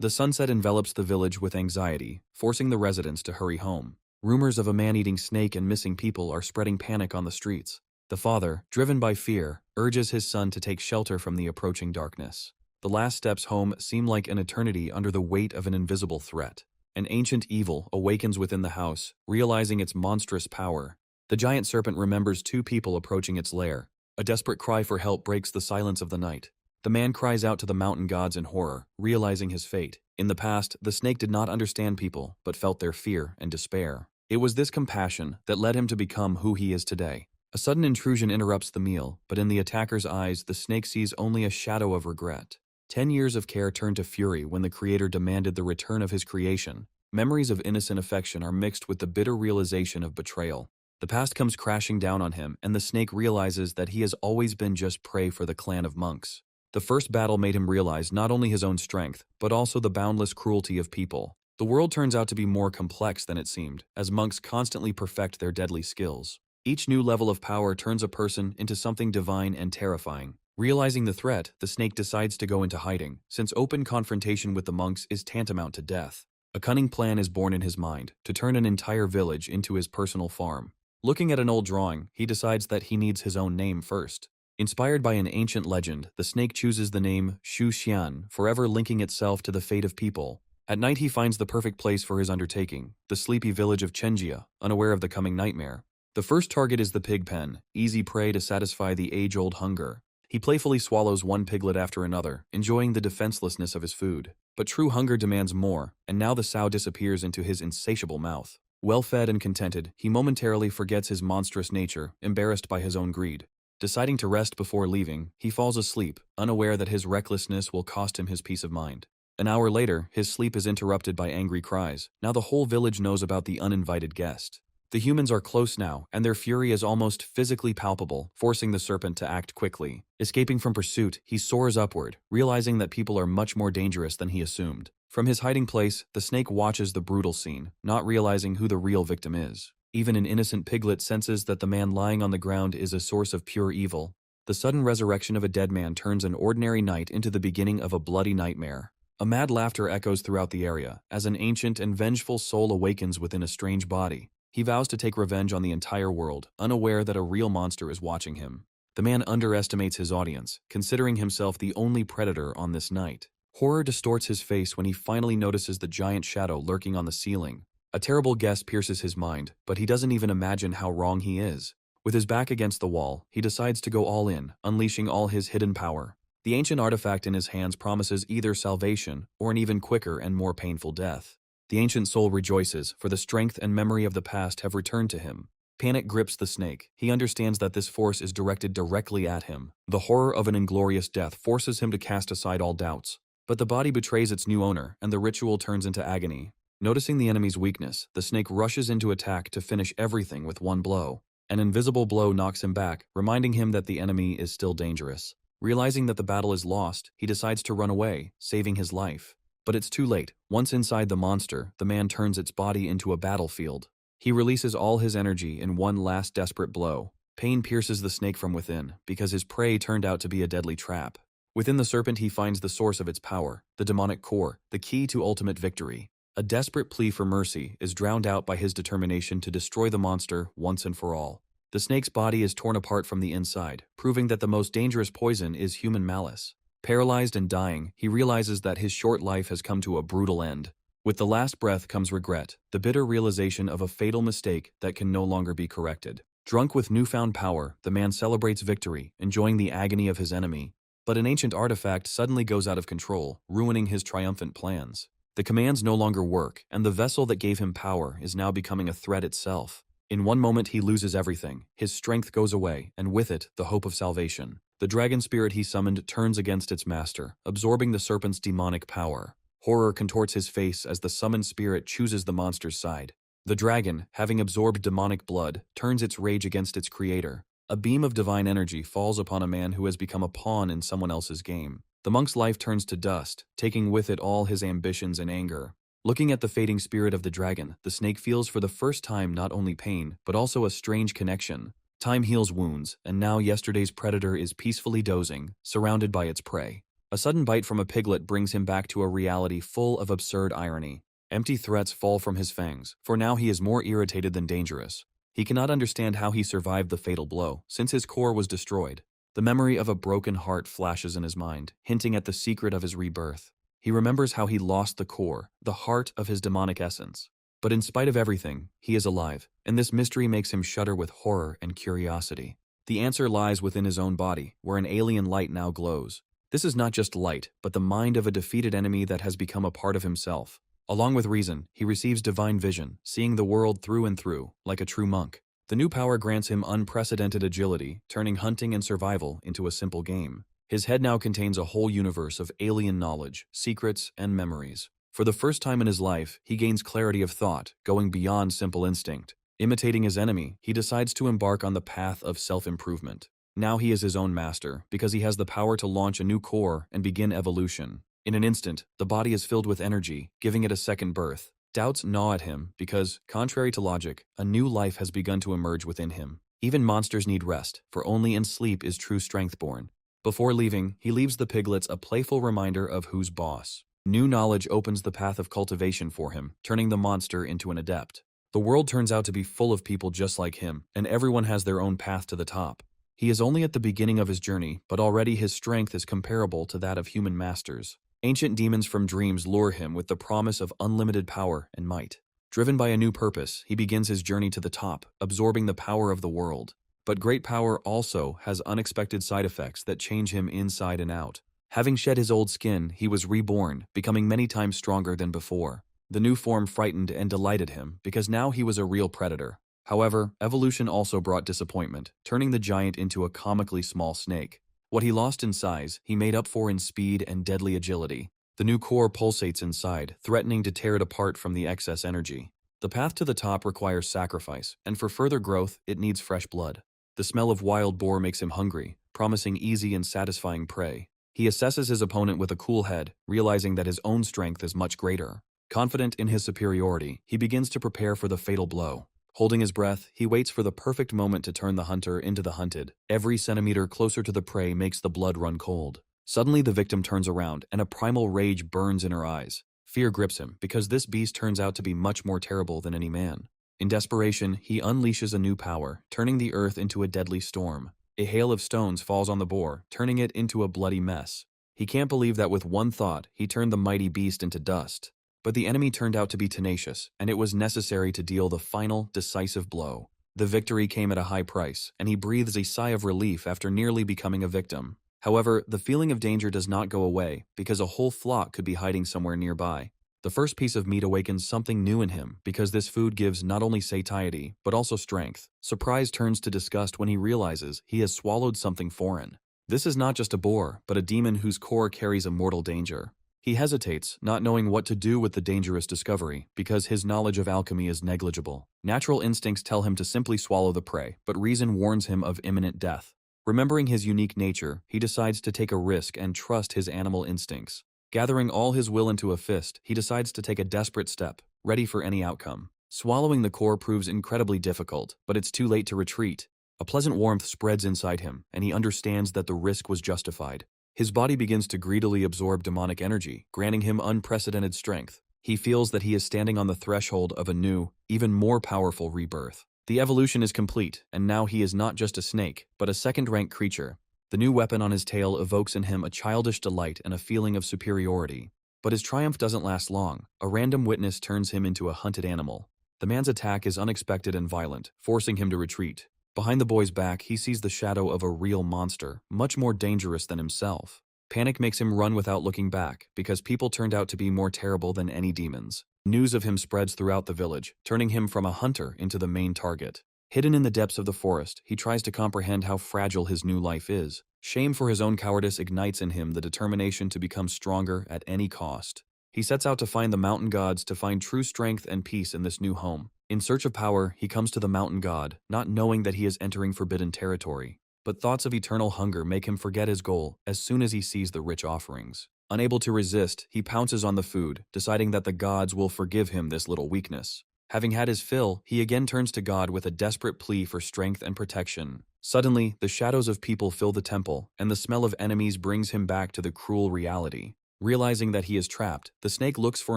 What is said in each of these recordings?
The sunset envelops the village with anxiety, forcing the residents to hurry home. Rumors of a man-eating snake and missing people are spreading panic on the streets. The father, driven by fear, urges his son to take shelter from the approaching darkness. The last steps home seem like an eternity under the weight of an invisible threat. An ancient evil awakens within the house, realizing its monstrous power. The giant serpent remembers two people approaching its lair. A desperate cry for help breaks the silence of the night. The man cries out to the mountain gods in horror, realizing his fate. In the past, the snake did not understand people, but felt their fear and despair. It was this compassion that led him to become who he is today. A sudden intrusion interrupts the meal, but in the attacker's eyes, the snake sees only a shadow of regret. 10 years of care turn to fury when the creator demanded the return of his creation. Memories of innocent affection are mixed with the bitter realization of betrayal. The past comes crashing down on him, and the snake realizes that he has always been just prey for the clan of monks. The first battle made him realize not only his own strength, but also the boundless cruelty of people. The world turns out to be more complex than it seemed, as monks constantly perfect their deadly skills. Each new level of power turns a person into something divine and terrifying. Realizing the threat, the snake decides to go into hiding, since open confrontation with the monks is tantamount to death. A cunning plan is born in his mind, to turn an entire village into his personal farm. Looking at an old drawing, he decides that he needs his own name first. Inspired by an ancient legend, the snake chooses the name Shu Xian, forever linking itself to the fate of people. At night he finds the perfect place for his undertaking, the sleepy village of Chenjia, unaware of the coming nightmare. The first target is the pig pen, easy prey to satisfy the age-old hunger. He playfully swallows one piglet after another, enjoying the defenselessness of his food. But true hunger demands more, and now the sow disappears into his insatiable mouth. Well-fed and contented, he momentarily forgets his monstrous nature, embarrassed by his own greed. Deciding to rest before leaving, he falls asleep, unaware that his recklessness will cost him his peace of mind. An hour later, his sleep is interrupted by angry cries. Now the whole village knows about the uninvited guest. The humans are close now, and their fury is almost physically palpable, forcing the serpent to act quickly. Escaping from pursuit, he soars upward, realizing that people are much more dangerous than he assumed. From his hiding place, the snake watches the brutal scene, not realizing who the real victim is. Even an innocent piglet senses that the man lying on the ground is a source of pure evil. The sudden resurrection of a dead man turns an ordinary night into the beginning of a bloody nightmare. A mad laughter echoes throughout the area, as an ancient and vengeful soul awakens within a strange body. He vows to take revenge on the entire world, unaware that a real monster is watching him. The man underestimates his audience, considering himself the only predator on this night. Horror distorts his face when he finally notices the giant shadow lurking on the ceiling. A terrible guess pierces his mind, but he doesn't even imagine how wrong he is. With his back against the wall, he decides to go all in, unleashing all his hidden power. The ancient artifact in his hands promises either salvation or an even quicker and more painful death. The ancient soul rejoices, for the strength and memory of the past have returned to him. Panic grips the snake. He understands that this force is directed directly at him. The horror of an inglorious death forces him to cast aside all doubts. But the body betrays its new owner, and the ritual turns into agony. Noticing the enemy's weakness, the snake rushes into attack to finish everything with one blow. An invisible blow knocks him back, reminding him that the enemy is still dangerous. Realizing that the battle is lost, he decides to run away, saving his life. But it's too late. Once inside the monster, the man turns its body into a battlefield. He releases all his energy in one last desperate blow. Pain pierces the snake from within, because his prey turned out to be a deadly trap. Within the serpent he finds the source of its power, the demonic core, the key to ultimate victory. A desperate plea for mercy is drowned out by his determination to destroy the monster once and for all. The snake's body is torn apart from the inside, proving that the most dangerous poison is human malice. Paralyzed and dying, he realizes that his short life has come to a brutal end. With the last breath comes regret, the bitter realization of a fatal mistake that can no longer be corrected. Drunk with newfound power, the man celebrates victory, enjoying the agony of his enemy. But an ancient artifact suddenly goes out of control, ruining his triumphant plans. The commands no longer work, and the vessel that gave him power is now becoming a threat itself. In one moment he loses everything, his strength goes away, and with it, the hope of salvation. The dragon spirit he summoned turns against its master, absorbing the serpent's demonic power. Horror contorts his face as the summoned spirit chooses the monster's side. The dragon, having absorbed demonic blood, turns its rage against its creator. A beam of divine energy falls upon a man who has become a pawn in someone else's game. The monk's life turns to dust, taking with it all his ambitions and anger. Looking at the fading spirit of the dragon, the snake feels for the first time not only pain, but also a strange connection. Time heals wounds, and now yesterday's predator is peacefully dozing, surrounded by its prey. A sudden bite from a piglet brings him back to a reality full of absurd irony. Empty threats fall from his fangs, for now he is more irritated than dangerous. He cannot understand how he survived the fatal blow, since his core was destroyed. The memory of a broken heart flashes in his mind, hinting at the secret of his rebirth. He remembers how he lost the core, the heart of his demonic essence. But in spite of everything, he is alive, and this mystery makes him shudder with horror and curiosity. The answer lies within his own body, where an alien light now glows. This is not just light, but the mind of a defeated enemy that has become a part of himself. Along with reason, he receives divine vision, seeing the world through and through, like a true monk. The new power grants him unprecedented agility, turning hunting and survival into a simple game. His head now contains a whole universe of alien knowledge, secrets, and memories. For the first time in his life, he gains clarity of thought, going beyond simple instinct. Imitating his enemy, he decides to embark on the path of self-improvement. Now he is his own master, because he has the power to launch a new core and begin evolution. In an instant, the body is filled with energy, giving it a second birth. Doubts gnaw at him because, contrary to logic, a new life has begun to emerge within him. Even monsters need rest, for only in sleep is true strength born. Before leaving, he leaves the piglets a playful reminder of who's boss. New knowledge opens the path of cultivation for him, turning the monster into an adept. The world turns out to be full of people just like him, and everyone has their own path to the top. He is only at the beginning of his journey, but already his strength is comparable to that of human masters. Ancient demons from dreams lure him with the promise of unlimited power and might. Driven by a new purpose, he begins his journey to the top, absorbing the power of the world. But great power also has unexpected side effects that change him inside and out. Having shed his old skin, he was reborn, becoming many times stronger than before. The new form frightened and delighted him, because now he was a real predator. However, evolution also brought disappointment, turning the giant into a comically small snake. What he lost in size, he made up for in speed and deadly agility. The new core pulsates inside, threatening to tear it apart from the excess energy. The path to the top requires sacrifice, and for further growth, it needs fresh blood. The smell of wild boar makes him hungry, promising easy and satisfying prey. He assesses his opponent with a cool head, realizing that his own strength is much greater. Confident in his superiority, he begins to prepare for the fatal blow. Holding his breath, he waits for the perfect moment to turn the hunter into the hunted. Every centimeter closer to the prey makes the blood run cold. Suddenly the victim turns around, and a primal rage burns in her eyes. Fear grips him, because this beast turns out to be much more terrible than any man. In desperation, he unleashes a new power, turning the earth into a deadly storm. A hail of stones falls on the boar, turning it into a bloody mess. He can't believe that with one thought, he turned the mighty beast into dust. But the enemy turned out to be tenacious, and it was necessary to deal the final, decisive blow. The victory came at a high price, and he breathes a sigh of relief after nearly becoming a victim. However, the feeling of danger does not go away, because a whole flock could be hiding somewhere nearby. The first piece of meat awakens something new in him, because this food gives not only satiety, but also strength. Surprise turns to disgust when he realizes he has swallowed something foreign. This is not just a boar, but a demon whose core carries a mortal danger. He hesitates, not knowing what to do with the dangerous discovery, because his knowledge of alchemy is negligible. Natural instincts tell him to simply swallow the prey, but reason warns him of imminent death. Remembering his unique nature, he decides to take a risk and trust his animal instincts. Gathering all his will into a fist, he decides to take a desperate step, ready for any outcome. Swallowing the core proves incredibly difficult, but it's too late to retreat. A pleasant warmth spreads inside him, and he understands that the risk was justified. His body begins to greedily absorb demonic energy, granting him unprecedented strength. He feels that he is standing on the threshold of a new, even more powerful rebirth. The evolution is complete, and now he is not just a snake, but a second-rank creature. The new weapon on his tail evokes in him a childish delight and a feeling of superiority. But his triumph doesn't last long. A random witness turns him into a hunted animal. The man's attack is unexpected and violent, forcing him to retreat. Behind the boy's back, he sees the shadow of a real monster, much more dangerous than himself. Panic makes him run without looking back, because people turned out to be more terrible than any demons. News of him spreads throughout the village, turning him from a hunter into the main target. Hidden in the depths of the forest, he tries to comprehend how fragile his new life is. Shame for his own cowardice ignites in him the determination to become stronger at any cost. He sets out to find the mountain gods to find true strength and peace in this new home. In search of power, he comes to the mountain god, not knowing that he is entering forbidden territory. But thoughts of eternal hunger make him forget his goal as soon as he sees the rich offerings. Unable to resist, he pounces on the food, deciding that the gods will forgive him this little weakness. Having had his fill, he again turns to God with a desperate plea for strength and protection. Suddenly, the shadows of people fill the temple, and the smell of enemies brings him back to the cruel reality. Realizing that he is trapped, the snake looks for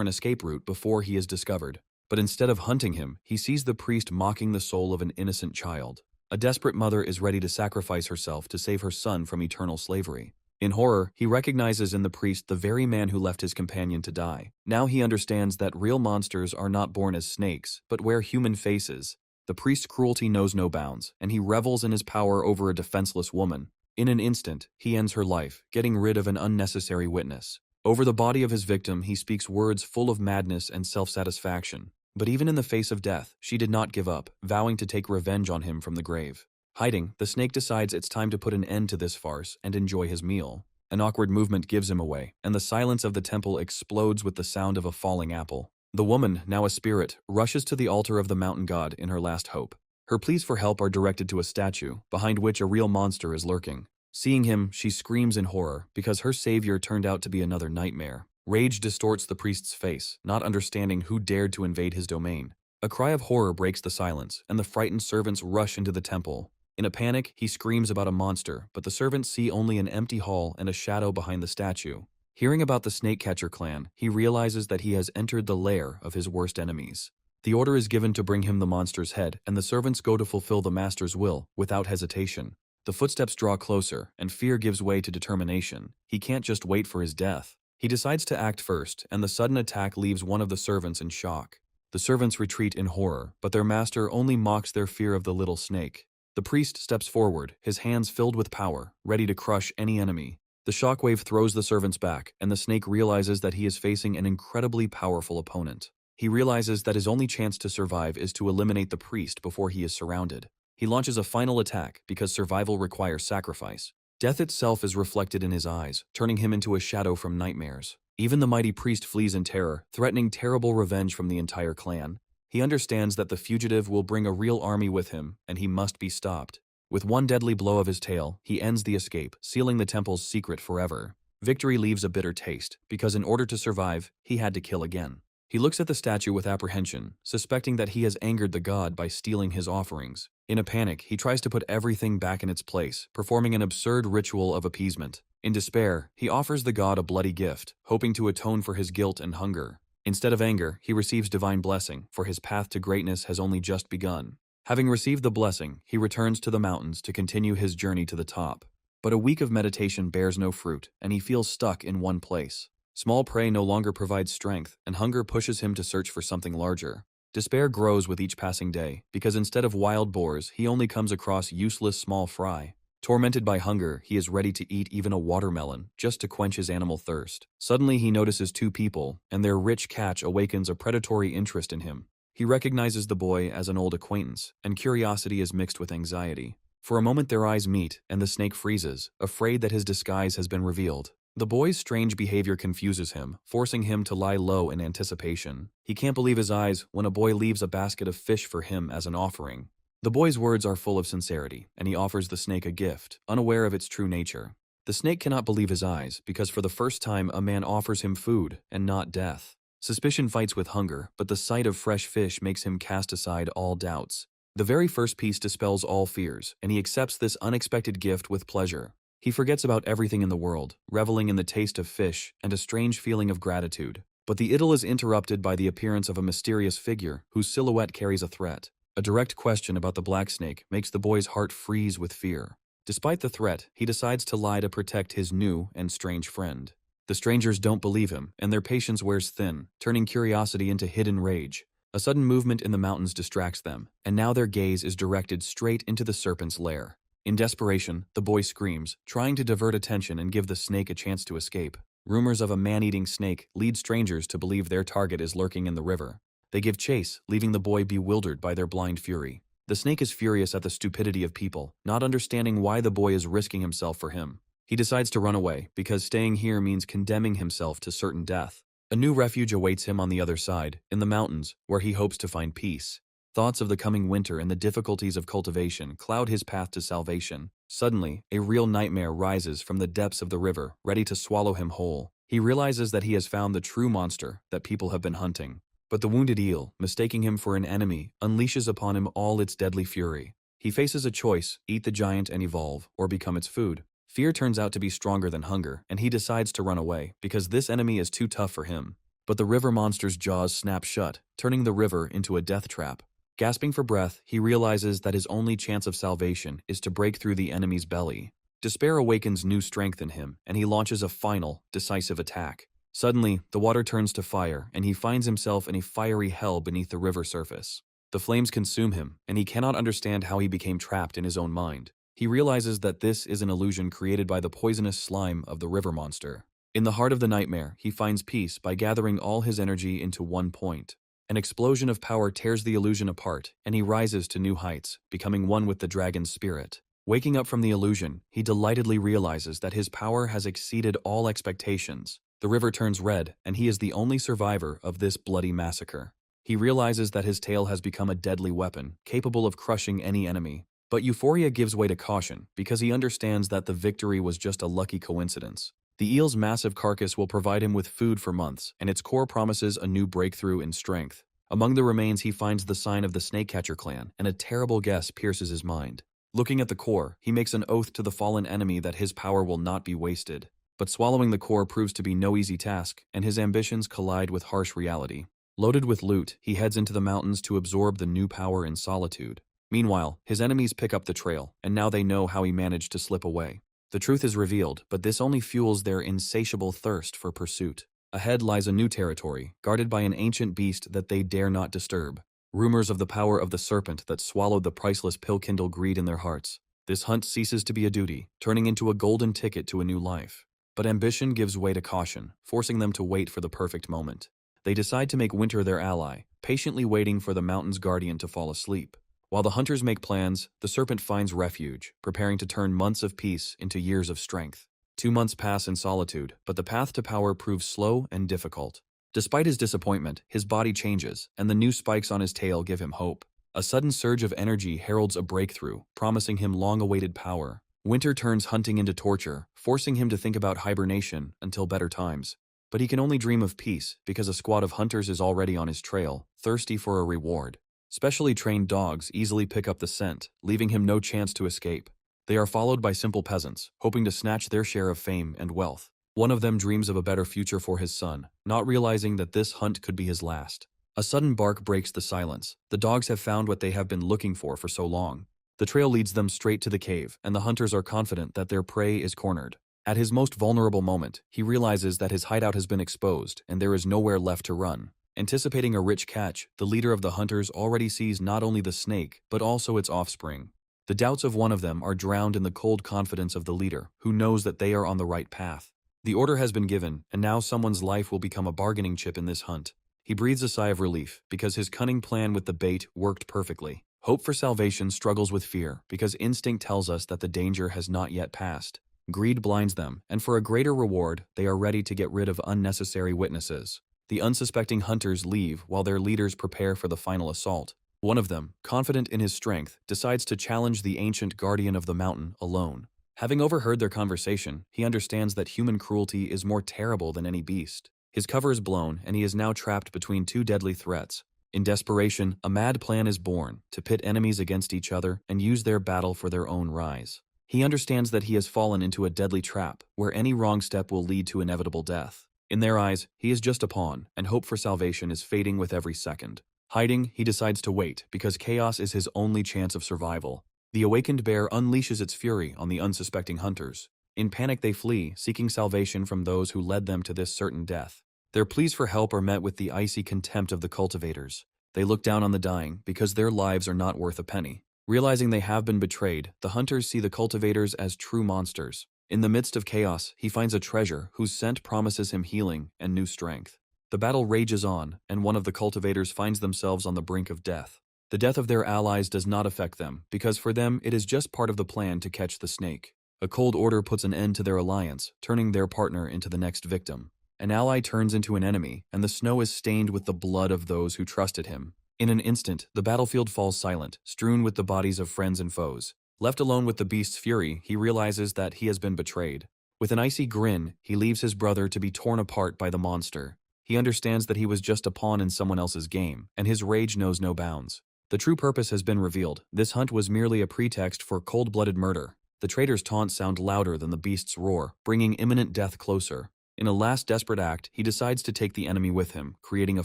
an escape route before he is discovered. But instead of hunting him, he sees the priest mocking the soul of an innocent child. A desperate mother is ready to sacrifice herself to save her son from eternal slavery. In horror, he recognizes in the priest the very man who left his companion to die. Now he understands that real monsters are not born as snakes, but wear human faces. The priest's cruelty knows no bounds, and he revels in his power over a defenseless woman. In an instant, he ends her life, getting rid of an unnecessary witness. Over the body of his victim, he speaks words full of madness and self-satisfaction. But even in the face of death, she did not give up, vowing to take revenge on him from the grave. Hiding, the snake decides it's time to put an end to this farce and enjoy his meal. An awkward movement gives him away, and the silence of the temple explodes with the sound of a falling apple. The woman, now a spirit, rushes to the altar of the mountain god in her last hope. Her pleas for help are directed to a statue, behind which a real monster is lurking. Seeing him, she screams in horror, because her savior turned out to be another nightmare. Rage distorts the priest's face, not understanding who dared to invade his domain. A cry of horror breaks the silence, and the frightened servants rush into the temple. In a panic, he screams about a monster, but the servants see only an empty hall and a shadow behind the statue. Hearing about the snake-catcher clan, he realizes that he has entered the lair of his worst enemies. The order is given to bring him the monster's head, and the servants go to fulfill the master's will, without hesitation. The footsteps draw closer, and fear gives way to determination. He can't just wait for his death. He decides to act first, and the sudden attack leaves one of the servants in shock. The servants retreat in horror, but their master only mocks their fear of the little snake. The priest steps forward, his hands filled with power, ready to crush any enemy. The shockwave throws the servants back, and the snake realizes that he is facing an incredibly powerful opponent. He realizes that his only chance to survive is to eliminate the priest before he is surrounded. He launches a final attack because survival requires sacrifice. Death itself is reflected in his eyes, turning him into a shadow from nightmares. Even the mighty priest flees in terror, threatening terrible revenge from the entire clan. He understands that the fugitive will bring a real army with him, and he must be stopped. With one deadly blow of his tail, he ends the escape, sealing the temple's secret forever. Victory leaves a bitter taste, because in order to survive, he had to kill again. He looks at the statue with apprehension, suspecting that he has angered the god by stealing his offerings. In a panic, he tries to put everything back in its place, performing an absurd ritual of appeasement. In despair, he offers the god a bloody gift, hoping to atone for his guilt and hunger. Instead of anger, he receives divine blessing, for his path to greatness has only just begun. Having received the blessing, he returns to the mountains to continue his journey to the top. But a week of meditation bears no fruit, and he feels stuck in one place. Small prey no longer provides strength, and hunger pushes him to search for something larger. Despair grows with each passing day, because instead of wild boars, he only comes across useless small fry. Tormented by hunger, he is ready to eat even a watermelon, just to quench his animal thirst. Suddenly he notices two people, and their rich catch awakens a predatory interest in him. He recognizes the boy as an old acquaintance, and curiosity is mixed with anxiety. For a moment their eyes meet, and the snake freezes, afraid that his disguise has been revealed. The boy's strange behavior confuses him, forcing him to lie low in anticipation. He can't believe his eyes when a boy leaves a basket of fish for him as an offering. The boy's words are full of sincerity, and he offers the snake a gift, unaware of its true nature. The snake cannot believe his eyes, because for the first time a man offers him food, and not death. Suspicion fights with hunger, but the sight of fresh fish makes him cast aside all doubts. The very first piece dispels all fears, and he accepts this unexpected gift with pleasure. He forgets about everything in the world, reveling in the taste of fish and a strange feeling of gratitude. But the idyll is interrupted by the appearance of a mysterious figure whose silhouette carries a threat. A direct question about the black snake makes the boy's heart freeze with fear. Despite the threat, he decides to lie to protect his new and strange friend. The strangers don't believe him, and their patience wears thin, turning curiosity into hidden rage. A sudden movement in the mountains distracts them, and now their gaze is directed straight into the serpent's lair. In desperation, the boy screams, trying to divert attention and give the snake a chance to escape. Rumors of a man-eating snake lead strangers to believe their target is lurking in the river. They give chase, leaving the boy bewildered by their blind fury. The snake is furious at the stupidity of people, not understanding why the boy is risking himself for him. He decides to run away, because staying here means condemning himself to certain death. A new refuge awaits him on the other side, in the mountains, where he hopes to find peace. Thoughts of the coming winter and the difficulties of cultivation cloud his path to salvation. Suddenly, a real nightmare rises from the depths of the river, ready to swallow him whole. He realizes that he has found the true monster that people have been hunting. But the wounded eel, mistaking him for an enemy, unleashes upon him all its deadly fury. He faces a choice: eat the giant and evolve, or become its food. Fear turns out to be stronger than hunger, and he decides to run away, because this enemy is too tough for him. But the river monster's jaws snap shut, turning the river into a death trap. Gasping for breath, he realizes that his only chance of salvation is to break through the enemy's belly. Despair awakens new strength in him, and he launches a final, decisive attack. Suddenly, the water turns to fire, and he finds himself in a fiery hell beneath the river surface. The flames consume him, and he cannot understand how he became trapped in his own mind. He realizes that this is an illusion created by the poisonous slime of the river monster. In the heart of the nightmare, he finds peace by gathering all his energy into one point. An explosion of power tears the illusion apart, and he rises to new heights, becoming one with the dragon's spirit. Waking up from the illusion, he delightedly realizes that his power has exceeded all expectations. The river turns red, and he is the only survivor of this bloody massacre. He realizes that his tail has become a deadly weapon, capable of crushing any enemy. But euphoria gives way to caution, because he understands that the victory was just a lucky coincidence. The eel's massive carcass will provide him with food for months, and its core promises a new breakthrough in strength. Among the remains, he finds the sign of the snakecatcher clan, and a terrible guess pierces his mind. Looking at the core, he makes an oath to the fallen enemy that his power will not be wasted. But swallowing the core proves to be no easy task, and his ambitions collide with harsh reality. Loaded with loot, he heads into the mountains to absorb the new power in solitude. Meanwhile, his enemies pick up the trail, and now they know how he managed to slip away. The truth is revealed, but this only fuels their insatiable thirst for pursuit. Ahead lies a new territory, guarded by an ancient beast that they dare not disturb. Rumors of the power of the serpent that swallowed the priceless pill kindle greed in their hearts. This hunt ceases to be a duty, turning into a golden ticket to a new life. But ambition gives way to caution, forcing them to wait for the perfect moment. They decide to make winter their ally, patiently waiting for the mountain's guardian to fall asleep. While the hunters make plans, the serpent finds refuge, preparing to turn months of peace into years of strength. 2 months pass in solitude, but the path to power proves slow and difficult. Despite his disappointment, his body changes, and the new spikes on his tail give him hope. A sudden surge of energy heralds a breakthrough, promising him long-awaited power. Winter turns hunting into torture, forcing him to think about hibernation until better times. But he can only dream of peace because a squad of hunters is already on his trail, thirsty for a reward. Specially trained dogs easily pick up the scent, leaving him no chance to escape. They are followed by simple peasants, hoping to snatch their share of fame and wealth. One of them dreams of a better future for his son, not realizing that this hunt could be his last. A sudden bark breaks the silence. The dogs have found what they have been looking for so long. The trail leads them straight to the cave, and the hunters are confident that their prey is cornered. At his most vulnerable moment, he realizes that his hideout has been exposed, and there is nowhere left to run. Anticipating a rich catch, the leader of the hunters already sees not only the snake, but also its offspring. The doubts of one of them are drowned in the cold confidence of the leader, who knows that they are on the right path. The order has been given, and now someone's life will become a bargaining chip in this hunt. He breathes a sigh of relief, because his cunning plan with the bait worked perfectly. Hope for salvation struggles with fear, because instinct tells us that the danger has not yet passed. Greed blinds them, and for a greater reward, they are ready to get rid of unnecessary witnesses. The unsuspecting hunters leave while their leaders prepare for the final assault. One of them, confident in his strength, decides to challenge the ancient guardian of the mountain alone. Having overheard their conversation, he understands that human cruelty is more terrible than any beast. His cover is blown, and he is now trapped between 2 deadly threats. In desperation, a mad plan is born to pit enemies against each other and use their battle for their own rise. He understands that he has fallen into a deadly trap, where any wrong step will lead to inevitable death. In their eyes, he is just a pawn, and hope for salvation is fading with every second. Hiding, he decides to wait, because chaos is his only chance of survival. The awakened bear unleashes its fury on the unsuspecting hunters. In panic they flee, seeking salvation from those who led them to this certain death. Their pleas for help are met with the icy contempt of the cultivators. They look down on the dying, because their lives are not worth a penny. Realizing they have been betrayed, the hunters see the cultivators as true monsters. In the midst of chaos, he finds a treasure whose scent promises him healing and new strength. The battle rages on, and one of the cultivators finds themselves on the brink of death. The death of their allies does not affect them, because for them it is just part of the plan to catch the snake. A cold order puts an end to their alliance, turning their partner into the next victim. An ally turns into an enemy, and the snow is stained with the blood of those who trusted him. In an instant, the battlefield falls silent, strewn with the bodies of friends and foes. Left alone with the beast's fury, he realizes that he has been betrayed. With an icy grin, he leaves his brother to be torn apart by the monster. He understands that he was just a pawn in someone else's game, and his rage knows no bounds. The true purpose has been revealed. This hunt was merely a pretext for cold-blooded murder. The traitor's taunts sound louder than the beast's roar, bringing imminent death closer. In a last desperate act, he decides to take the enemy with him, creating a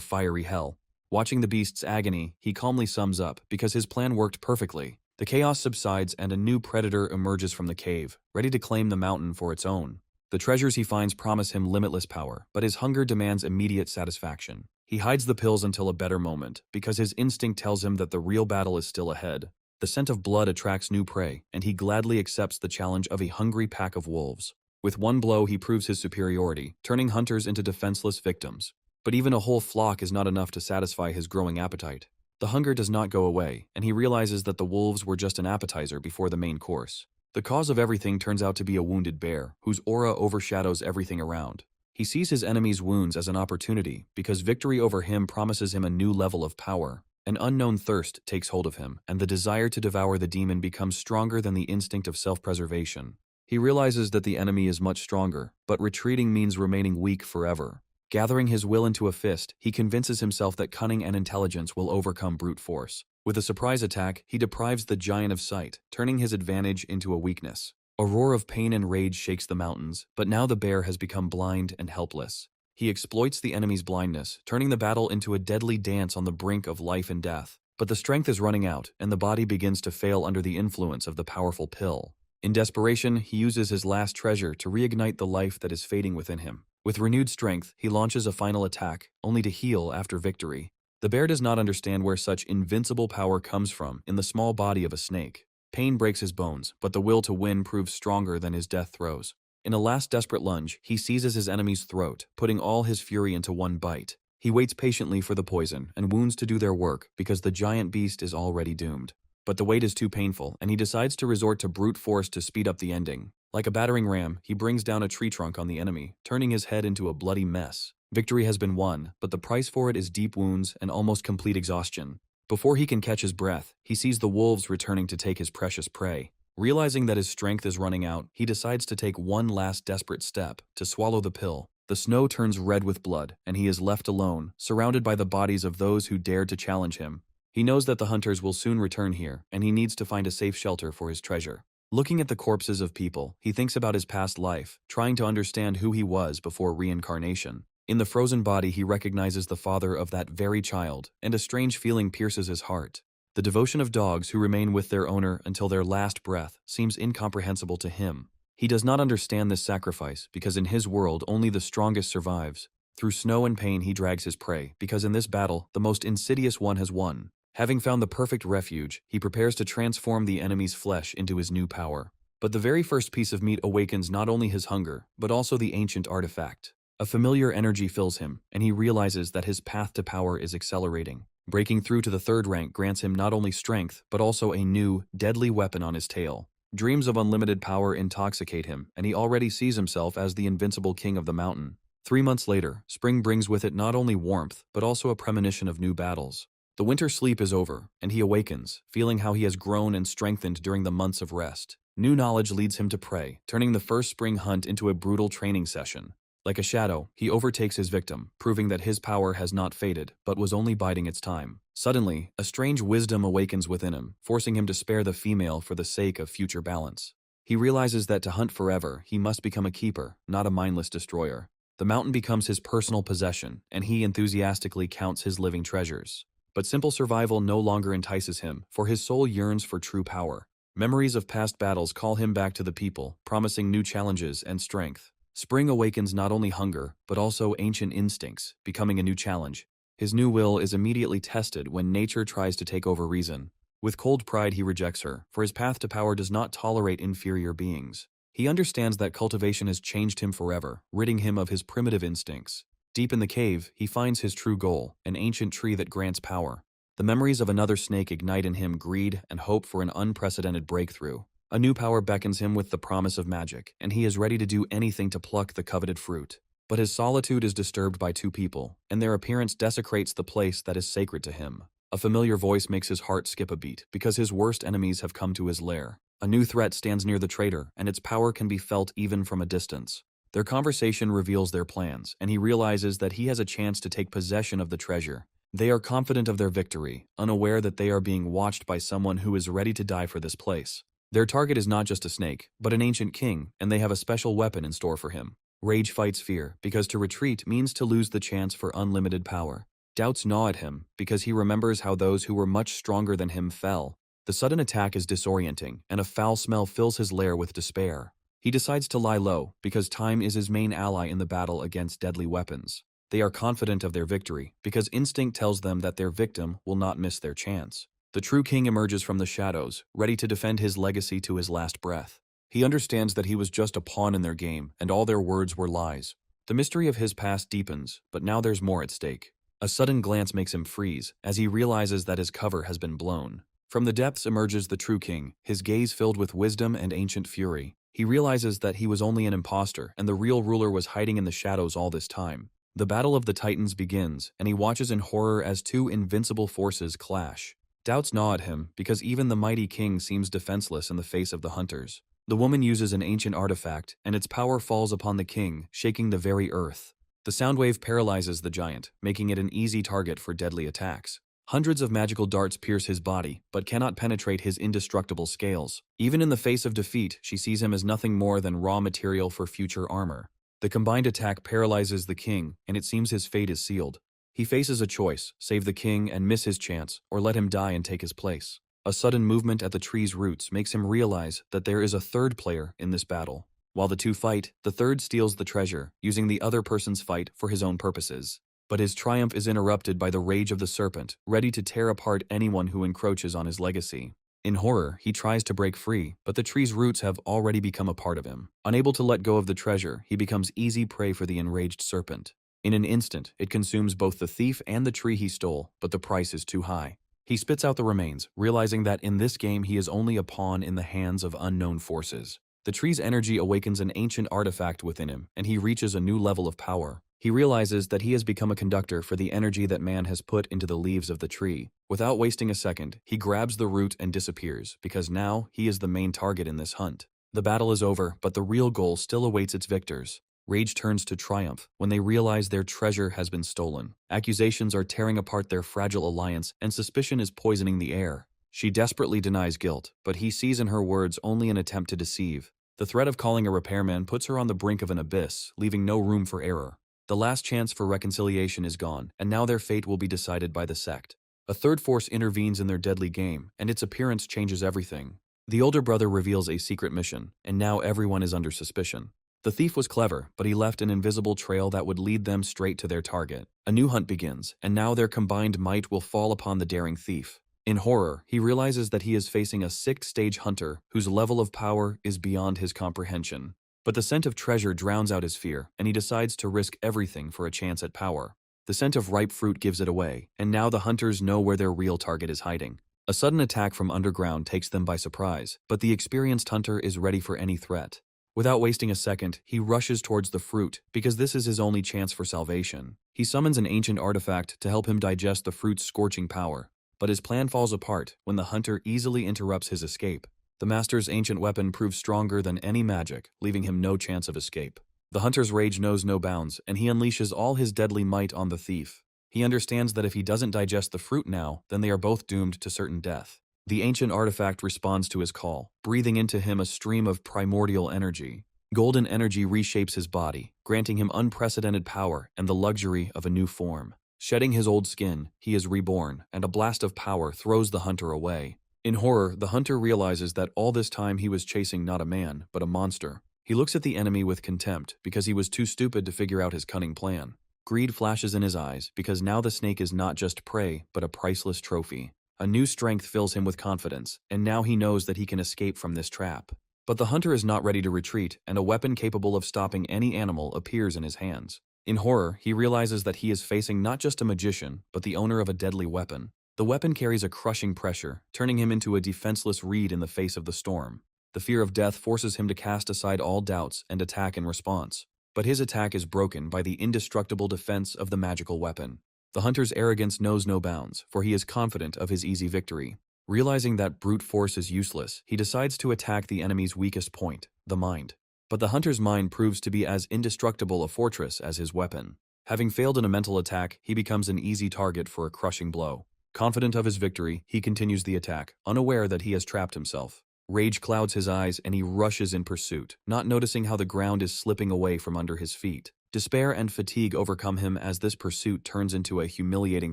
fiery hell. Watching the beast's agony, he calmly sums up, because his plan worked perfectly. The chaos subsides and a new predator emerges from the cave, ready to claim the mountain for its own. The treasures he finds promise him limitless power, but his hunger demands immediate satisfaction. He hides the pills until a better moment, because his instinct tells him that the real battle is still ahead. The scent of blood attracts new prey, and he gladly accepts the challenge of a hungry pack of wolves. With one blow, he proves his superiority, turning hunters into defenseless victims. But even a whole flock is not enough to satisfy his growing appetite. The hunger does not go away, and he realizes that the wolves were just an appetizer before the main course. The cause of everything turns out to be a wounded bear, whose aura overshadows everything around. He sees his enemy's wounds as an opportunity, because victory over him promises him a new level of power. An unknown thirst takes hold of him, and the desire to devour the demon becomes stronger than the instinct of self-preservation. He realizes that the enemy is much stronger, but retreating means remaining weak forever. Gathering his will into a fist, he convinces himself that cunning and intelligence will overcome brute force. With a surprise attack, he deprives the giant of sight, turning his advantage into a weakness. A roar of pain and rage shakes the mountains, but now the bear has become blind and helpless. He exploits the enemy's blindness, turning the battle into a deadly dance on the brink of life and death. But the strength is running out, and the body begins to fail under the influence of the powerful pill. In desperation, he uses his last treasure to reignite the life that is fading within him. With renewed strength, he launches a final attack, only to heal after victory. The bear does not understand where such invincible power comes from in the small body of a snake. Pain breaks his bones, but the will to win proves stronger than his death throes. In a last desperate lunge, he seizes his enemy's throat, putting all his fury into one bite. He waits patiently for the poison and wounds to do their work because the giant beast is already doomed. But the wait is too painful, and he decides to resort to brute force to speed up the ending. Like a battering ram, he brings down a tree trunk on the enemy, turning his head into a bloody mess. Victory has been won, but the price for it is deep wounds and almost complete exhaustion. Before he can catch his breath, he sees the wolves returning to take his precious prey. Realizing that his strength is running out, he decides to take one last desperate step, to swallow the pill. The snow turns red with blood, and he is left alone, surrounded by the bodies of those who dared to challenge him. He knows that the hunters will soon return here, and he needs to find a safe shelter for his treasure. Looking at the corpses of people, he thinks about his past life, trying to understand who he was before reincarnation. In the frozen body, he recognizes the father of that very child, and a strange feeling pierces his heart. The devotion of dogs who remain with their owner until their last breath seems incomprehensible to him. He does not understand this sacrifice because in his world only the strongest survives. Through snow and pain he drags his prey, because in this battle the most insidious one has won. Having found the perfect refuge, he prepares to transform the enemy's flesh into his new power. But the very first piece of meat awakens not only his hunger, but also the ancient artifact. A familiar energy fills him, and he realizes that his path to power is accelerating. Breaking through to the third rank grants him not only strength, but also a new, deadly weapon on his tail. Dreams of unlimited power intoxicate him, and he already sees himself as the invincible king of the mountain. 3 months later, spring brings with it not only warmth, but also a premonition of new battles. The winter sleep is over, and he awakens, feeling how he has grown and strengthened during the months of rest. New knowledge leads him to prey, turning the first spring hunt into a brutal training session. Like a shadow, he overtakes his victim, proving that his power has not faded, but was only biding its time. Suddenly, a strange wisdom awakens within him, forcing him to spare the female for the sake of future balance. He realizes that to hunt forever, he must become a keeper, not a mindless destroyer. The mountain becomes his personal possession, and he enthusiastically counts his living treasures. But simple survival no longer entices him, for his soul yearns for true power. Memories of past battles call him back to the people, promising new challenges and strength. Spring awakens not only hunger, but also ancient instincts, becoming a new challenge. His new will is immediately tested when nature tries to take over reason. With cold pride he rejects her, for his path to power does not tolerate inferior beings. He understands that cultivation has changed him forever, ridding him of his primitive instincts. Deep in the cave, he finds his true goal, an ancient tree that grants power. The memories of another snake ignite in him greed and hope for an unprecedented breakthrough. A new power beckons him with the promise of magic, and he is ready to do anything to pluck the coveted fruit. But his solitude is disturbed by two people, and their appearance desecrates the place that is sacred to him. A familiar voice makes his heart skip a beat, because his worst enemies have come to his lair. A new threat stands near the traitor, and its power can be felt even from a distance. Their conversation reveals their plans, and he realizes that he has a chance to take possession of the treasure. They are confident of their victory, unaware that they are being watched by someone who is ready to die for this place. Their target is not just a snake, but an ancient king, and they have a special weapon in store for him. Rage fights fear, because to retreat means to lose the chance for unlimited power. Doubts gnaw at him, because he remembers how those who were much stronger than him fell. The sudden attack is disorienting, and a foul smell fills his lair with despair. He decides to lie low, because time is his main ally in the battle against deadly weapons. They are confident of their victory, because instinct tells them that their victim will not miss their chance. The true king emerges from the shadows, ready to defend his legacy to his last breath. He understands that he was just a pawn in their game, and all their words were lies. The mystery of his past deepens, but now there's more at stake. A sudden glance makes him freeze, as he realizes that his cover has been blown. From the depths emerges the true king, his gaze filled with wisdom and ancient fury. He realizes that he was only an imposter, and the real ruler was hiding in the shadows all this time. The Battle of the Titans begins, and he watches in horror as two invincible forces clash. Doubts gnaw at him, because even the mighty king seems defenseless in the face of the hunters. The woman uses an ancient artifact, and its power falls upon the king, shaking the very earth. The sound wave paralyzes the giant, making it an easy target for deadly attacks. Hundreds of magical darts pierce his body, but cannot penetrate his indestructible scales. Even in the face of defeat, she sees him as nothing more than raw material for future armor. The combined attack paralyzes the king, and it seems his fate is sealed. He faces a choice: save the king and miss his chance, or let him die and take his place. A sudden movement at the tree's roots makes him realize that there is a third player in this battle. While the two fight, the third steals the treasure, using the other person's fight for his own purposes. But his triumph is interrupted by the rage of the serpent, ready to tear apart anyone who encroaches on his legacy. In horror, he tries to break free, but the tree's roots have already become a part of him. Unable to let go of the treasure, he becomes easy prey for the enraged serpent. In an instant, it consumes both the thief and the tree he stole, but the price is too high. He spits out the remains, realizing that in this game he is only a pawn in the hands of unknown forces. The tree's energy awakens an ancient artifact within him, and he reaches a new level of power. He realizes that he has become a conductor for the energy that man has put into the leaves of the tree. Without wasting a second, he grabs the root and disappears, because now he is the main target in this hunt. The battle is over, but the real goal still awaits its victors. Rage turns to triumph when they realize their treasure has been stolen. Accusations are tearing apart their fragile alliance, and suspicion is poisoning the air. She desperately denies guilt, but he sees in her words only an attempt to deceive. The threat of calling a repairman puts her on the brink of an abyss, leaving no room for error. The last chance for reconciliation is gone, and now their fate will be decided by the sect. A third force intervenes in their deadly game, and its appearance changes everything. The older brother reveals a secret mission, and now everyone is under suspicion. The thief was clever, but he left an invisible trail that would lead them straight to their target. A new hunt begins, and now their combined might will fall upon the daring thief. In horror, he realizes that he is facing a sixth-stage hunter whose level of power is beyond his comprehension. But the scent of treasure drowns out his fear, and he decides to risk everything for a chance at power. The scent of ripe fruit gives it away, and now the hunters know where their real target is hiding. A sudden attack from underground takes them by surprise, but the experienced hunter is ready for any threat. Without wasting a second, he rushes towards the fruit, because this is his only chance for salvation. He summons an ancient artifact to help him digest the fruit's scorching power. But his plan falls apart when the hunter easily interrupts his escape. The master's ancient weapon proves stronger than any magic, leaving him no chance of escape. The hunter's rage knows no bounds, and he unleashes all his deadly might on the thief. He understands that if he doesn't digest the fruit now, then they are both doomed to certain death. The ancient artifact responds to his call, breathing into him a stream of primordial energy. Golden energy reshapes his body, granting him unprecedented power and the luxury of a new form. Shedding his old skin, he is reborn, and a blast of power throws the hunter away. In horror, the hunter realizes that all this time he was chasing not a man, but a monster. He looks at the enemy with contempt because he was too stupid to figure out his cunning plan. Greed flashes in his eyes because now the snake is not just prey, but a priceless trophy. A new strength fills him with confidence, and now he knows that he can escape from this trap. But the hunter is not ready to retreat, and a weapon capable of stopping any animal appears in his hands. In horror, he realizes that he is facing not just a magician, but the owner of a deadly weapon. The weapon carries a crushing pressure, turning him into a defenseless reed in the face of the storm. The fear of death forces him to cast aside all doubts and attack in response. But his attack is broken by the indestructible defense of the magical weapon. The hunter's arrogance knows no bounds, for he is confident of his easy victory. Realizing that brute force is useless, he decides to attack the enemy's weakest point, the mind. But the hunter's mind proves to be as indestructible a fortress as his weapon. Having failed in a mental attack, he becomes an easy target for a crushing blow. Confident of his victory, he continues the attack, unaware that he has trapped himself. Rage clouds his eyes and he rushes in pursuit, not noticing how the ground is slipping away from under his feet. Despair and fatigue overcome him as this pursuit turns into a humiliating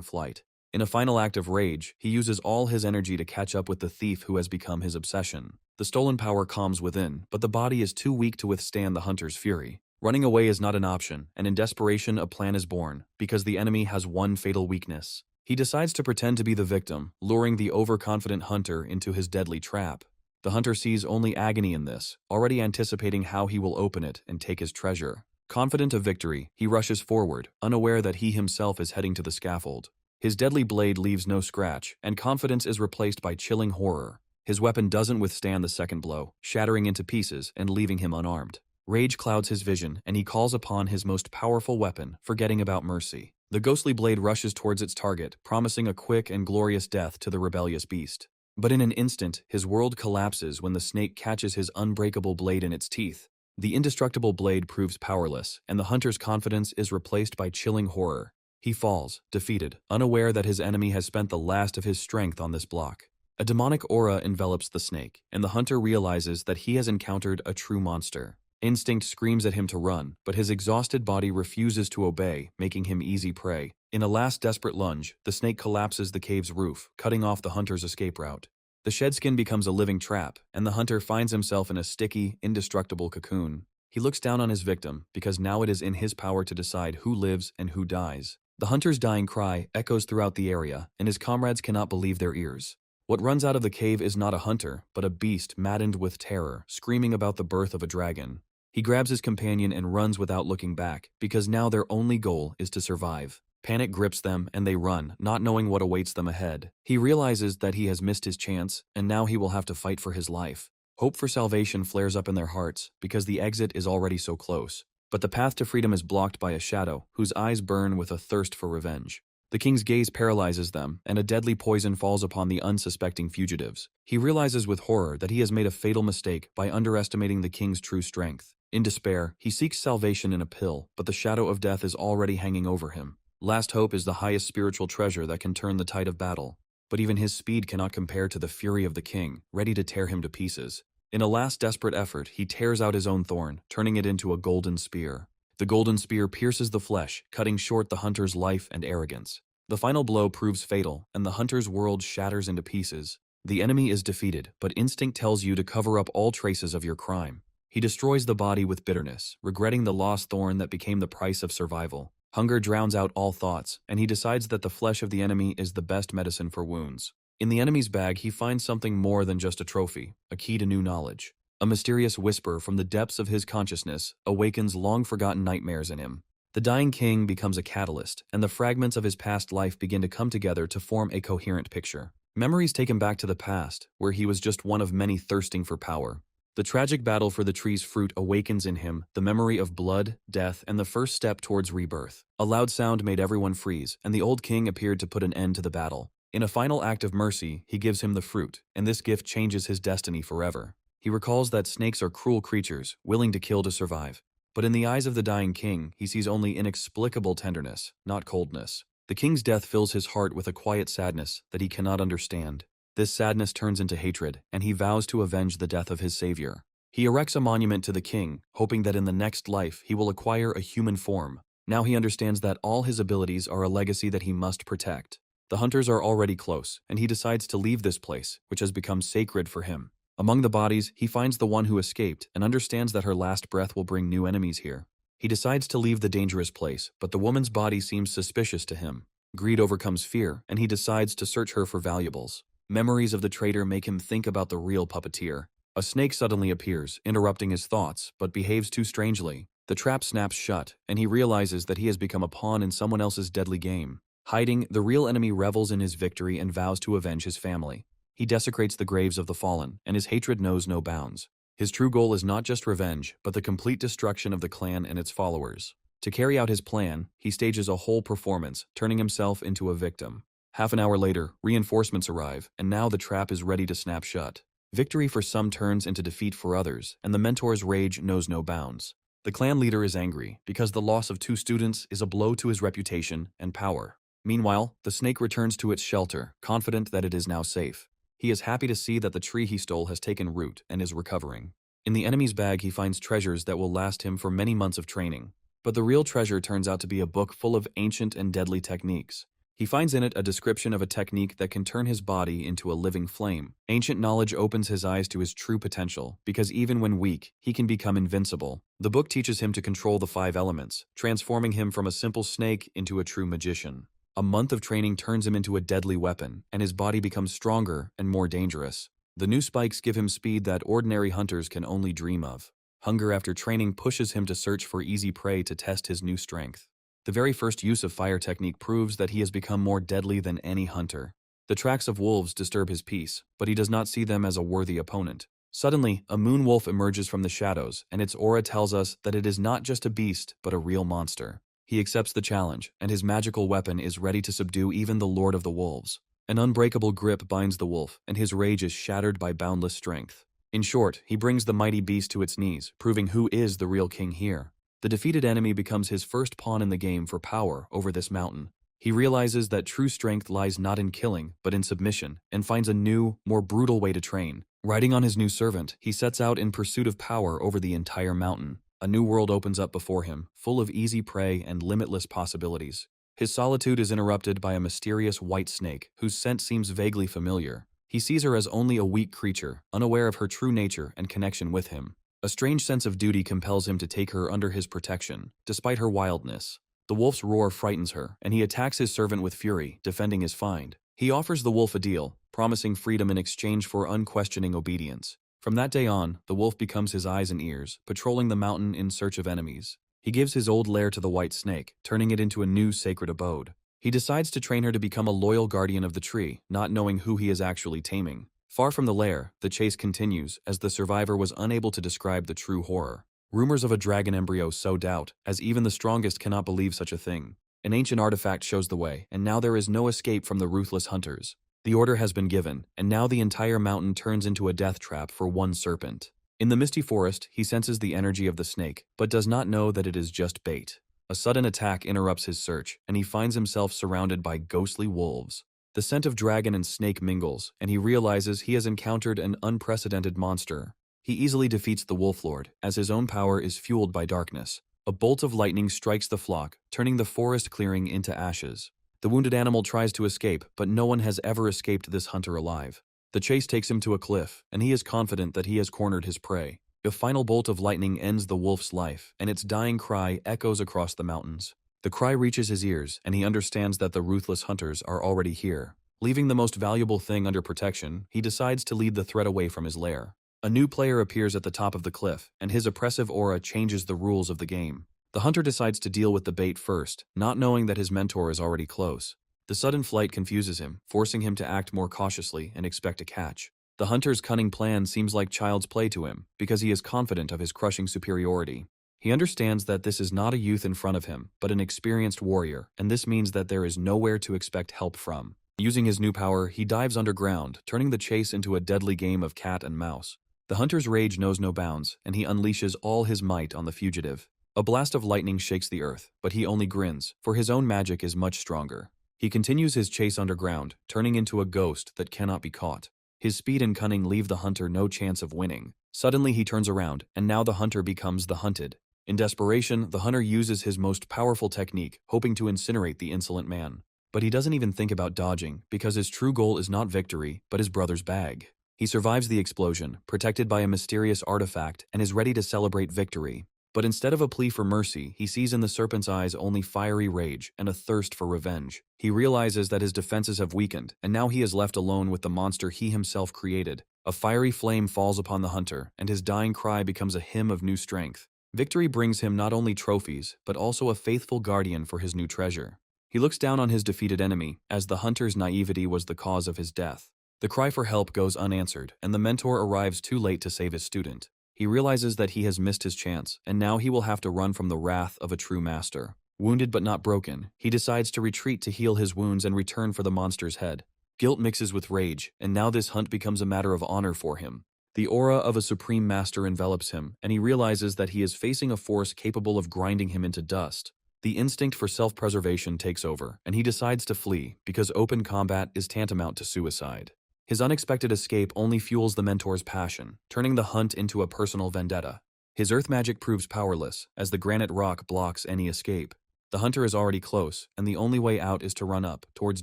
flight. In a final act of rage, he uses all his energy to catch up with the thief who has become his obsession. The stolen power calms within, but the body is too weak to withstand the hunter's fury. Running away is not an option, and in desperation a plan is born, because the enemy has one fatal weakness. He decides to pretend to be the victim, luring the overconfident hunter into his deadly trap. The hunter sees only agony in this, already anticipating how he will open it and take his treasure. Confident of victory, he rushes forward, unaware that he himself is heading to the scaffold. His deadly blade leaves no scratch, and confidence is replaced by chilling horror. His weapon doesn't withstand the second blow, shattering into pieces and leaving him unarmed. Rage clouds his vision, and he calls upon his most powerful weapon, forgetting about mercy. The ghostly blade rushes towards its target, promising a quick and glorious death to the rebellious beast. But in an instant, his world collapses when the snake catches his unbreakable blade in its teeth. The indestructible blade proves powerless, and the hunter's confidence is replaced by chilling horror. He falls, defeated, unaware that his enemy has spent the last of his strength on this block. A demonic aura envelops the snake, and the hunter realizes that he has encountered a true monster. Instinct screams at him to run, but his exhausted body refuses to obey, making him easy prey. In a last desperate lunge, the snake collapses the cave's roof, cutting off the hunter's escape route. The shedskin becomes a living trap, and the hunter finds himself in a sticky, indestructible cocoon. He looks down on his victim, because now it is in his power to decide who lives and who dies. The hunter's dying cry echoes throughout the area, and his comrades cannot believe their ears. What runs out of the cave is not a hunter, but a beast maddened with terror, screaming about the birth of a dragon. He grabs his companion and runs without looking back, because now their only goal is to survive. Panic grips them, and they run, not knowing what awaits them ahead. He realizes that he has missed his chance, and now he will have to fight for his life. Hope for salvation flares up in their hearts, because the exit is already so close. But the path to freedom is blocked by a shadow, whose eyes burn with a thirst for revenge. The king's gaze paralyzes them, and a deadly poison falls upon the unsuspecting fugitives. He realizes with horror that he has made a fatal mistake by underestimating the king's true strength. In despair, he seeks salvation in a pill, but the shadow of death is already hanging over him. Last hope is the highest spiritual treasure that can turn the tide of battle. But even his speed cannot compare to the fury of the king, ready to tear him to pieces. In a last desperate effort, he tears out his own thorn, turning it into a golden spear. The golden spear pierces the flesh, cutting short the hunter's life and arrogance. The final blow proves fatal, and the hunter's world shatters into pieces. The enemy is defeated, but instinct tells you to cover up all traces of your crime. He destroys the body with bitterness, regretting the lost thorn that became the price of survival. Hunger drowns out all thoughts, and he decides that the flesh of the enemy is the best medicine for wounds. In the enemy's bag, he finds something more than just a trophy, a key to new knowledge. A mysterious whisper from the depths of his consciousness awakens long-forgotten nightmares in him. The dying king becomes a catalyst, and the fragments of his past life begin to come together to form a coherent picture. Memories take him back to the past, where he was just one of many thirsting for power. The tragic battle for the tree's fruit awakens in him the memory of blood, death, and the first step towards rebirth. A loud sound made everyone freeze, and the old king appeared to put an end to the battle. In a final act of mercy, he gives him the fruit, and this gift changes his destiny forever. He recalls that snakes are cruel creatures, willing to kill to survive. But in the eyes of the dying king, he sees only inexplicable tenderness, not coldness. The king's death fills his heart with a quiet sadness that he cannot understand. This sadness turns into hatred, and he vows to avenge the death of his savior. He erects a monument to the king, hoping that in the next life he will acquire a human form. Now he understands that all his abilities are a legacy that he must protect. The hunters are already close, and he decides to leave this place, which has become sacred for him. Among the bodies, he finds the one who escaped and understands that her last breath will bring new enemies here. He decides to leave the dangerous place, but the woman's body seems suspicious to him. Greed overcomes fear, and he decides to search her for valuables. Memories of the traitor make him think about the real puppeteer. A snake suddenly appears, interrupting his thoughts, but behaves too strangely. The trap snaps shut, and he realizes that he has become a pawn in someone else's deadly game. Hiding, the real enemy revels in his victory and vows to avenge his family. He desecrates the graves of the fallen, and his hatred knows no bounds. His true goal is not just revenge, but the complete destruction of the clan and its followers. To carry out his plan, he stages a whole performance, turning himself into a victim. Half an hour later, reinforcements arrive, and now the trap is ready to snap shut. Victory for some turns into defeat for others, and the mentor's rage knows no bounds. The clan leader is angry because the loss of 2 students is a blow to his reputation and power. Meanwhile, the snake returns to its shelter, confident that it is now safe. He is happy to see that the tree he stole has taken root and is recovering. In the enemy's bag, he finds treasures that will last him for many months of training. But the real treasure turns out to be a book full of ancient and deadly techniques. He finds in it a description of a technique that can turn his body into a living flame. Ancient knowledge opens his eyes to his true potential, because even when weak, he can become invincible. The book teaches him to control the 5 elements, transforming him from a simple snake into a true magician. A month of training turns him into a deadly weapon, and his body becomes stronger and more dangerous. The new spikes give him speed that ordinary hunters can only dream of. Hunger after training pushes him to search for easy prey to test his new strength. The very first use of fire technique proves that he has become more deadly than any hunter. The tracks of wolves disturb his peace, but he does not see them as a worthy opponent. Suddenly, a moon wolf emerges from the shadows, and its aura tells us that it is not just a beast, but a real monster. He accepts the challenge, and his magical weapon is ready to subdue even the Lord of the Wolves. An unbreakable grip binds the wolf, and his rage is shattered by boundless strength. In short, he brings the mighty beast to its knees, proving who is the real king here. The defeated enemy becomes his first pawn in the game for power over this mountain. He realizes that true strength lies not in killing, but in submission, and finds a new, more brutal way to train. Riding on his new servant, he sets out in pursuit of power over the entire mountain. A new world opens up before him, full of easy prey and limitless possibilities. His solitude is interrupted by a mysterious white snake, whose scent seems vaguely familiar. He sees her as only a weak creature, unaware of her true nature and connection with him. A strange sense of duty compels him to take her under his protection, despite her wildness. The wolf's roar frightens her, and he attacks his servant with fury, defending his find. He offers the wolf a deal, promising freedom in exchange for unquestioning obedience. From that day on, the wolf becomes his eyes and ears, patrolling the mountain in search of enemies. He gives his old lair to the white snake, turning it into a new sacred abode. He decides to train her to become a loyal guardian of the tree, not knowing who he is actually taming. Far from the lair, the chase continues, as the survivor was unable to describe the true horror. Rumors of a dragon embryo sow doubt, as even the strongest cannot believe such a thing. An ancient artifact shows the way, and now there is no escape from the ruthless hunters. The order has been given, and now the entire mountain turns into a death trap for one serpent. In the misty forest, he senses the energy of the snake, but does not know that it is just bait. A sudden attack interrupts his search, and he finds himself surrounded by ghostly wolves. The scent of dragon and snake mingles, and he realizes he has encountered an unprecedented monster. He easily defeats the Wolf Lord, as his own power is fueled by darkness. A bolt of lightning strikes the flock, turning the forest clearing into ashes. The wounded animal tries to escape, but no one has ever escaped this hunter alive. The chase takes him to a cliff, and he is confident that he has cornered his prey. A final bolt of lightning ends the wolf's life, and its dying cry echoes across the mountains. The cry reaches his ears, and he understands that the ruthless hunters are already here. Leaving the most valuable thing under protection, he decides to lead the threat away from his lair. A new player appears at the top of the cliff, and his oppressive aura changes the rules of the game. The hunter decides to deal with the bait first, not knowing that his mentor is already close. The sudden flight confuses him, forcing him to act more cautiously and expect a catch. The hunter's cunning plan seems like child's play to him, because he is confident of his crushing superiority. He understands that this is not a youth in front of him, but an experienced warrior, and this means that there is nowhere to expect help from. Using his new power, he dives underground, turning the chase into a deadly game of cat and mouse. The hunter's rage knows no bounds, and he unleashes all his might on the fugitive. A blast of lightning shakes the earth, but he only grins, for his own magic is much stronger. He continues his chase underground, turning into a ghost that cannot be caught. His speed and cunning leave the hunter no chance of winning. Suddenly he turns around, and now the hunter becomes the hunted. In desperation, the hunter uses his most powerful technique, hoping to incinerate the insolent man. But he doesn't even think about dodging, because his true goal is not victory, but his brother's bag. He survives the explosion, protected by a mysterious artifact, and is ready to celebrate victory. But instead of a plea for mercy, he sees in the serpent's eyes only fiery rage and a thirst for revenge. He realizes that his defenses have weakened, and now he is left alone with the monster he himself created. A fiery flame falls upon the hunter, and his dying cry becomes a hymn of new strength. Victory brings him not only trophies, but also a faithful guardian for his new treasure. He looks down on his defeated enemy, as the hunter's naivety was the cause of his death. The cry for help goes unanswered, and the mentor arrives too late to save his student. He realizes that he has missed his chance, and now he will have to run from the wrath of a true master. Wounded but not broken, he decides to retreat to heal his wounds and return for the monster's head. Guilt mixes with rage, and now this hunt becomes a matter of honor for him. The aura of a supreme master envelops him, and he realizes that he is facing a force capable of grinding him into dust. The instinct for self-preservation takes over, and he decides to flee because open combat is tantamount to suicide. His unexpected escape only fuels the mentor's passion, turning the hunt into a personal vendetta. His earth magic proves powerless, as the granite rock blocks any escape. The hunter is already close, and the only way out is to run up, towards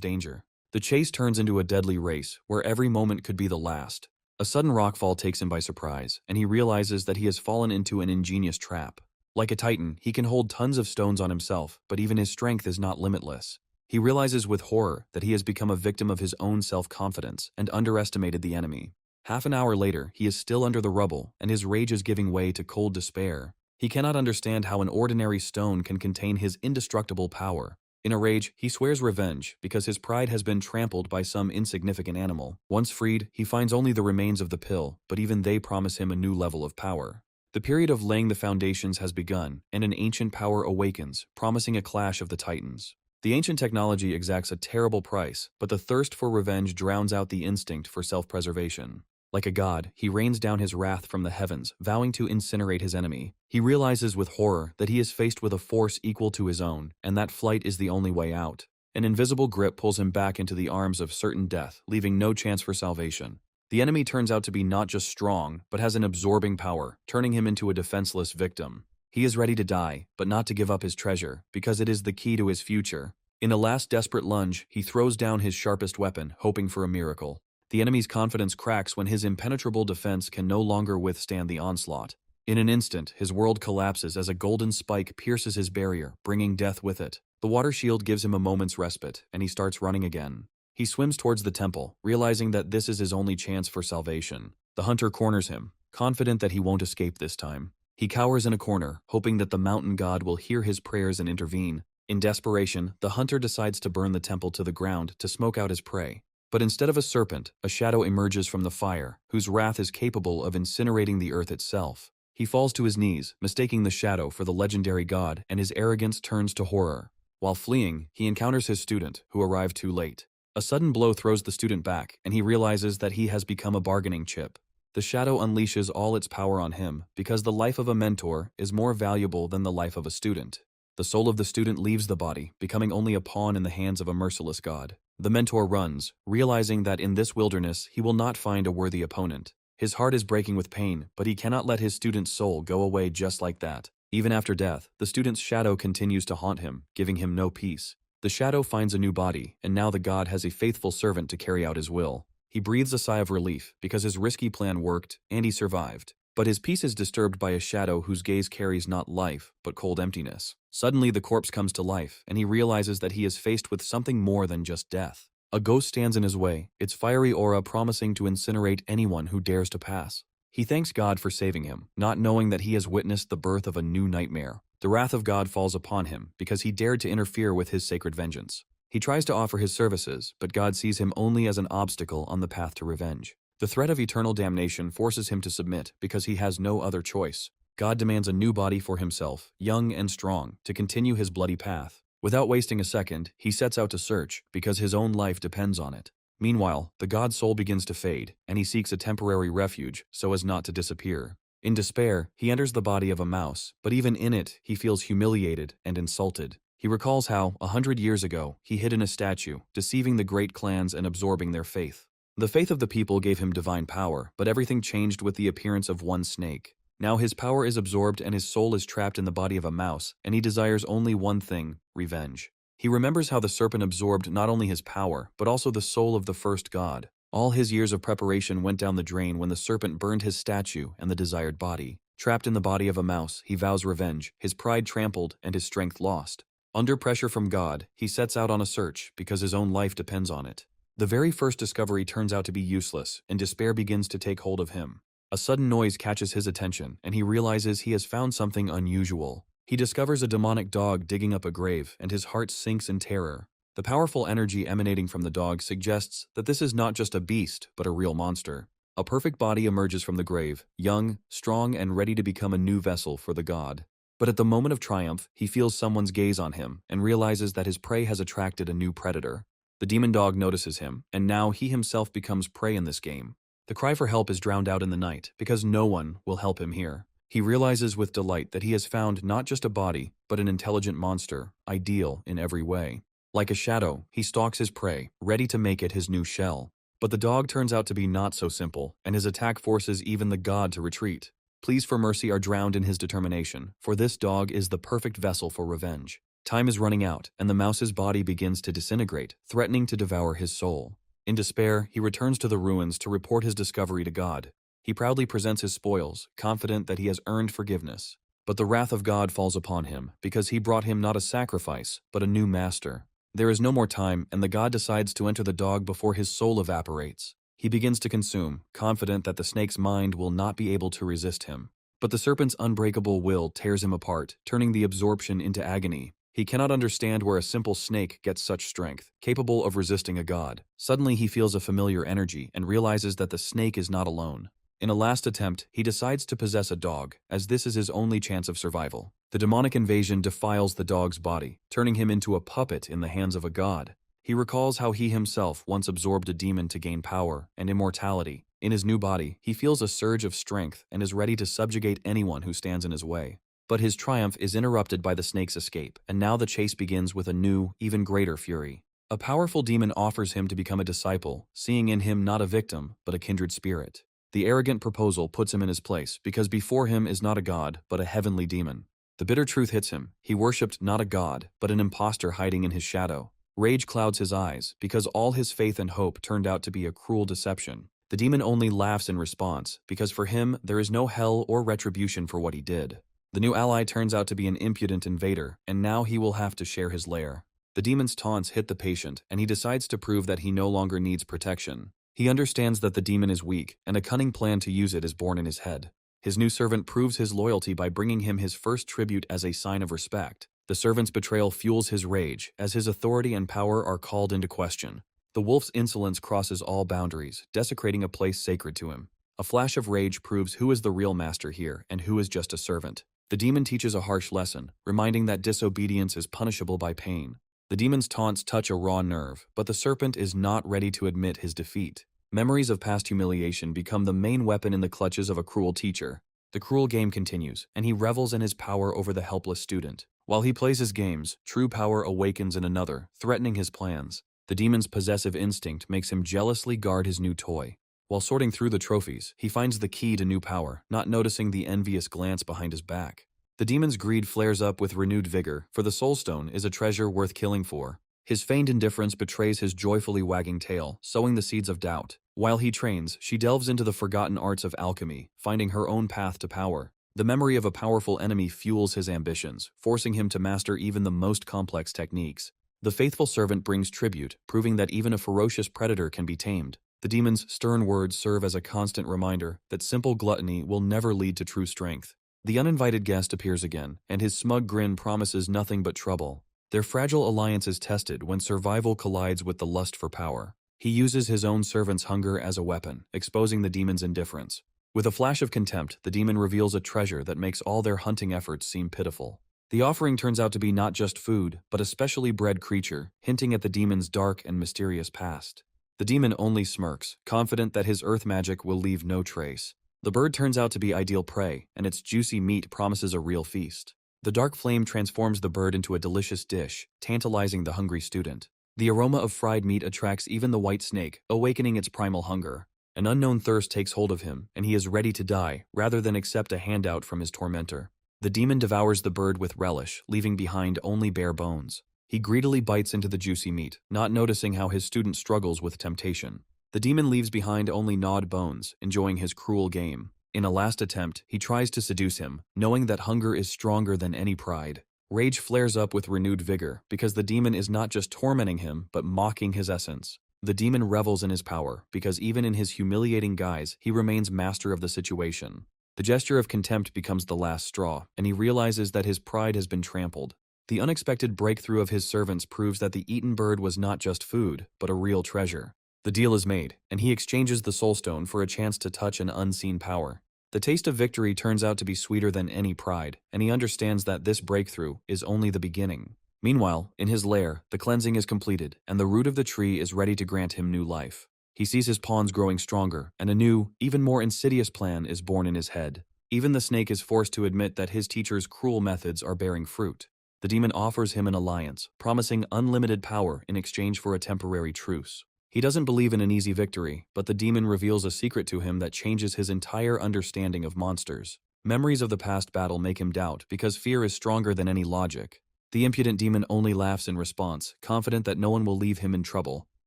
danger. The chase turns into a deadly race, where every moment could be the last. A sudden rockfall takes him by surprise, and he realizes that he has fallen into an ingenious trap. Like a titan, he can hold tons of stones on himself, but even his strength is not limitless. He realizes with horror that he has become a victim of his own self-confidence and underestimated the enemy. Half an hour later, he is still under the rubble, and his rage is giving way to cold despair. He cannot understand how an ordinary stone can contain his indestructible power. In a rage, he swears revenge because his pride has been trampled by some insignificant animal. Once freed, he finds only the remains of the pill, but even they promise him a new level of power. The period of laying the foundations has begun, and an ancient power awakens, promising a clash of the titans. The ancient technology exacts a terrible price, but the thirst for revenge drowns out the instinct for self-preservation. Like a god, he rains down his wrath from the heavens, vowing to incinerate his enemy. He realizes with horror that he is faced with a force equal to his own, and that flight is the only way out. An invisible grip pulls him back into the arms of certain death, leaving no chance for salvation. The enemy turns out to be not just strong, but has an absorbing power, turning him into a defenseless victim. He is ready to die, but not to give up his treasure, because it is the key to his future. In a last desperate lunge, he throws down his sharpest weapon, hoping for a miracle. The enemy's confidence cracks when his impenetrable defense can no longer withstand the onslaught. In an instant, his world collapses as a golden spike pierces his barrier, bringing death with it. The water shield gives him a moment's respite, and he starts running again. He swims towards the temple, realizing that this is his only chance for salvation. The hunter corners him, confident that he won't escape this time. He cowers in a corner, hoping that the mountain god will hear his prayers and intervene. In desperation, the hunter decides to burn the temple to the ground to smoke out his prey. But instead of a serpent, a shadow emerges from the fire, whose wrath is capable of incinerating the earth itself. He falls to his knees, mistaking the shadow for the legendary god, and his arrogance turns to horror. While fleeing, he encounters his student, who arrived too late. A sudden blow throws the student back, and he realizes that he has become a bargaining chip. The shadow unleashes all its power on him, because the life of a mentor is more valuable than the life of a student. The soul of the student leaves the body, becoming only a pawn in the hands of a merciless god. The mentor runs, realizing that in this wilderness he will not find a worthy opponent. His heart is breaking with pain, but he cannot let his student's soul go away just like that. Even after death, the student's shadow continues to haunt him, giving him no peace. The shadow finds a new body, and now the god has a faithful servant to carry out his will. He breathes a sigh of relief, because his risky plan worked, and he survived. But his peace is disturbed by a shadow whose gaze carries not life, but cold emptiness. Suddenly the corpse comes to life, and he realizes that he is faced with something more than just death. A ghost stands in his way, its fiery aura promising to incinerate anyone who dares to pass. He thanks God for saving him, not knowing that he has witnessed the birth of a new nightmare. The wrath of God falls upon him, because he dared to interfere with his sacred vengeance. He tries to offer his services, but God sees him only as an obstacle on the path to revenge. The threat of eternal damnation forces him to submit because he has no other choice. God demands a new body for himself, young and strong, to continue his bloody path. Without wasting a second, he sets out to search because his own life depends on it. Meanwhile, the god's soul begins to fade, and he seeks a temporary refuge so as not to disappear. In despair, he enters the body of a mouse, but even in it, he feels humiliated and insulted. He recalls how, 100 years ago, he hid in a statue, deceiving the great clans and absorbing their faith. The faith of the people gave him divine power, but everything changed with the appearance of one snake. Now his power is absorbed and his soul is trapped in the body of a mouse, and he desires only one thing: revenge. He remembers how the serpent absorbed not only his power, but also the soul of the first god. All his years of preparation went down the drain when the serpent burned his statue and the desired body. Trapped in the body of a mouse, he vows revenge, his pride trampled and his strength lost. Under pressure from God, he sets out on a search because his own life depends on it. The very first discovery turns out to be useless, and despair begins to take hold of him. A sudden noise catches his attention, and he realizes he has found something unusual. He discovers a demonic dog digging up a grave, and his heart sinks in terror. The powerful energy emanating from the dog suggests that this is not just a beast, but a real monster. A perfect body emerges from the grave, young, strong, and ready to become a new vessel for the god. But at the moment of triumph, he feels someone's gaze on him, and realizes that his prey has attracted a new predator. The demon dog notices him, and now he himself becomes prey in this game. The cry for help is drowned out in the night, because no one will help him here. He realizes with delight that he has found not just a body, but an intelligent monster, ideal in every way. Like a shadow, he stalks his prey, ready to make it his new shell. But the dog turns out to be not so simple, and his attack forces even the god to retreat. Pleas for mercy are drowned in his determination, for this dog is the perfect vessel for revenge. Time is running out, and the mouse's body begins to disintegrate, threatening to devour his soul. In despair, he returns to the ruins to report his discovery to God. He proudly presents his spoils, confident that he has earned forgiveness. But the wrath of God falls upon him, because he brought him not a sacrifice, but a new master. There is no more time, and the god decides to enter the dog before his soul evaporates. He begins to consume, confident that the snake's mind will not be able to resist him. But the serpent's unbreakable will tears him apart, turning the absorption into agony. He cannot understand where a simple snake gets such strength, capable of resisting a god. Suddenly he feels a familiar energy and realizes that the snake is not alone. In a last attempt, he decides to possess a dog, as this is his only chance of survival. The demonic invasion defiles the dog's body, turning him into a puppet in the hands of a god. He recalls how he himself once absorbed a demon to gain power and immortality. In his new body, he feels a surge of strength and is ready to subjugate anyone who stands in his way. But his triumph is interrupted by the snake's escape, and now the chase begins with a new, even greater fury. A powerful demon offers him to become a disciple, seeing in him not a victim, but a kindred spirit. The arrogant proposal puts him in his place, because before him is not a god, but a heavenly demon. The bitter truth hits him. He worshipped not a god, but an impostor hiding in his shadow. Rage clouds his eyes, because all his faith and hope turned out to be a cruel deception. The demon only laughs in response, because for him there is no hell or retribution for what he did. The new ally turns out to be an impudent invader, and now he will have to share his lair. The demon's taunts hit the patient, and he decides to prove that he no longer needs protection. He understands that the demon is weak, and a cunning plan to use it is born in his head. His new servant proves his loyalty by bringing him his first tribute as a sign of respect. The servant's betrayal fuels his rage, as his authority and power are called into question. The wolf's insolence crosses all boundaries, desecrating a place sacred to him. A flash of rage proves who is the real master here, and who is just a servant. The demon teaches a harsh lesson, reminding that disobedience is punishable by pain. The demon's taunts touch a raw nerve, but the serpent is not ready to admit his defeat. Memories of past humiliation become the main weapon in the clutches of a cruel teacher. The cruel game continues, and he revels in his power over the helpless student. While he plays his games, true power awakens in another, threatening his plans. The demon's possessive instinct makes him jealously guard his new toy. While sorting through the trophies, he finds the key to new power, not noticing the envious glance behind his back. The demon's greed flares up with renewed vigor, for the soulstone is a treasure worth killing for. His feigned indifference betrays his joyfully wagging tail, sowing the seeds of doubt. While he trains, she delves into the forgotten arts of alchemy, finding her own path to power. The memory of a powerful enemy fuels his ambitions, forcing him to master even the most complex techniques. The faithful servant brings tribute, proving that even a ferocious predator can be tamed. The demon's stern words serve as a constant reminder that simple gluttony will never lead to true strength. The uninvited guest appears again, and his smug grin promises nothing but trouble. Their fragile alliance is tested when survival collides with the lust for power. He uses his own servant's hunger as a weapon, exposing the demon's indifference. With a flash of contempt, the demon reveals a treasure that makes all their hunting efforts seem pitiful. The offering turns out to be not just food, but a specially bred creature, hinting at the demon's dark and mysterious past. The demon only smirks, confident that his earth magic will leave no trace. The bird turns out to be ideal prey, and its juicy meat promises a real feast. The dark flame transforms the bird into a delicious dish, tantalizing the hungry student. The aroma of fried meat attracts even the white snake, awakening its primal hunger. An unknown thirst takes hold of him, and he is ready to die, rather than accept a handout from his tormentor. The demon devours the bird with relish, leaving behind only bare bones. He greedily bites into the juicy meat, not noticing how his student struggles with temptation. The demon leaves behind only gnawed bones, enjoying his cruel game. In a last attempt, he tries to seduce him, knowing that hunger is stronger than any pride. Rage flares up with renewed vigor, because the demon is not just tormenting him, but mocking his essence. The demon revels in his power, because even in his humiliating guise, he remains master of the situation. The gesture of contempt becomes the last straw, and he realizes that his pride has been trampled. The unexpected breakthrough of his servants proves that the eaten bird was not just food, but a real treasure. The deal is made, and he exchanges the soulstone for a chance to touch an unseen power. The taste of victory turns out to be sweeter than any pride, and he understands that this breakthrough is only the beginning. Meanwhile, in his lair, the cleansing is completed, and the root of the tree is ready to grant him new life. He sees his pawns growing stronger, and a new, even more insidious plan is born in his head. Even the snake is forced to admit that his teacher's cruel methods are bearing fruit. The demon offers him an alliance, promising unlimited power in exchange for a temporary truce. He doesn't believe in an easy victory, but the demon reveals a secret to him that changes his entire understanding of monsters. Memories of the past battle make him doubt, because fear is stronger than any logic. The impudent demon only laughs in response, confident that no one will leave him in trouble.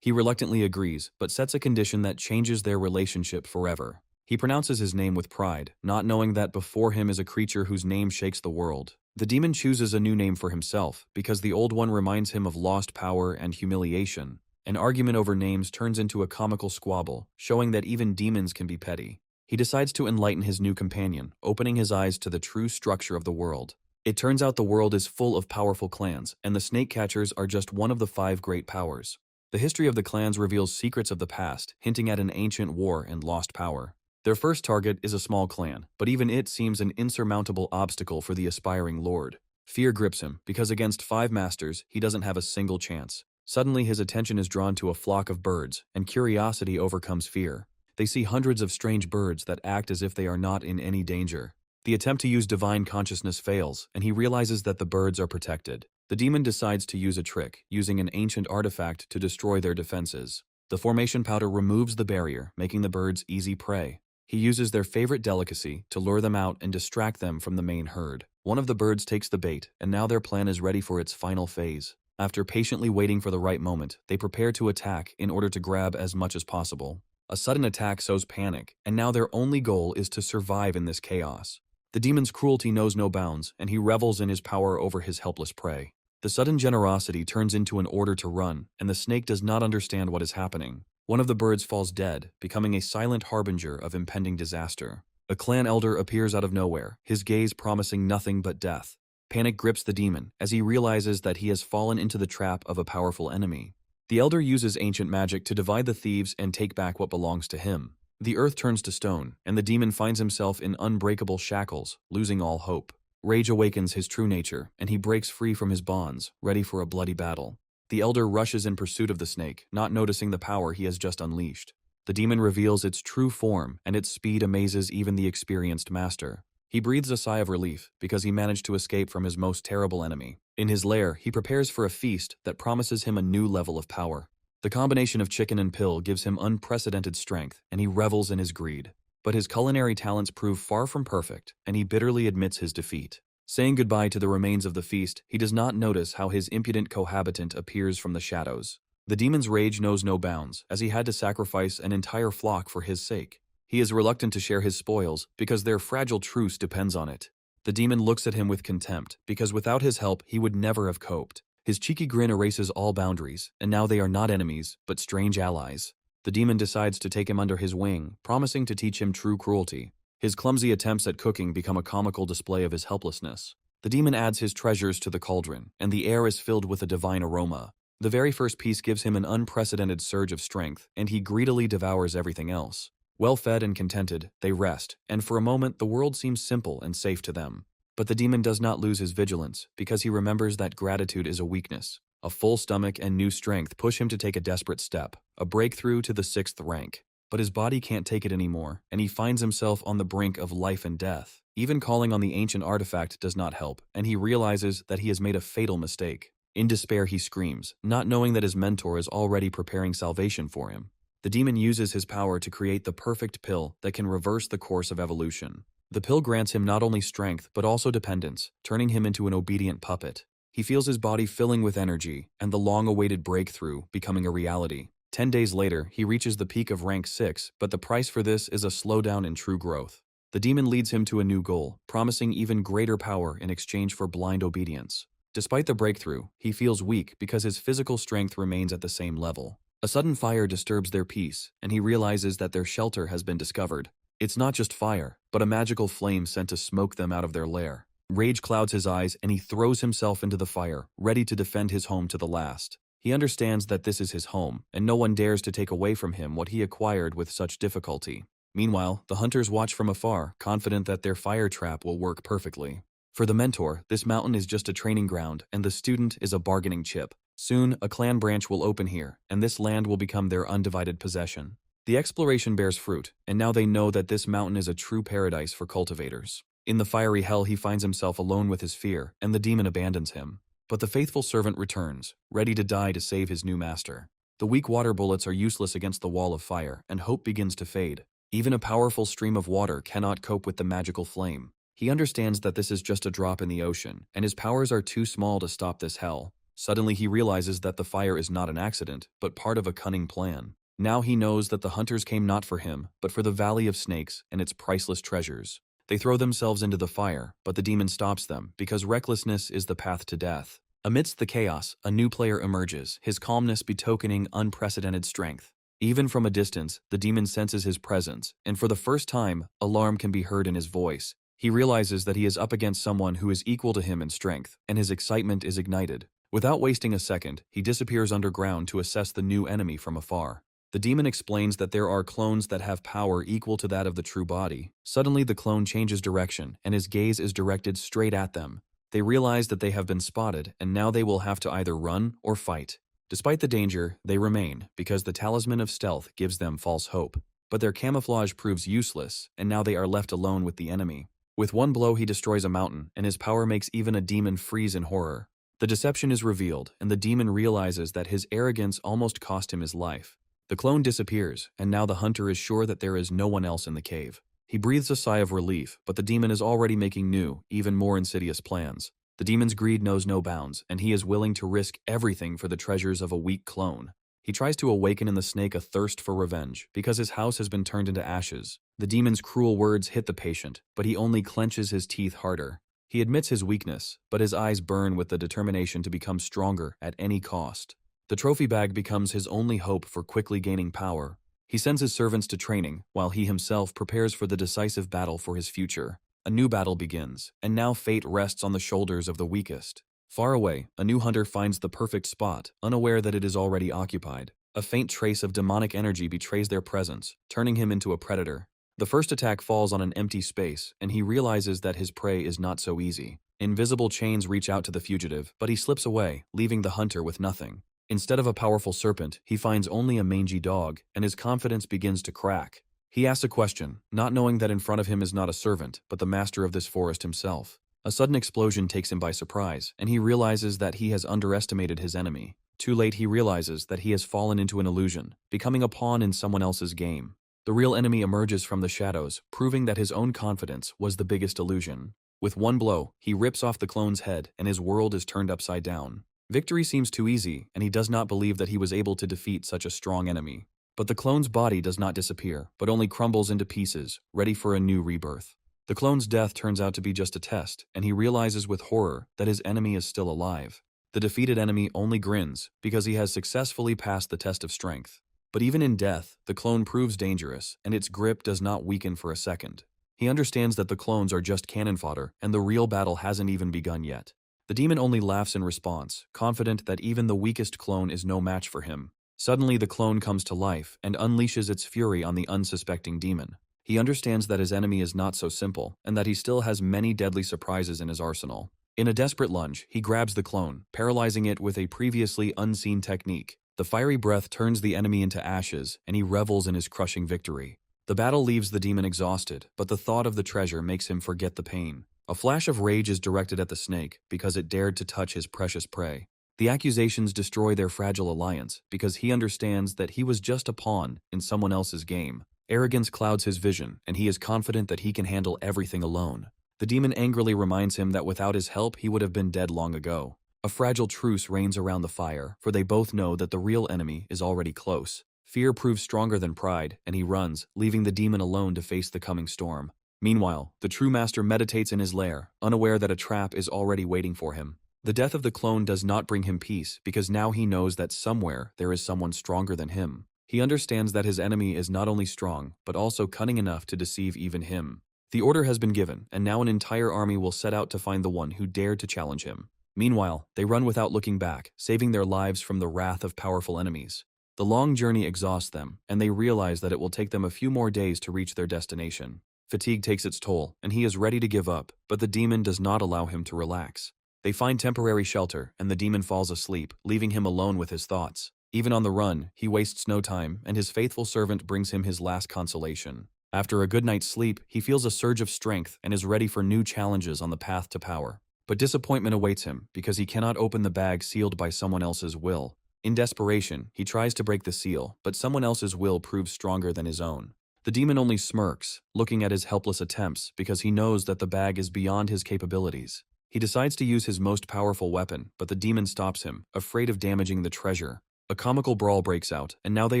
He reluctantly agrees, but sets a condition that changes their relationship forever. He pronounces his name with pride, not knowing that before him is a creature whose name shakes the world. The demon chooses a new name for himself, because the old one reminds him of lost power and humiliation. An argument over names turns into a comical squabble, showing that even demons can be petty. He decides to enlighten his new companion, opening his eyes to the true structure of the world. It turns out the world is full of powerful clans, and the snake catchers are just one of the 5 great powers. The history of the clans reveals secrets of the past, hinting at an ancient war and lost power. Their first target is a small clan, but even it seems an insurmountable obstacle for the aspiring lord. Fear grips him, because against 5 masters, he doesn't have a single chance. Suddenly his attention is drawn to a flock of birds, and curiosity overcomes fear. They see hundreds of strange birds that act as if they are not in any danger. The attempt to use divine consciousness fails, and he realizes that the birds are protected. The demon decides to use a trick, using an ancient artifact to destroy their defenses. The formation powder removes the barrier, making the birds easy prey. He uses their favorite delicacy to lure them out and distract them from the main herd. One of the birds takes the bait, and now their plan is ready for its final phase. After patiently waiting for the right moment, they prepare to attack in order to grab as much as possible. A sudden attack sows panic, and now their only goal is to survive in this chaos. The demon's cruelty knows no bounds, and he revels in his power over his helpless prey. The sudden generosity turns into an order to run, and the snake does not understand what is happening. One of the birds falls dead, becoming a silent harbinger of impending disaster. A clan elder appears out of nowhere, his gaze promising nothing but death. Panic grips the demon, as he realizes that he has fallen into the trap of a powerful enemy. The elder uses ancient magic to divide the thieves and take back what belongs to him. The earth turns to stone, and the demon finds himself in unbreakable shackles, losing all hope. Rage awakens his true nature, and he breaks free from his bonds, ready for a bloody battle. The elder rushes in pursuit of the snake, not noticing the power he has just unleashed. The demon reveals its true form, and its speed amazes even the experienced master. He breathes a sigh of relief, because he managed to escape from his most terrible enemy. In his lair, he prepares for a feast that promises him a new level of power. The combination of chicken and pill gives him unprecedented strength, and he revels in his greed. But his culinary talents prove far from perfect, and he bitterly admits his defeat. Saying goodbye to the remains of the feast, he does not notice how his impudent cohabitant appears from the shadows. The demon's rage knows no bounds, as he had to sacrifice an entire flock for his sake. He is reluctant to share his spoils, because their fragile truce depends on it. The demon looks at him with contempt, because without his help he would never have coped. His cheeky grin erases all boundaries, and now they are not enemies, but strange allies. The demon decides to take him under his wing, promising to teach him true cruelty. His clumsy attempts at cooking become a comical display of his helplessness. The demon adds his treasures to the cauldron, and the air is filled with a divine aroma. The very first piece gives him an unprecedented surge of strength, and he greedily devours everything else. Well fed and contented, they rest, and for a moment the world seems simple and safe to them. But the demon does not lose his vigilance, because he remembers that gratitude is a weakness. A full stomach and new strength push him to take a desperate step, a breakthrough to the 6th rank. But his body can't take it anymore, and he finds himself on the brink of life and death. Even calling on the ancient artifact does not help, and he realizes that he has made a fatal mistake. In despair he screams, not knowing that his mentor is already preparing salvation for him. The demon uses his power to create the perfect pill that can reverse the course of evolution. The pill grants him not only strength, but also dependence, turning him into an obedient puppet. He feels his body filling with energy, and the long-awaited breakthrough becoming a reality. 10 days later, he reaches the peak of rank 6, but the price for this is a slowdown in true growth. The demon leads him to a new goal, promising even greater power in exchange for blind obedience. Despite the breakthrough, he feels weak because his physical strength remains at the same level. A sudden fire disturbs their peace, and he realizes that their shelter has been discovered. It's not just fire, but a magical flame sent to smoke them out of their lair. Rage clouds his eyes, and he throws himself into the fire, ready to defend his home to the last. He understands that this is his home, and no one dares to take away from him what he acquired with such difficulty. Meanwhile, the hunters watch from afar, confident that their fire trap will work perfectly. For the mentor, this mountain is just a training ground, and the student is a bargaining chip. Soon, a clan branch will open here, and this land will become their undivided possession. The exploration bears fruit, and now they know that this mountain is a true paradise for cultivators. In the fiery hell, he finds himself alone with his fear, and the demon abandons him. But the faithful servant returns, ready to die to save his new master. The weak water bullets are useless against the wall of fire, and hope begins to fade. Even a powerful stream of water cannot cope with the magical flame. He understands that this is just a drop in the ocean, and his powers are too small to stop this hell. Suddenly he realizes that the fire is not an accident, but part of a cunning plan. Now he knows that the hunters came not for him, but for the Valley of Snakes and its priceless treasures. They throw themselves into the fire, but the demon stops them, because recklessness is the path to death. Amidst the chaos, a new player emerges, his calmness betokening unprecedented strength. Even from a distance, the demon senses his presence, and for the first time, alarm can be heard in his voice. He realizes that he is up against someone who is equal to him in strength, and his excitement is ignited. Without wasting a second, he disappears underground to assess the new enemy from afar. The demon explains that there are clones that have power equal to that of the true body. Suddenly the clone changes direction, and his gaze is directed straight at them. They realize that they have been spotted, and now they will have to either run or fight. Despite the danger, they remain, because the talisman of stealth gives them false hope. But their camouflage proves useless, and now they are left alone with the enemy. With one blow he destroys a mountain, and his power makes even a demon freeze in horror. The deception is revealed, and the demon realizes that his arrogance almost cost him his life. The clone disappears, and now the hunter is sure that there is no one else in the cave. He breathes a sigh of relief, but the demon is already making new, even more insidious plans. The demon's greed knows no bounds, and he is willing to risk everything for the treasures of a weak clone. He tries to awaken in the snake a thirst for revenge, because his house has been turned into ashes. The demon's cruel words hit the patient, but he only clenches his teeth harder. He admits his weakness, but his eyes burn with the determination to become stronger at any cost. The trophy bag becomes his only hope for quickly gaining power. He sends his servants to training, while he himself prepares for the decisive battle for his future. A new battle begins, and now fate rests on the shoulders of the weakest. Far away, a new hunter finds the perfect spot, unaware that it is already occupied. A faint trace of demonic energy betrays their presence, turning him into a predator. The first attack falls on an empty space, and he realizes that his prey is not so easy. Invisible chains reach out to the fugitive, but he slips away, leaving the hunter with nothing. Instead of a powerful serpent, he finds only a mangy dog, and his confidence begins to crack. He asks a question, not knowing that in front of him is not a servant, but the master of this forest himself. A sudden explosion takes him by surprise, and he realizes that he has underestimated his enemy. Too late, he realizes that he has fallen into an illusion, becoming a pawn in someone else's game. The real enemy emerges from the shadows, proving that his own confidence was the biggest illusion. With one blow, he rips off the clone's head, and his world is turned upside down. Victory seems too easy, and he does not believe that he was able to defeat such a strong enemy. But the clone's body does not disappear, but only crumbles into pieces, ready for a new rebirth. The clone's death turns out to be just a test, and he realizes with horror that his enemy is still alive. The defeated enemy only grins, because he has successfully passed the test of strength. But even in death, the clone proves dangerous, and its grip does not weaken for a second. He understands that the clones are just cannon fodder, and the real battle hasn't even begun yet. The demon only laughs in response, confident that even the weakest clone is no match for him. Suddenly the clone comes to life and unleashes its fury on the unsuspecting demon. He understands that his enemy is not so simple, and that he still has many deadly surprises in his arsenal. In a desperate lunge, he grabs the clone, paralyzing it with a previously unseen technique. The fiery breath turns the enemy into ashes, and he revels in his crushing victory. The battle leaves the demon exhausted, but the thought of the treasure makes him forget the pain. A flash of rage is directed at the snake, because it dared to touch his precious prey. The accusations destroy their fragile alliance, because he understands that he was just a pawn in someone else's game. Arrogance clouds his vision, and he is confident that he can handle everything alone. The demon angrily reminds him that without his help he would have been dead long ago. A fragile truce reigns around the fire, for they both know that the real enemy is already close. Fear proves stronger than pride, and he runs, leaving the demon alone to face the coming storm. Meanwhile, the true master meditates in his lair, unaware that a trap is already waiting for him. The death of the clone does not bring him peace, because now he knows that somewhere there is someone stronger than him. He understands that his enemy is not only strong, but also cunning enough to deceive even him. The order has been given, and now an entire army will set out to find the one who dared to challenge him. Meanwhile, they run without looking back, saving their lives from the wrath of powerful enemies. The long journey exhausts them, and they realize that it will take them a few more days to reach their destination. Fatigue takes its toll, and he is ready to give up, but the demon does not allow him to relax. They find temporary shelter, and the demon falls asleep, leaving him alone with his thoughts. Even on the run, he wastes no time, and his faithful servant brings him his last consolation. After a good night's sleep, he feels a surge of strength and is ready for new challenges on the path to power. But disappointment awaits him, because he cannot open the bag sealed by someone else's will. In desperation, he tries to break the seal, but someone else's will proves stronger than his own. The demon only smirks, looking at his helpless attempts, because he knows that the bag is beyond his capabilities. He decides to use his most powerful weapon, but the demon stops him, afraid of damaging the treasure. A comical brawl breaks out, and now they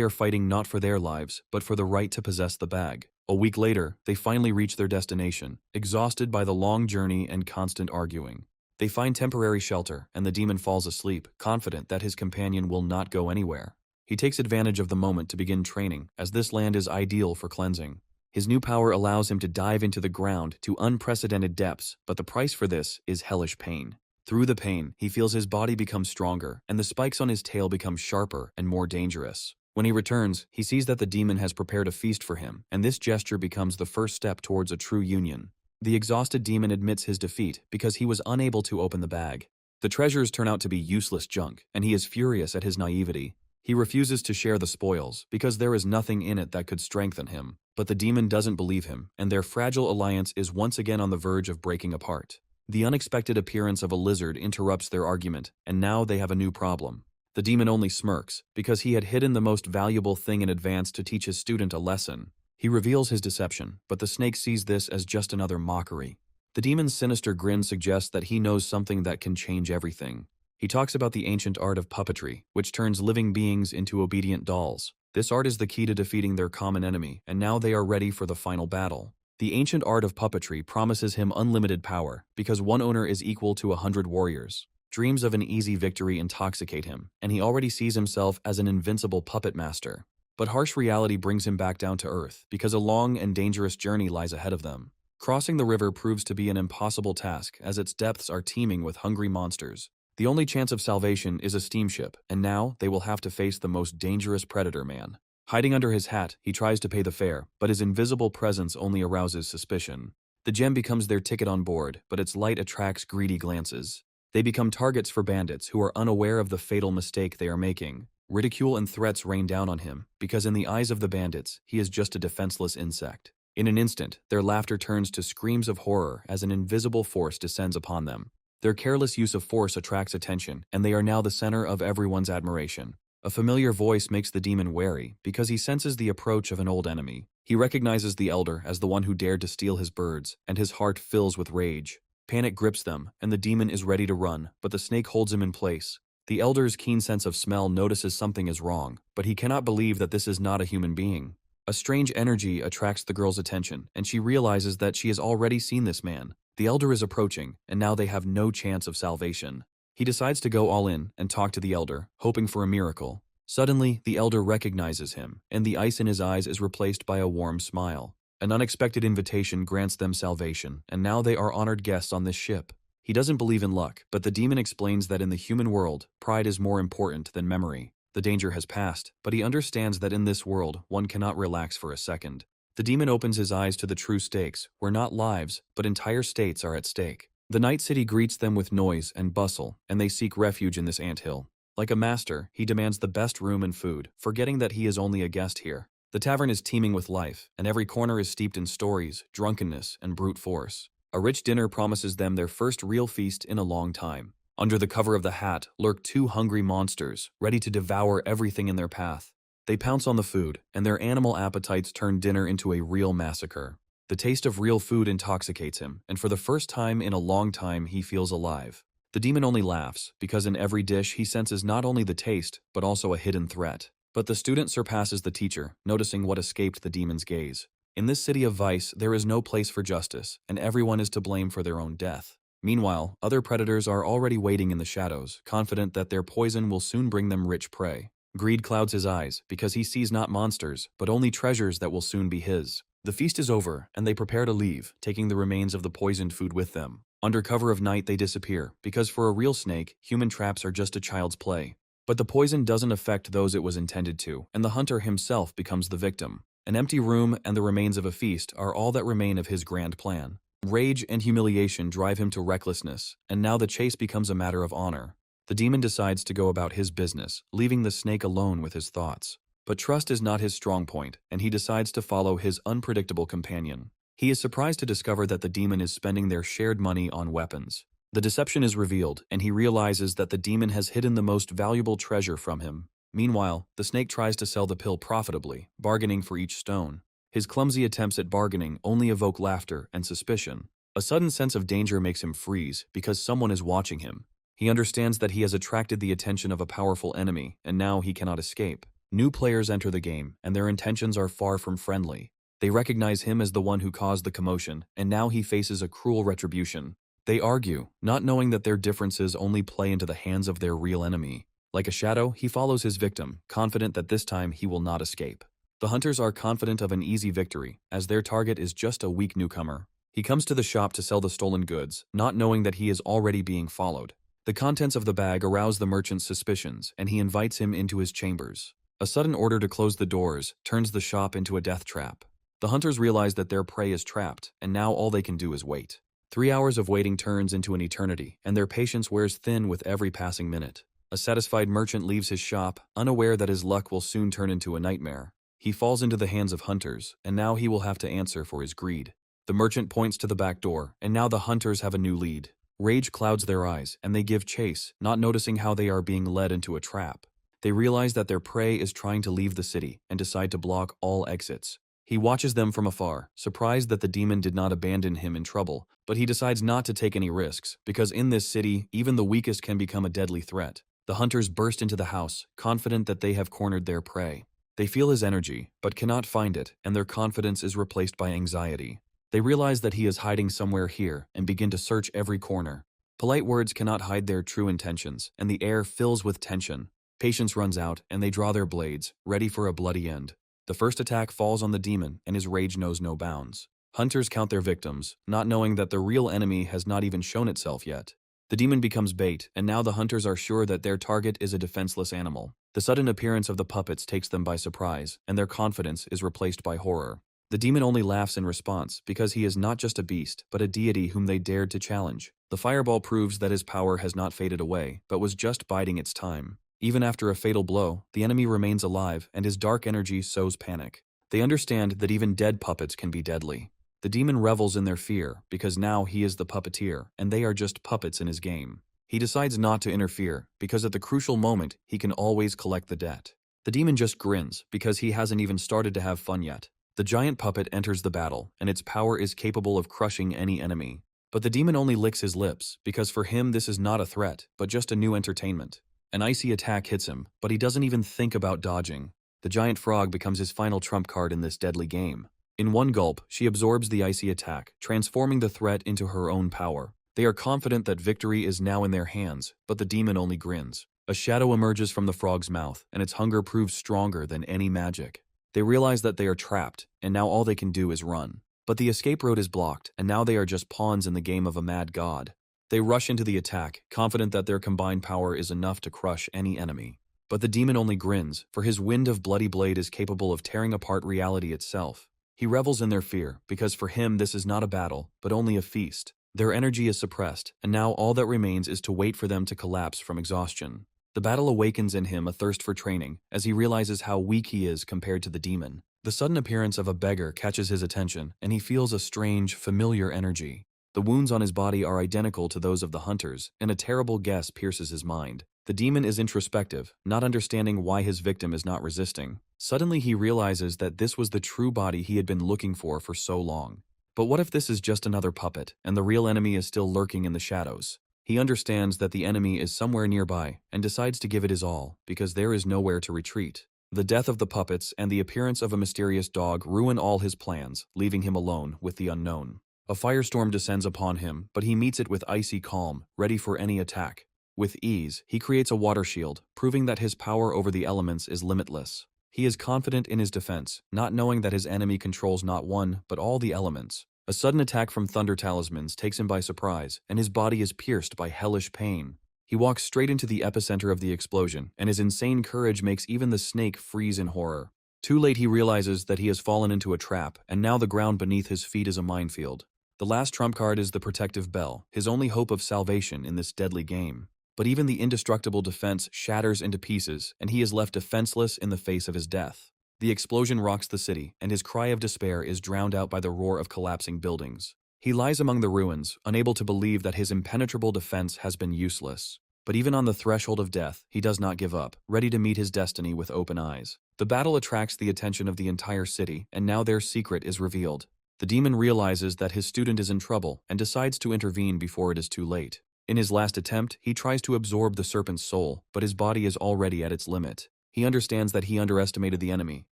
are fighting not for their lives, but for the right to possess the bag. A week later, they finally reach their destination, exhausted by the long journey and constant arguing. They find temporary shelter, and the demon falls asleep, confident that his companion will not go anywhere. He takes advantage of the moment to begin training, as this land is ideal for cleansing. His new power allows him to dive into the ground to unprecedented depths, but the price for this is hellish pain. Through the pain, he feels his body become stronger, and the spikes on his tail become sharper and more dangerous. When he returns, he sees that the demon has prepared a feast for him, and this gesture becomes the first step towards a true union. The exhausted demon admits his defeat because he was unable to open the bag. The treasures turn out to be useless junk, and he is furious at his naivety. He refuses to share the spoils because there is nothing in it that could strengthen him. But the demon doesn't believe him, and their fragile alliance is once again on the verge of breaking apart. The unexpected appearance of a lizard interrupts their argument, and now they have a new problem. The demon only smirks, because he had hidden the most valuable thing in advance to teach his student a lesson. He reveals his deception, but the snake sees this as just another mockery. The demon's sinister grin suggests that he knows something that can change everything. He talks about the ancient art of puppetry, which turns living beings into obedient dolls. This art is the key to defeating their common enemy, and now they are ready for the final battle. The ancient art of puppetry promises him unlimited power, because one owner is equal to 100 warriors. Dreams of an easy victory intoxicate him, and he already sees himself as an invincible puppet master. But harsh reality brings him back down to earth, because a long and dangerous journey lies ahead of them. Crossing the river proves to be an impossible task, as its depths are teeming with hungry monsters. The only chance of salvation is a steamship, and now they will have to face the most dangerous predator man. Hiding under his hat, he tries to pay the fare, but his invisible presence only arouses suspicion. The gem becomes their ticket on board, but its light attracts greedy glances. They become targets for bandits who are unaware of the fatal mistake they are making. Ridicule and threats rain down on him, because in the eyes of the bandits, he is just a defenseless insect. In an instant, their laughter turns to screams of horror as an invisible force descends upon them. Their careless use of force attracts attention, and they are now the center of everyone's admiration. A familiar voice makes the demon wary, because he senses the approach of an old enemy. He recognizes the elder as the one who dared to steal his birds, and his heart fills with rage. Panic grips them, and the demon is ready to run, but the snake holds him in place. The elder's keen sense of smell notices something is wrong, but he cannot believe that this is not a human being. A strange energy attracts the girl's attention, and she realizes that she has already seen this man. The elder is approaching, and now they have no chance of salvation. He decides to go all in and talk to the elder, hoping for a miracle. Suddenly, the elder recognizes him, and the ice in his eyes is replaced by a warm smile. An unexpected invitation grants them salvation, and now they are honored guests on this ship. He doesn't believe in luck, but the demon explains that in the human world, pride is more important than memory. The danger has passed, but he understands that in this world, one cannot relax for a second. The demon opens his eyes to the true stakes, where not lives, but entire states are at stake. The night city greets them with noise and bustle, and they seek refuge in this anthill. Like a master, he demands the best room and food, forgetting that he is only a guest here. The tavern is teeming with life, and every corner is steeped in stories, drunkenness, and brute force. A rich dinner promises them their first real feast in a long time. Under the cover of the hat lurk two hungry monsters, ready to devour everything in their path. They pounce on the food, and their animal appetites turn dinner into a real massacre. The taste of real food intoxicates him, and for the first time in a long time he feels alive. The demon only laughs, because in every dish he senses not only the taste, but also a hidden threat. But the student surpasses the teacher, noticing what escaped the demon's gaze. In this city of vice, there is no place for justice, and everyone is to blame for their own death. Meanwhile, other predators are already waiting in the shadows, confident that their poison will soon bring them rich prey. Greed clouds his eyes, because he sees not monsters, but only treasures that will soon be his. The feast is over, and they prepare to leave, taking the remains of the poisoned food with them. Under cover of night they disappear, because for a real snake, human traps are just a child's play. But the poison doesn't affect those it was intended to, and the hunter himself becomes the victim. An empty room and the remains of a feast are all that remain of his grand plan. Rage and humiliation drive him to recklessness, and now the chase becomes a matter of honor. The demon decides to go about his business, leaving the snake alone with his thoughts. But trust is not his strong point, and he decides to follow his unpredictable companion. He is surprised to discover that the demon is spending their shared money on weapons. The deception is revealed, and he realizes that the demon has hidden the most valuable treasure from him. Meanwhile, the snake tries to sell the pill profitably, bargaining for each stone. His clumsy attempts at bargaining only evoke laughter and suspicion. A sudden sense of danger makes him freeze because someone is watching him. He understands that he has attracted the attention of a powerful enemy, and now he cannot escape. New players enter the game, and their intentions are far from friendly. They recognize him as the one who caused the commotion, and now he faces a cruel retribution. They argue, not knowing that their differences only play into the hands of their real enemy. Like a shadow, he follows his victim, confident that this time he will not escape. The hunters are confident of an easy victory, as their target is just a weak newcomer. He comes to the shop to sell the stolen goods, not knowing that he is already being followed. The contents of the bag arouse the merchant's suspicions, and he invites him into his chambers. A sudden order to close the doors turns the shop into a death trap. The hunters realize that their prey is trapped, and now all they can do is wait. 3 hours of waiting turns into an eternity, and their patience wears thin with every passing minute. A satisfied merchant leaves his shop, unaware that his luck will soon turn into a nightmare. He falls into the hands of hunters, and now he will have to answer for his greed. The merchant points to the back door, and now the hunters have a new lead. Rage clouds their eyes, and they give chase, not noticing how they are being led into a trap. They realize that their prey is trying to leave the city, and decide to block all exits. He watches them from afar, surprised that the demon did not abandon him in trouble, but he decides not to take any risks, because in this city, even the weakest can become a deadly threat. The hunters burst into the house, confident that they have cornered their prey. They feel his energy, but cannot find it, and their confidence is replaced by anxiety. They realize that he is hiding somewhere here, and begin to search every corner. Polite words cannot hide their true intentions, and the air fills with tension. Patience runs out, and they draw their blades, ready for a bloody end. The first attack falls on the demon, and his rage knows no bounds. Hunters count their victims, not knowing that the real enemy has not even shown itself yet. The demon becomes bait, and now the hunters are sure that their target is a defenseless animal. The sudden appearance of the puppets takes them by surprise, and their confidence is replaced by horror. The demon only laughs in response, because he is not just a beast, but a deity whom they dared to challenge. The fireball proves that his power has not faded away, but was just biding its time. Even after a fatal blow, the enemy remains alive, and his dark energy sows panic. They understand that even dead puppets can be deadly. The demon revels in their fear, because now he is the puppeteer, and they are just puppets in his game. He decides not to interfere, because at the crucial moment, he can always collect the debt. The demon just grins, because he hasn't even started to have fun yet. The giant puppet enters the battle, and its power is capable of crushing any enemy. But the demon only licks his lips, because for him this is not a threat, but just a new entertainment. An icy attack hits him, but he doesn't even think about dodging. The giant frog becomes his final trump card in this deadly game. In one gulp, she absorbs the icy attack, transforming the threat into her own power. They are confident that victory is now in their hands, but the demon only grins. A shadow emerges from the frog's mouth, and its hunger proves stronger than any magic. They realize that they are trapped, and now all they can do is run. But the escape road is blocked, and now they are just pawns in the game of a mad god. They rush into the attack, confident that their combined power is enough to crush any enemy. But the demon only grins, for his wind of bloody blade is capable of tearing apart reality itself. He revels in their fear, because for him this is not a battle, but only a feast. Their energy is suppressed, and now all that remains is to wait for them to collapse from exhaustion. The battle awakens in him a thirst for training, as he realizes how weak he is compared to the demon. The sudden appearance of a beggar catches his attention, and he feels a strange, familiar energy. The wounds on his body are identical to those of the hunters, and a terrible guess pierces his mind. The demon is introspective, not understanding why his victim is not resisting. Suddenly he realizes that this was the true body he had been looking for so long. But what if this is just another puppet, and the real enemy is still lurking in the shadows? He understands that the enemy is somewhere nearby, and decides to give it his all, because there is nowhere to retreat. The death of the puppets and the appearance of a mysterious dog ruin all his plans, leaving him alone with the unknown. A firestorm descends upon him, but he meets it with icy calm, ready for any attack. With ease, he creates a water shield, proving that his power over the elements is limitless. He is confident in his defense, not knowing that his enemy controls not one, but all the elements. A sudden attack from thunder talismans takes him by surprise, and his body is pierced by hellish pain. He walks straight into the epicenter of the explosion, and his insane courage makes even the snake freeze in horror. Too late he realizes that he has fallen into a trap, and now the ground beneath his feet is a minefield. The last trump card is the protective bell, his only hope of salvation in this deadly game. But even the indestructible defense shatters into pieces, and he is left defenseless in the face of his death. The explosion rocks the city, and his cry of despair is drowned out by the roar of collapsing buildings. He lies among the ruins, unable to believe that his impenetrable defense has been useless. But even on the threshold of death, he does not give up, ready to meet his destiny with open eyes. The battle attracts the attention of the entire city, and now their secret is revealed. The demon realizes that his student is in trouble and decides to intervene before it is too late. In his last attempt, he tries to absorb the serpent's soul, but his body is already at its limit. He understands that he underestimated the enemy,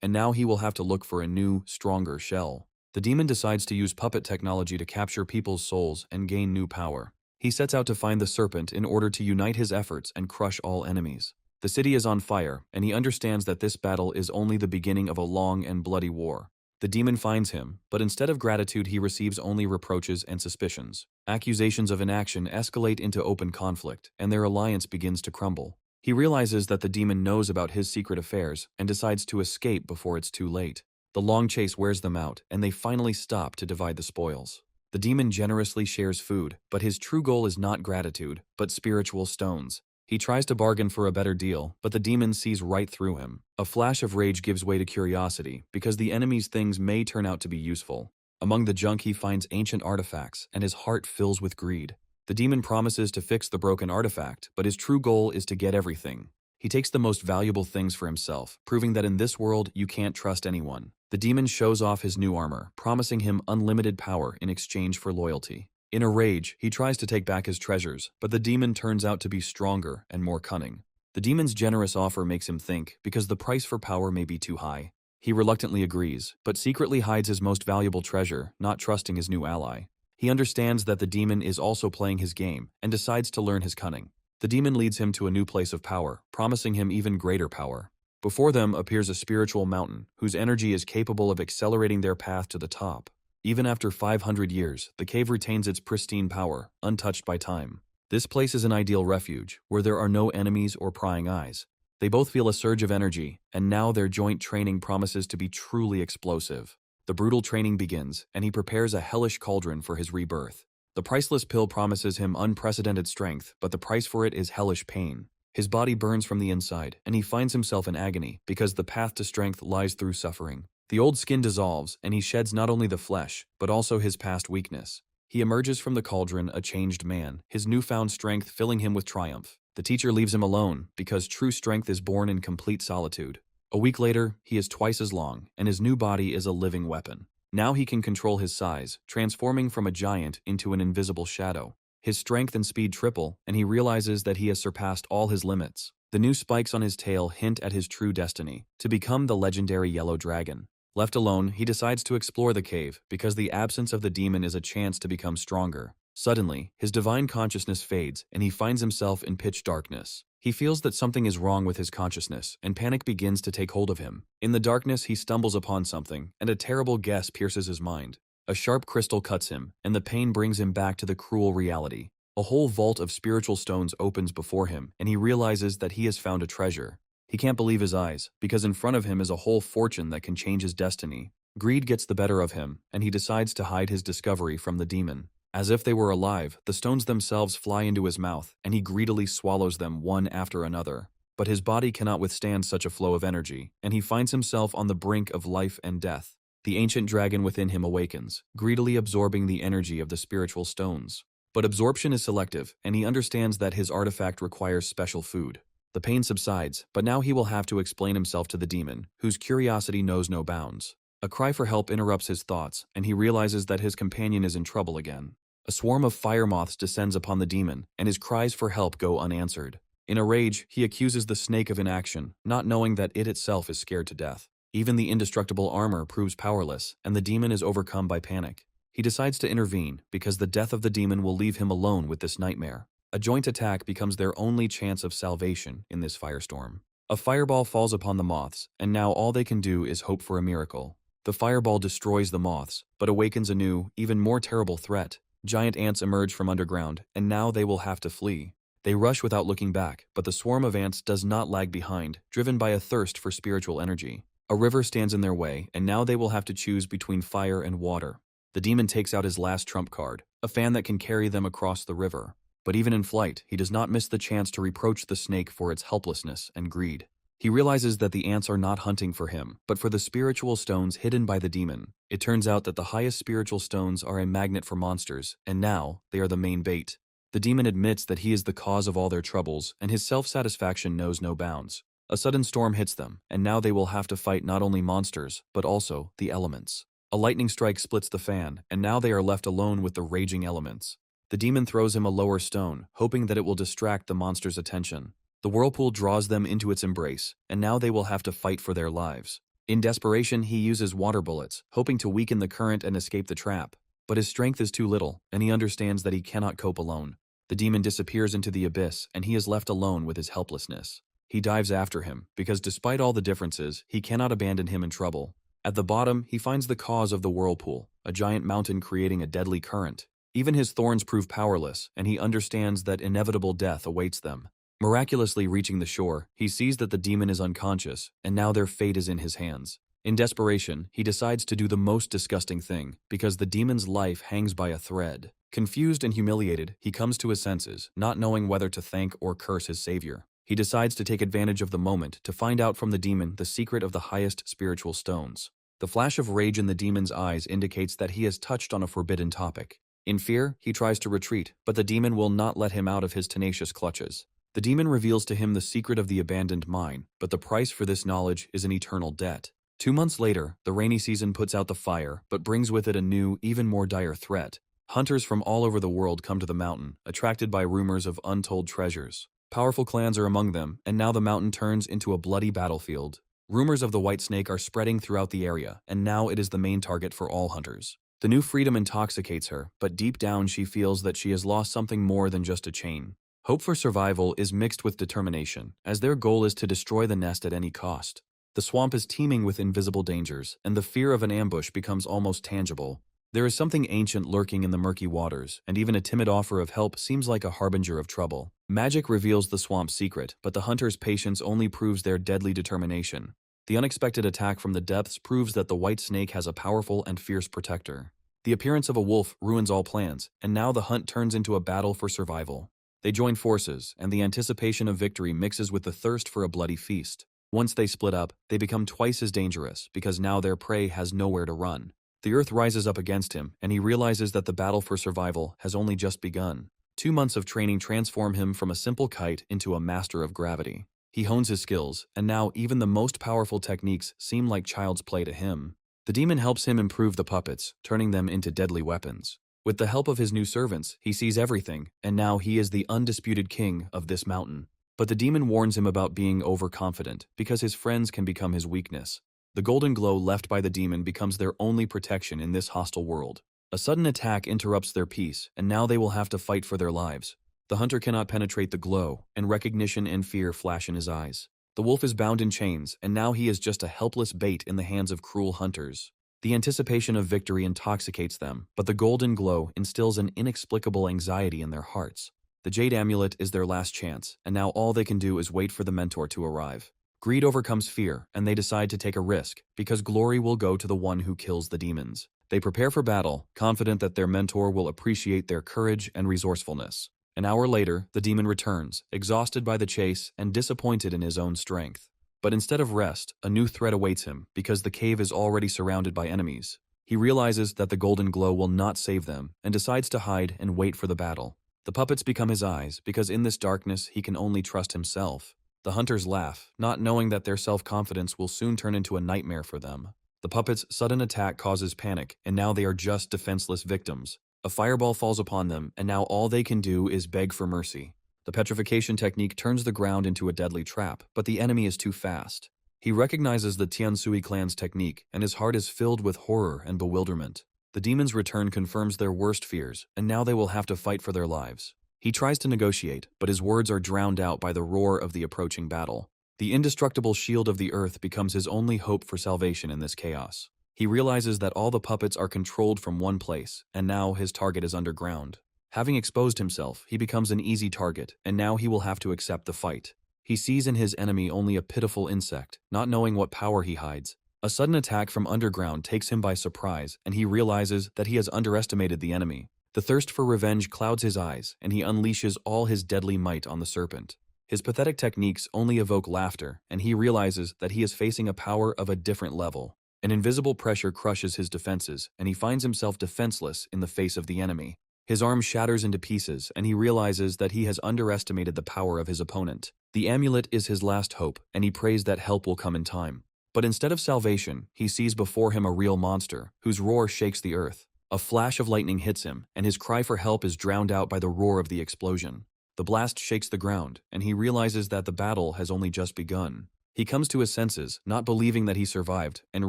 and now he will have to look for a new, stronger shell. The demon decides to use puppet technology to capture people's souls and gain new power. He sets out to find the serpent in order to unite his efforts and crush all enemies. The city is on fire, and he understands that this battle is only the beginning of a long and bloody war. The demon finds him, but instead of gratitude he receives only reproaches and suspicions. Accusations of inaction escalate into open conflict, and their alliance begins to crumble. He realizes that the demon knows about his secret affairs and decides to escape before it's too late. The long chase wears them out, and they finally stop to divide the spoils. The demon generously shares food, but his true goal is not gratitude, but spiritual stones. He tries to bargain for a better deal, but the demon sees right through him. A flash of rage gives way to curiosity, because the enemy's things may turn out to be useful. Among the junk he finds ancient artifacts, and his heart fills with greed. The demon promises to fix the broken artifact, but his true goal is to get everything. He takes the most valuable things for himself, proving that in this world you can't trust anyone. The demon shows off his new armor, promising him unlimited power in exchange for loyalty. In a rage, he tries to take back his treasures, but the demon turns out to be stronger and more cunning. The demon's generous offer makes him think, because the price for power may be too high. He reluctantly agrees, but secretly hides his most valuable treasure, not trusting his new ally. He understands that the demon is also playing his game, and decides to learn his cunning. The demon leads him to a new place of power, promising him even greater power. Before them appears a spiritual mountain, whose energy is capable of accelerating their path to the top. Even after 500 years, the cave retains its pristine power, untouched by time. This place is an ideal refuge, where there are no enemies or prying eyes. They both feel a surge of energy, and now their joint training promises to be truly explosive. The brutal training begins, and he prepares a hellish cauldron for his rebirth. The priceless pill promises him unprecedented strength, but the price for it is hellish pain. His body burns from the inside, and he finds himself in agony, because the path to strength lies through suffering. The old skin dissolves, and he sheds not only the flesh, but also his past weakness. He emerges from the cauldron a changed man, his newfound strength filling him with triumph. The teacher leaves him alone, because true strength is born in complete solitude. A week later, he is twice as long, and his new body is a living weapon. Now he can control his size, transforming from a giant into an invisible shadow. His strength and speed triple, and he realizes that he has surpassed all his limits. The new spikes on his tail hint at his true destiny, to become the legendary Yellow Dragon. Left alone, he decides to explore the cave, because the absence of the demon is a chance to become stronger. Suddenly, his divine consciousness fades, and he finds himself in pitch darkness. He feels that something is wrong with his consciousness, and panic begins to take hold of him. In the darkness, he stumbles upon something, and a terrible guess pierces his mind. A sharp crystal cuts him, and the pain brings him back to the cruel reality. A whole vault of spiritual stones opens before him, and he realizes that he has found a treasure. He can't believe his eyes, because in front of him is a whole fortune that can change his destiny. Greed gets the better of him, and he decides to hide his discovery from the demon. As if they were alive, the stones themselves fly into his mouth, and he greedily swallows them one after another. But his body cannot withstand such a flow of energy, and he finds himself on the brink of life and death. The ancient dragon within him awakens, greedily absorbing the energy of the spiritual stones. But absorption is selective, and he understands that his artifact requires special food. The pain subsides, but now he will have to explain himself to the demon, whose curiosity knows no bounds. A cry for help interrupts his thoughts, and he realizes that his companion is in trouble again. A swarm of fire moths descends upon the demon, and his cries for help go unanswered. In a rage, he accuses the snake of inaction, not knowing that it itself is scared to death. Even the indestructible armor proves powerless, and the demon is overcome by panic. He decides to intervene, because the death of the demon will leave him alone with this nightmare. A joint attack becomes their only chance of salvation in this firestorm. A fireball falls upon the moths, and now all they can do is hope for a miracle. The fireball destroys the moths, but awakens a new, even more terrible threat. Giant ants emerge from underground, and now they will have to flee. They rush without looking back, but the swarm of ants does not lag behind, driven by a thirst for spiritual energy. A river stands in their way, and now they will have to choose between fire and water. The demon takes out his last trump card, a fan that can carry them across the river. But even in flight, he does not miss the chance to reproach the snake for its helplessness and greed. He realizes that the ants are not hunting for him, but for the spiritual stones hidden by the demon. It turns out that the highest spiritual stones are a magnet for monsters, and now they are the main bait. The demon admits that he is the cause of all their troubles, and his self-satisfaction knows no bounds. A sudden storm hits them, and now they will have to fight not only monsters, but also the elements. A lightning strike splits the fan, and now they are left alone with the raging elements. The demon throws him a lower stone, hoping that it will distract the monster's attention. The whirlpool draws them into its embrace, and now they will have to fight for their lives. In desperation, he uses water bullets, hoping to weaken the current and escape the trap. But his strength is too little, and he understands that he cannot cope alone. The demon disappears into the abyss, and he is left alone with his helplessness. He dives after him, because despite all the differences, he cannot abandon him in trouble. At the bottom, he finds the cause of the whirlpool, a giant mountain creating a deadly current. Even his thorns prove powerless, and he understands that inevitable death awaits them. Miraculously reaching the shore, he sees that the demon is unconscious, and now their fate is in his hands. In desperation, he decides to do the most disgusting thing, because the demon's life hangs by a thread. Confused and humiliated, he comes to his senses, not knowing whether to thank or curse his savior. He decides to take advantage of the moment to find out from the demon the secret of the highest spiritual stones. The flash of rage in the demon's eyes indicates that he has touched on a forbidden topic. In fear, he tries to retreat, but the demon will not let him out of his tenacious clutches. The demon reveals to him the secret of the abandoned mine, but the price for this knowledge is an eternal debt. 2 months later, the rainy season puts out the fire, but brings with it a new, even more dire threat. Hunters from all over the world come to the mountain, attracted by rumors of untold treasures. Powerful clans are among them, and now the mountain turns into a bloody battlefield. Rumors of the white snake are spreading throughout the area, and now it is the main target for all hunters. The new freedom intoxicates her, but deep down she feels that she has lost something more than just a chain. Hope for survival is mixed with determination, as their goal is to destroy the nest at any cost. The swamp is teeming with invisible dangers, and the fear of an ambush becomes almost tangible. There is something ancient lurking in the murky waters, and even a timid offer of help seems like a harbinger of trouble. Magic reveals the swamp's secret, but the hunter's patience only proves their deadly determination. The unexpected attack from the depths proves that the white snake has a powerful and fierce protector. The appearance of a wolf ruins all plans, and now the hunt turns into a battle for survival. They join forces, and the anticipation of victory mixes with the thirst for a bloody feast. Once they split up, they become twice as dangerous, because now their prey has nowhere to run. The earth rises up against him, and he realizes that the battle for survival has only just begun. 2 months of training transform him from a simple kite into a master of gravity. He hones his skills, and now even the most powerful techniques seem like child's play to him. The demon helps him improve the puppets, turning them into deadly weapons. With the help of his new servants, he sees everything, and now he is the undisputed king of this mountain. But the demon warns him about being overconfident, because his friends can become his weakness. The golden glow left by the demon becomes their only protection in this hostile world. A sudden attack interrupts their peace, and now they will have to fight for their lives. The hunter cannot penetrate the glow, and recognition and fear flash in his eyes. The wolf is bound in chains, and now he is just a helpless bait in the hands of cruel hunters. The anticipation of victory intoxicates them, but the golden glow instills an inexplicable anxiety in their hearts. The jade amulet is their last chance, and now all they can do is wait for the mentor to arrive. Greed overcomes fear, and they decide to take a risk, because glory will go to the one who kills the demons. They prepare for battle, confident that their mentor will appreciate their courage and resourcefulness. An hour later, the demon returns, exhausted by the chase and disappointed in his own strength. But instead of rest, a new threat awaits him, because the cave is already surrounded by enemies. He realizes that the golden glow will not save them, and decides to hide and wait for the battle. The puppets become his eyes, because in this darkness he can only trust himself. The hunters laugh, not knowing that their self-confidence will soon turn into a nightmare for them. The puppets' sudden attack causes panic, and now they are just defenseless victims. A fireball falls upon them, and now all they can do is beg for mercy. The petrification technique turns the ground into a deadly trap, but the enemy is too fast. He recognizes the Tiansui clan's technique, and his heart is filled with horror and bewilderment. The demon's return confirms their worst fears, and now they will have to fight for their lives. He tries to negotiate, but his words are drowned out by the roar of the approaching battle. The indestructible shield of the earth becomes his only hope for salvation in this chaos. He realizes that all the puppets are controlled from one place, and now his target is underground. Having exposed himself, he becomes an easy target, and now he will have to accept the fight. He sees in his enemy only a pitiful insect, not knowing what power he hides. A sudden attack from underground takes him by surprise, and he realizes that he has underestimated the enemy. The thirst for revenge clouds his eyes, and he unleashes all his deadly might on the serpent. His pathetic techniques only evoke laughter, and he realizes that he is facing a power of a different level. An invisible pressure crushes his defenses, and he finds himself defenseless in the face of the enemy. His arm shatters into pieces, and he realizes that he has underestimated the power of his opponent. The amulet is his last hope, and he prays that help will come in time. But instead of salvation, he sees before him a real monster, whose roar shakes the earth. A flash of lightning hits him, and his cry for help is drowned out by the roar of the explosion. The blast shakes the ground, and he realizes that the battle has only just begun. He comes to his senses, not believing that he survived, and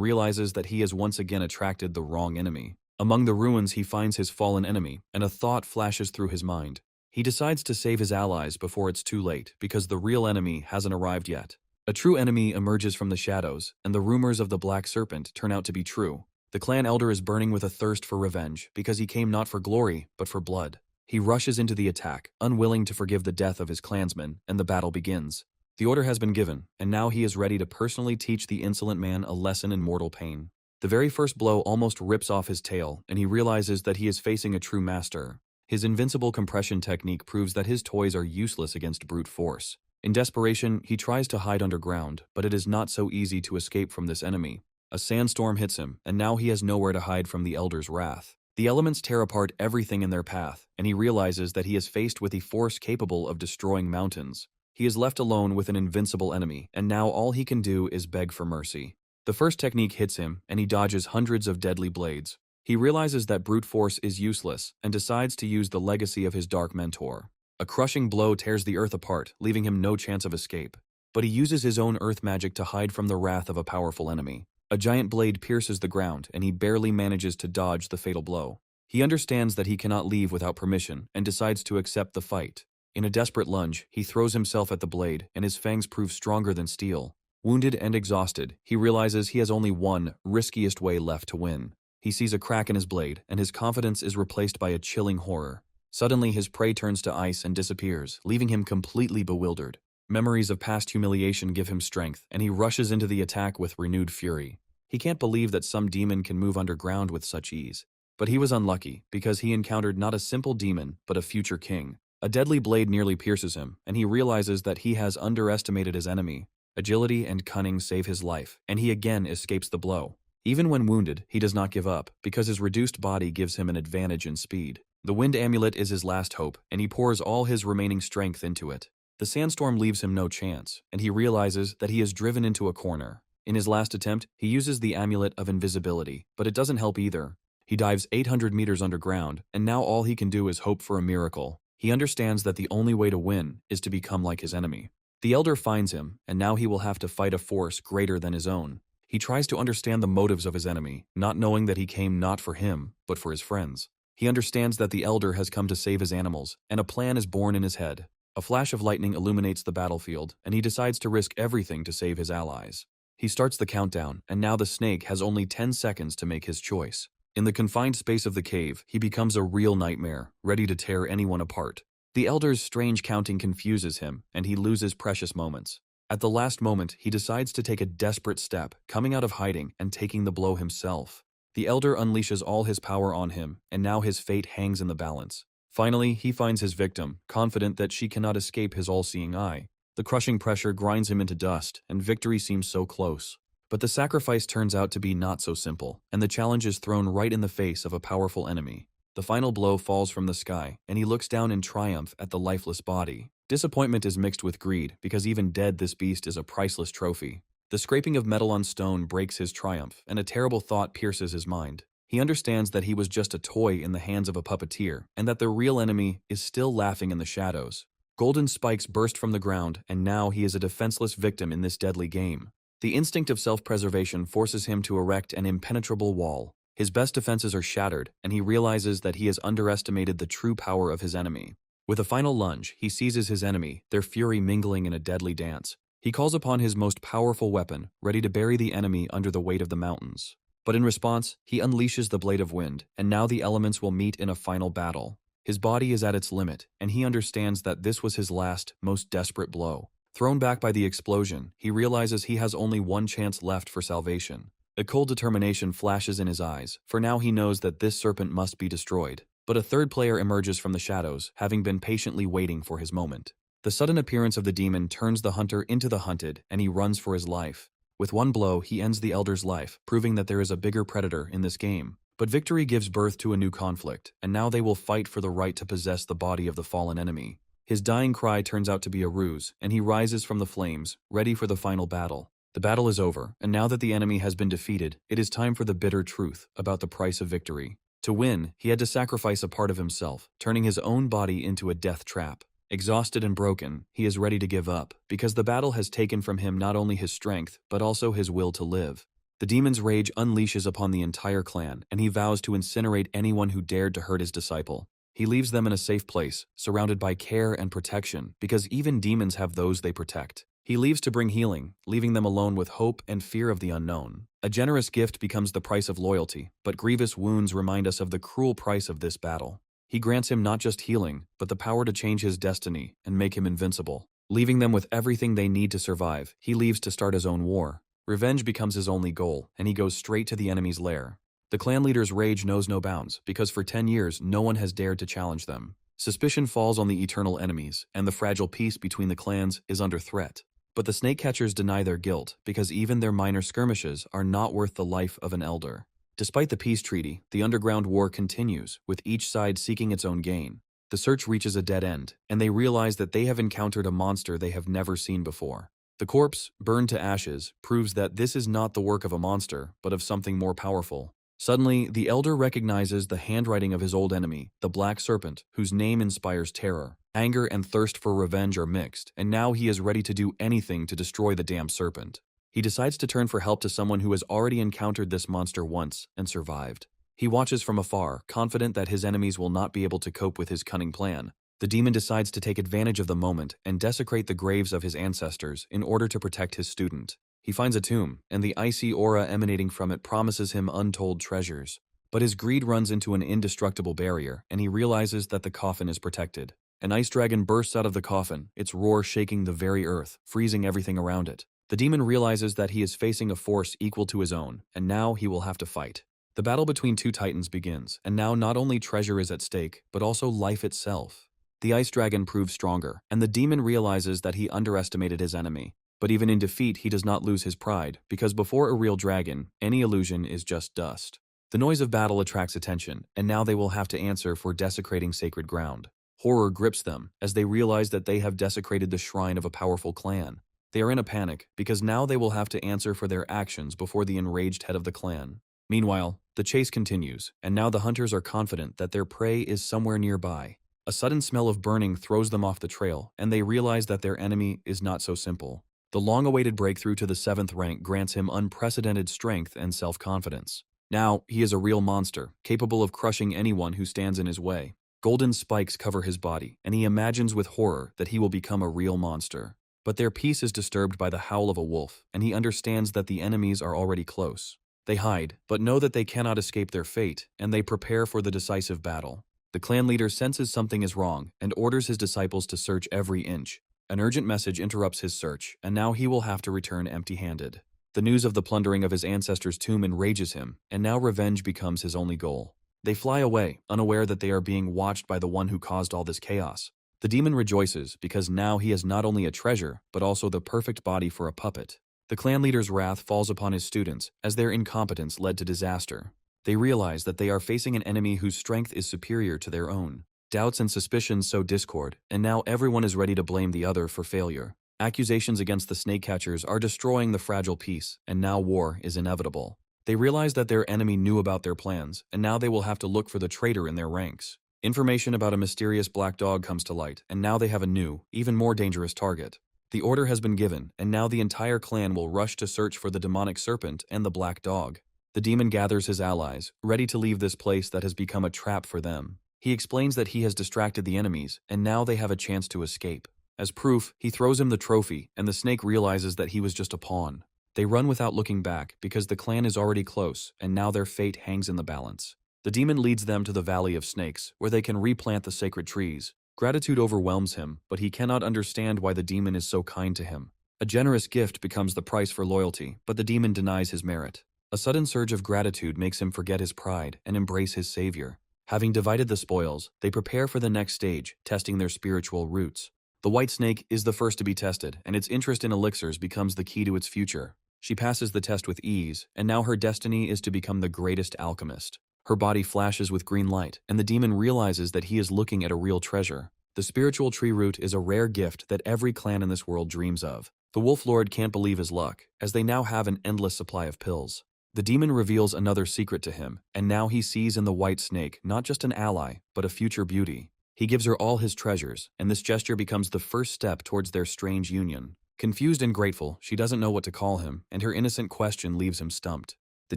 realizes that he has once again attracted the wrong enemy. Among the ruins he finds his fallen enemy, and a thought flashes through his mind. He decides to save his allies before it's too late, because the real enemy hasn't arrived yet. A true enemy emerges from the shadows, and the rumors of the Black Serpent turn out to be true. The clan elder is burning with a thirst for revenge, because he came not for glory, but for blood. He rushes into the attack, unwilling to forgive the death of his clansmen, and the battle begins. The order has been given, and now he is ready to personally teach the insolent man a lesson in mortal pain. The very first blow almost rips off his tail, and he realizes that he is facing a true master. His invincible compression technique proves that his toys are useless against brute force. In desperation, he tries to hide underground, but it is not so easy to escape from this enemy. A sandstorm hits him, and now he has nowhere to hide from the elder's wrath. The elements tear apart everything in their path, and he realizes that he is faced with a force capable of destroying mountains. He is left alone with an invincible enemy, and now all he can do is beg for mercy. The first technique hits him, and he dodges hundreds of deadly blades. He realizes that brute force is useless, and decides to use the legacy of his dark mentor. A crushing blow tears the earth apart, leaving him no chance of escape. But he uses his own earth magic to hide from the wrath of a powerful enemy. A giant blade pierces the ground, and he barely manages to dodge the fatal blow. He understands that he cannot leave without permission, and decides to accept the fight. In a desperate lunge, he throws himself at the blade, and his fangs prove stronger than steel. Wounded and exhausted, he realizes he has only one, riskiest way left to win. He sees a crack in his blade, and his confidence is replaced by a chilling horror. Suddenly, his prey turns to ice and disappears, leaving him completely bewildered. Memories of past humiliation give him strength, and he rushes into the attack with renewed fury. He can't believe that some demon can move underground with such ease. But he was unlucky, because he encountered not a simple demon, but a future king. A deadly blade nearly pierces him, and he realizes that he has underestimated his enemy. Agility and cunning save his life, and he again escapes the blow. Even when wounded, he does not give up, because his reduced body gives him an advantage in speed. The wind amulet is his last hope, and he pours all his remaining strength into it. The sandstorm leaves him no chance, and he realizes that he is driven into a corner. In his last attempt, he uses the amulet of invisibility, but it doesn't help either. He dives 800 meters underground, and now all he can do is hope for a miracle. He understands that the only way to win is to become like his enemy. The elder finds him, and now he will have to fight a force greater than his own. He tries to understand the motives of his enemy, not knowing that he came not for him, but for his friends. He understands that the elder has come to save his animals, and a plan is born in his head. A flash of lightning illuminates the battlefield, and he decides to risk everything to save his allies. He starts the countdown, and now the snake has only 10 seconds to make his choice. In the confined space of the cave, he becomes a real nightmare, ready to tear anyone apart. The elder's strange counting confuses him, and he loses precious moments. At the last moment, he decides to take a desperate step, coming out of hiding and taking the blow himself. The elder unleashes all his power on him, and now his fate hangs in the balance. Finally, he finds his victim, confident that she cannot escape his all-seeing eye. The crushing pressure grinds him into dust, and victory seems so close. But the sacrifice turns out to be not so simple, and the challenge is thrown right in the face of a powerful enemy. The final blow falls from the sky, and he looks down in triumph at the lifeless body. Disappointment is mixed with greed, because even dead this beast is a priceless trophy. The scraping of metal on stone breaks his triumph, and a terrible thought pierces his mind. He understands that he was just a toy in the hands of a puppeteer, and that the real enemy is still laughing in the shadows. Golden spikes burst from the ground, and now he is a defenseless victim in this deadly game. The instinct of self-preservation forces him to erect an impenetrable wall. His best defenses are shattered, and he realizes that he has underestimated the true power of his enemy. With a final lunge, he seizes his enemy, their fury mingling in a deadly dance. He calls upon his most powerful weapon, ready to bury the enemy under the weight of the mountains. But in response, he unleashes the blade of wind, and now the elements will meet in a final battle. His body is at its limit, and he understands that this was his last, most desperate blow. Thrown back by the explosion, he realizes he has only one chance left for salvation. A cold determination flashes in his eyes, for now he knows that this serpent must be destroyed. But a third player emerges from the shadows, having been patiently waiting for his moment. The sudden appearance of the demon turns the hunter into the hunted, and he runs for his life. With one blow, he ends the elder's life, proving that there is a bigger predator in this game. But victory gives birth to a new conflict, and now they will fight for the right to possess the body of the fallen enemy. His dying cry turns out to be a ruse, and he rises from the flames, ready for the final battle. The battle is over, and now that the enemy has been defeated, it is time for the bitter truth about the price of victory. To win, he had to sacrifice a part of himself, turning his own body into a death trap. Exhausted and broken, he is ready to give up, because the battle has taken from him not only his strength, but also his will to live. The demon's rage unleashes upon the entire clan, and he vows to incinerate anyone who dared to hurt his disciple. He leaves them in a safe place, surrounded by care and protection, because even demons have those they protect. He leaves to bring healing, leaving them alone with hope and fear of the unknown. A generous gift becomes the price of loyalty, but grievous wounds remind us of the cruel price of this battle. He grants him not just healing, but the power to change his destiny and make him invincible. Leaving them with everything they need to survive, he leaves to start his own war. Revenge becomes his only goal, and he goes straight to the enemy's lair. The clan leader's rage knows no bounds, because for 10 years no one has dared to challenge them. Suspicion falls on the eternal enemies, and the fragile peace between the clans is under threat. But the snake catchers deny their guilt, because even their minor skirmishes are not worth the life of an elder. Despite the peace treaty, the underground war continues, with each side seeking its own gain. The search reaches a dead end, and they realize that they have encountered a monster they have never seen before. The corpse, burned to ashes, proves that this is not the work of a monster, but of something more powerful. Suddenly, the elder recognizes the handwriting of his old enemy, the Black Serpent, whose name inspires terror. Anger and thirst for revenge are mixed, and now he is ready to do anything to destroy the damned serpent. He decides to turn for help to someone who has already encountered this monster once and survived. He watches from afar, confident that his enemies will not be able to cope with his cunning plan. The demon decides to take advantage of the moment and desecrate the graves of his ancestors in order to protect his student. He finds a tomb, and the icy aura emanating from it promises him untold treasures. But his greed runs into an indestructible barrier, and he realizes that the coffin is protected. An ice dragon bursts out of the coffin, its roar shaking the very earth, freezing everything around it. The demon realizes that he is facing a force equal to his own, and now he will have to fight. The battle between two titans begins, and now not only treasure is at stake, but also life itself. The ice dragon proves stronger, and the demon realizes that he underestimated his enemy. But even in defeat, he does not lose his pride, because before a real dragon, any illusion is just dust. The noise of battle attracts attention, and now they will have to answer for desecrating sacred ground. Horror grips them, as they realize that they have desecrated the shrine of a powerful clan. They are in a panic, because now they will have to answer for their actions before the enraged head of the clan. Meanwhile, the chase continues, and now the hunters are confident that their prey is somewhere nearby. A sudden smell of burning throws them off the trail, and they realize that their enemy is not so simple. The long-awaited breakthrough to the 7th rank grants him unprecedented strength and self-confidence. Now, he is a real monster, capable of crushing anyone who stands in his way. Golden spikes cover his body, and he imagines with horror that he will become a real monster. But their peace is disturbed by the howl of a wolf, and he understands that the enemies are already close. They hide, but know that they cannot escape their fate, and they prepare for the decisive battle. The clan leader senses something is wrong, and orders his disciples to search every inch. An urgent message interrupts his search, and now he will have to return empty-handed. The news of the plundering of his ancestors' tomb enrages him, and now revenge becomes his only goal. They fly away, unaware that they are being watched by the one who caused all this chaos. The demon rejoices, because now he has not only a treasure, but also the perfect body for a puppet. The clan leader's wrath falls upon his students, as their incompetence led to disaster. They realize that they are facing an enemy whose strength is superior to their own. Doubts and suspicions sow discord, and now everyone is ready to blame the other for failure. Accusations against the snake catchers are destroying the fragile peace, and now war is inevitable. They realize that their enemy knew about their plans, and now they will have to look for the traitor in their ranks. Information about a mysterious black dog comes to light, and now they have a new, even more dangerous target. The order has been given, and now the entire clan will rush to search for the demonic serpent and the black dog. The demon gathers his allies, ready to leave this place that has become a trap for them. He explains that he has distracted the enemies, and now they have a chance to escape. As proof, he throws him the trophy, and the snake realizes that he was just a pawn. They run without looking back, because the clan is already close, and now their fate hangs in the balance. The demon leads them to the Valley of Snakes, where they can replant the sacred trees. Gratitude overwhelms him, but he cannot understand why the demon is so kind to him. A generous gift becomes the price for loyalty, but the demon denies his merit. A sudden surge of gratitude makes him forget his pride and embrace his savior. Having divided the spoils, they prepare for the next stage, testing their spiritual roots. The white snake is the first to be tested, and its interest in elixirs becomes the key to its future. She passes the test with ease, and now her destiny is to become the greatest alchemist. Her body flashes with green light, and the demon realizes that he is looking at a real treasure. The spiritual tree root is a rare gift that every clan in this world dreams of. The Wolf Lord can't believe his luck, as they now have an endless supply of pills. The demon reveals another secret to him, and now he sees in the white snake not just an ally, but a future beauty. He gives her all his treasures, and this gesture becomes the first step towards their strange union. Confused and grateful, she doesn't know what to call him, and her innocent question leaves him stumped. The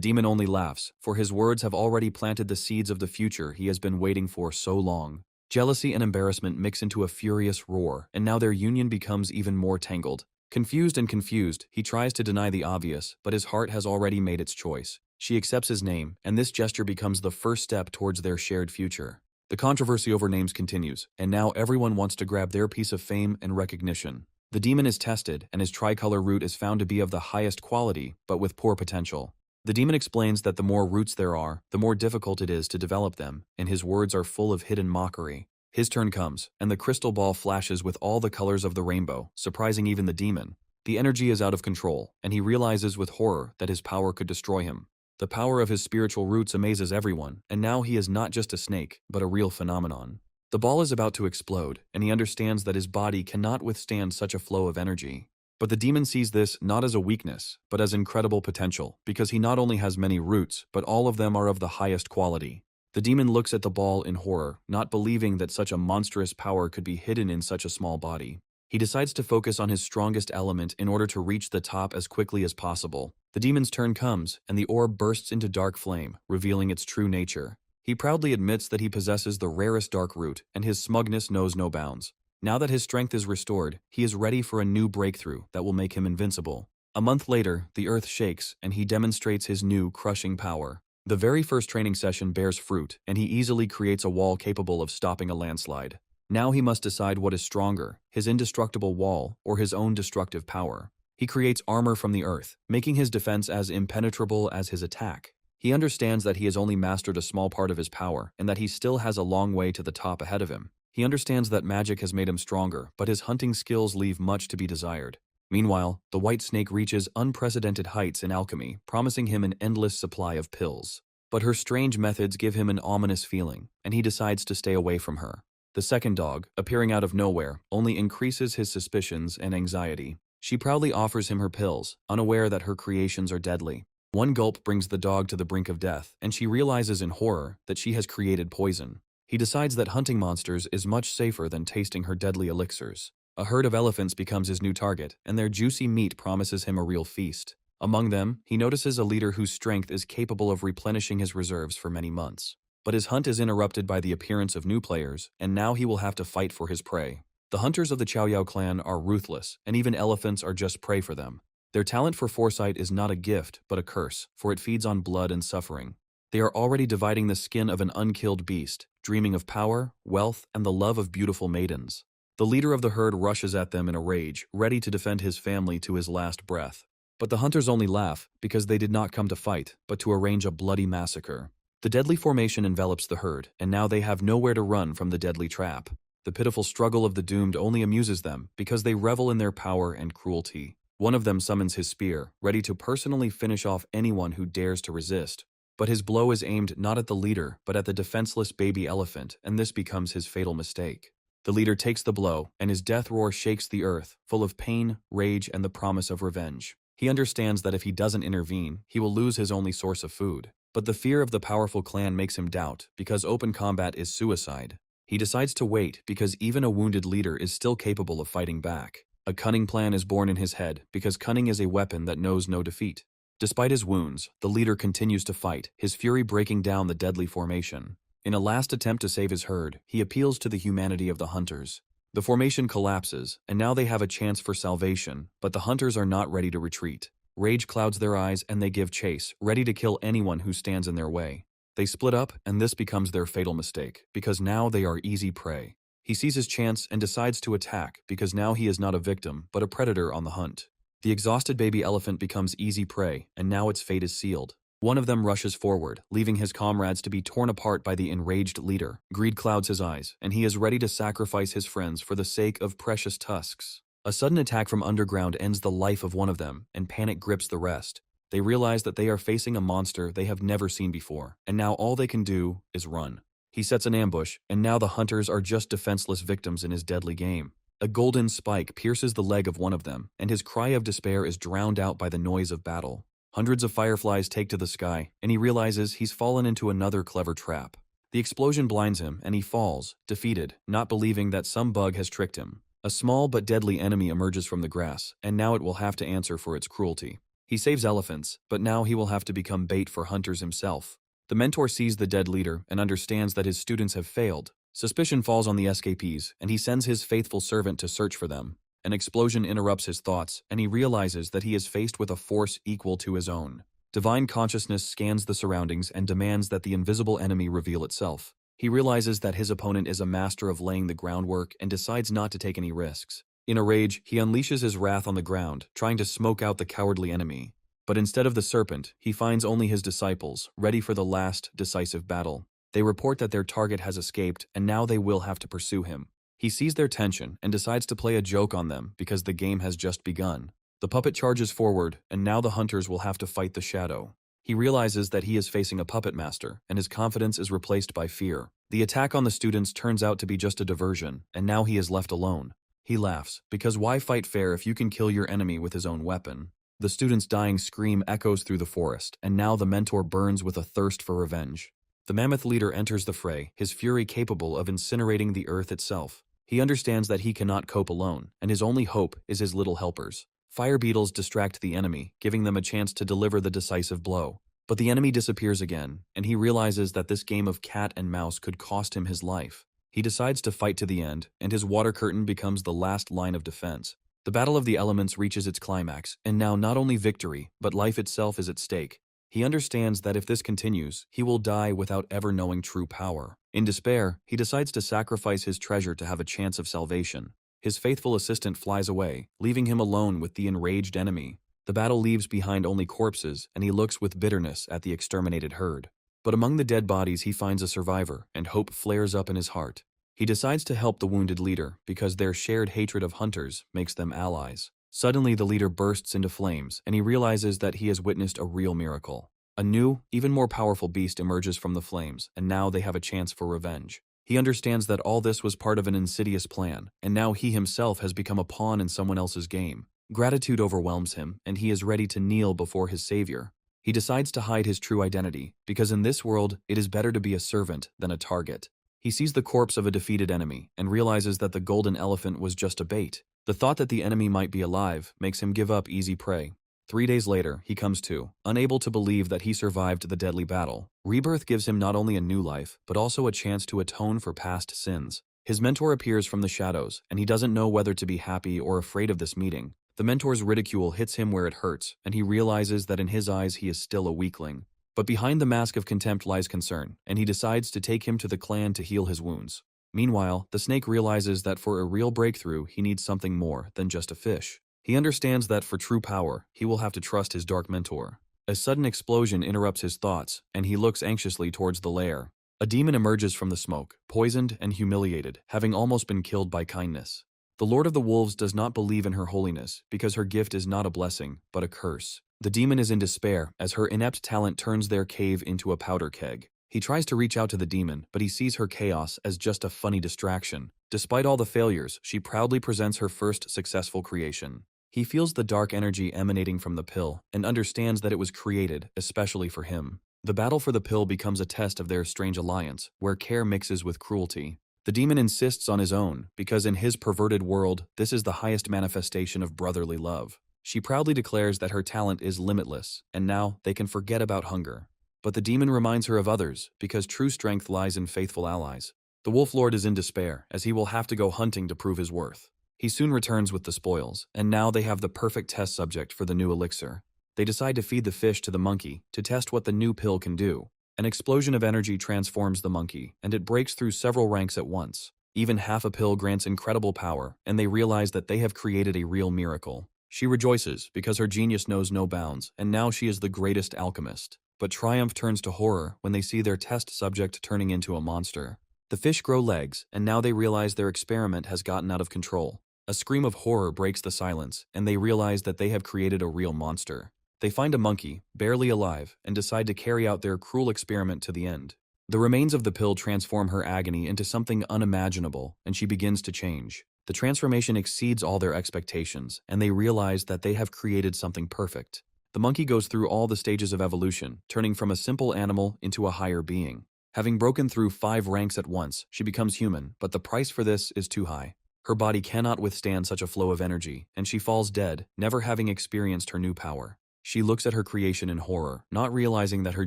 demon only laughs, for his words have already planted the seeds of the future he has been waiting for so long. Jealousy and embarrassment mix into a furious roar, and now their union becomes even more tangled. Confused, he tries to deny the obvious, but his heart has already made its choice. She accepts his name, and this gesture becomes the first step towards their shared future. The controversy over names continues, and now everyone wants to grab their piece of fame and recognition. The demon is tested, and his tricolor root is found to be of the highest quality, but with poor potential. The demon explains that the more roots there are, the more difficult it is to develop them, and his words are full of hidden mockery. His turn comes, and the crystal ball flashes with all the colors of the rainbow, surprising even the demon. The energy is out of control, and he realizes with horror that his power could destroy him. The power of his spiritual roots amazes everyone, and now he is not just a snake, but a real phenomenon. The ball is about to explode, and he understands that his body cannot withstand such a flow of energy. But the demon sees this not as a weakness, but as incredible potential, because he not only has many roots, but all of them are of the highest quality. The demon looks at the ball in horror, not believing that such a monstrous power could be hidden in such a small body. He decides to focus on his strongest element in order to reach the top as quickly as possible. The demon's turn comes, and the orb bursts into dark flame, revealing its true nature. He proudly admits that he possesses the rarest dark root, and his smugness knows no bounds. Now that his strength is restored, he is ready for a new breakthrough that will make him invincible. A month later, the earth shakes, and he demonstrates his new, crushing power. The very first training session bears fruit, and he easily creates a wall capable of stopping a landslide. Now he must decide what is stronger, his indestructible wall or his own destructive power. He creates armor from the earth, making his defense as impenetrable as his attack. He understands that he has only mastered a small part of his power, and that he still has a long way to the top ahead of him. He understands that magic has made him stronger, but his hunting skills leave much to be desired. Meanwhile, the white snake reaches unprecedented heights in alchemy, promising him an endless supply of pills. But her strange methods give him an ominous feeling, and he decides to stay away from her. The second dog, appearing out of nowhere, only increases his suspicions and anxiety. She proudly offers him her pills, unaware that her creations are deadly. One gulp brings the dog to the brink of death, and she realizes in horror that she has created poison. He decides that hunting monsters is much safer than tasting her deadly elixirs. A herd of elephants becomes his new target, and their juicy meat promises him a real feast. Among them, he notices a leader whose strength is capable of replenishing his reserves for many months. But his hunt is interrupted by the appearance of new players, and now he will have to fight for his prey. The hunters of the Chow Yao clan are ruthless, and even elephants are just prey for them. Their talent for foresight is not a gift, but a curse, for it feeds on blood and suffering. They are already dividing the skin of an unkilled beast, dreaming of power, wealth, and the love of beautiful maidens. The leader of the herd rushes at them in a rage, ready to defend his family to his last breath. But the hunters only laugh, because they did not come to fight, but to arrange a bloody massacre. The deadly formation envelops the herd, and now they have nowhere to run from the deadly trap. The pitiful struggle of the doomed only amuses them, because they revel in their power and cruelty. One of them summons his spear, ready to personally finish off anyone who dares to resist. But his blow is aimed not at the leader, but at the defenseless baby elephant, and this becomes his fatal mistake. The leader takes the blow, and his death roar shakes the earth, full of pain, rage, and the promise of revenge. He understands that if he doesn't intervene, he will lose his only source of food. But the fear of the powerful clan makes him doubt, because open combat is suicide. He decides to wait, because even a wounded leader is still capable of fighting back. A cunning plan is born in his head, because cunning is a weapon that knows no defeat. Despite his wounds, the leader continues to fight, his fury breaking down the deadly formation. In a last attempt to save his herd, he appeals to the humanity of the hunters. The formation collapses, and now they have a chance for salvation, but the hunters are not ready to retreat. Rage clouds their eyes, and they give chase, ready to kill anyone who stands in their way. They split up, and this becomes their fatal mistake, because now they are easy prey. He sees his chance and decides to attack, because now he is not a victim, but a predator on the hunt. The exhausted baby elephant becomes easy prey, and now its fate is sealed. One of them rushes forward, leaving his comrades to be torn apart by the enraged leader. Greed clouds his eyes, and he is ready to sacrifice his friends for the sake of precious tusks. A sudden attack from underground ends the life of one of them, and panic grips the rest. They realize that they are facing a monster they have never seen before, and now all they can do is run. He sets an ambush, and now the hunters are just defenseless victims in his deadly game. A golden spike pierces the leg of one of them, and his cry of despair is drowned out by the noise of battle. Hundreds of fireflies take to the sky, and he realizes he's fallen into another clever trap. The explosion blinds him, and he falls, defeated, not believing that some bug has tricked him. A small but deadly enemy emerges from the grass, and now it will have to answer for its cruelty. He saves elephants, but now he will have to become bait for hunters himself. The mentor sees the dead leader and understands that his students have failed. Suspicion falls on the escapees, and he sends his faithful servant to search for them. An explosion interrupts his thoughts, and he realizes that he is faced with a force equal to his own. Divine consciousness scans the surroundings and demands that the invisible enemy reveal itself. He realizes that his opponent is a master of laying the groundwork and decides not to take any risks. In a rage, he unleashes his wrath on the ground, trying to smoke out the cowardly enemy. But instead of the serpent, he finds only his disciples, ready for the last, decisive battle. They report that their target has escaped, and now they will have to pursue him. He sees their tension and decides to play a joke on them because the game has just begun. The puppet charges forward, and now the hunters will have to fight the shadow. He realizes that he is facing a puppet master, and his confidence is replaced by fear. The attack on the students turns out to be just a diversion, and now he is left alone. He laughs, because why fight fair if you can kill your enemy with his own weapon? The student's dying scream echoes through the forest, and now the mentor burns with a thirst for revenge. The mammoth leader enters the fray, his fury capable of incinerating the earth itself. He understands that he cannot cope alone, and his only hope is his little helpers. Fire beetles distract the enemy, giving them a chance to deliver the decisive blow. But the enemy disappears again, and he realizes that this game of cat and mouse could cost him his life. He decides to fight to the end, and his water curtain becomes the last line of defense. The battle of the elements reaches its climax, and now not only victory, but life itself is at stake. He understands that if this continues, he will die without ever knowing true power. In despair, he decides to sacrifice his treasure to have a chance of salvation. His faithful assistant flies away, leaving him alone with the enraged enemy. The battle leaves behind only corpses, and he looks with bitterness at the exterminated herd. But among the dead bodies he finds a survivor, and hope flares up in his heart. He decides to help the wounded leader, because their shared hatred of hunters makes them allies. Suddenly the leader bursts into flames, and he realizes that he has witnessed a real miracle. A new, even more powerful beast emerges from the flames, and now they have a chance for revenge. He understands that all this was part of an insidious plan, and now he himself has become a pawn in someone else's game. Gratitude overwhelms him, and he is ready to kneel before his savior. He decides to hide his true identity, because in this world, it is better to be a servant than a target. He sees the corpse of a defeated enemy, and realizes that the golden elephant was just a bait. The thought that the enemy might be alive makes him give up easy prey. 3 days later, he comes to, unable to believe that he survived the deadly battle. Rebirth gives him not only a new life, but also a chance to atone for past sins. His mentor appears from the shadows, and he doesn't know whether to be happy or afraid of this meeting. The mentor's ridicule hits him where it hurts, and he realizes that in his eyes he is still a weakling. But behind the mask of contempt lies concern, and he decides to take him to the clan to heal his wounds. Meanwhile, the snake realizes that for a real breakthrough, he needs something more than just a fish. He understands that for true power, he will have to trust his dark mentor. A sudden explosion interrupts his thoughts, and he looks anxiously towards the lair. A demon emerges from the smoke, poisoned and humiliated, having almost been killed by kindness. The Lord of the Wolves does not believe in her holiness, because her gift is not a blessing, but a curse. The demon is in despair, as her inept talent turns their cave into a powder keg. He tries to reach out to the demon, but he sees her chaos as just a funny distraction. Despite all the failures, she proudly presents her first successful creation. He feels the dark energy emanating from the pill, and understands that it was created, especially for him. The battle for the pill becomes a test of their strange alliance, where care mixes with cruelty. The demon insists on his own, because in his perverted world, this is the highest manifestation of brotherly love. She proudly declares that her talent is limitless, and now they can forget about hunger. But the demon reminds her of others, because true strength lies in faithful allies. The Wolf Lord is in despair, as he will have to go hunting to prove his worth. He soon returns with the spoils, and now they have the perfect test subject for the new elixir. They decide to feed the fish to the monkey to test what the new pill can do. An explosion of energy transforms the monkey, and it breaks through several ranks at once. Even half a pill grants incredible power, and they realize that they have created a real miracle. She rejoices because her genius knows no bounds, and now she is the greatest alchemist. But triumph turns to horror when they see their test subject turning into a monster. The fish grow legs, and now they realize their experiment has gotten out of control. A scream of horror breaks the silence, and they realize that they have created a real monster. They find a monkey, barely alive, and decide to carry out their cruel experiment to the end. The remains of the pill transform her agony into something unimaginable, and she begins to change. The transformation exceeds all their expectations, and they realize that they have created something perfect. The monkey goes through all the stages of evolution, turning from a simple animal into a higher being. Having broken through 5 ranks at once, she becomes human, but the price for this is too high. Her body cannot withstand such a flow of energy, and she falls dead, never having experienced her new power. She looks at her creation in horror, not realizing that her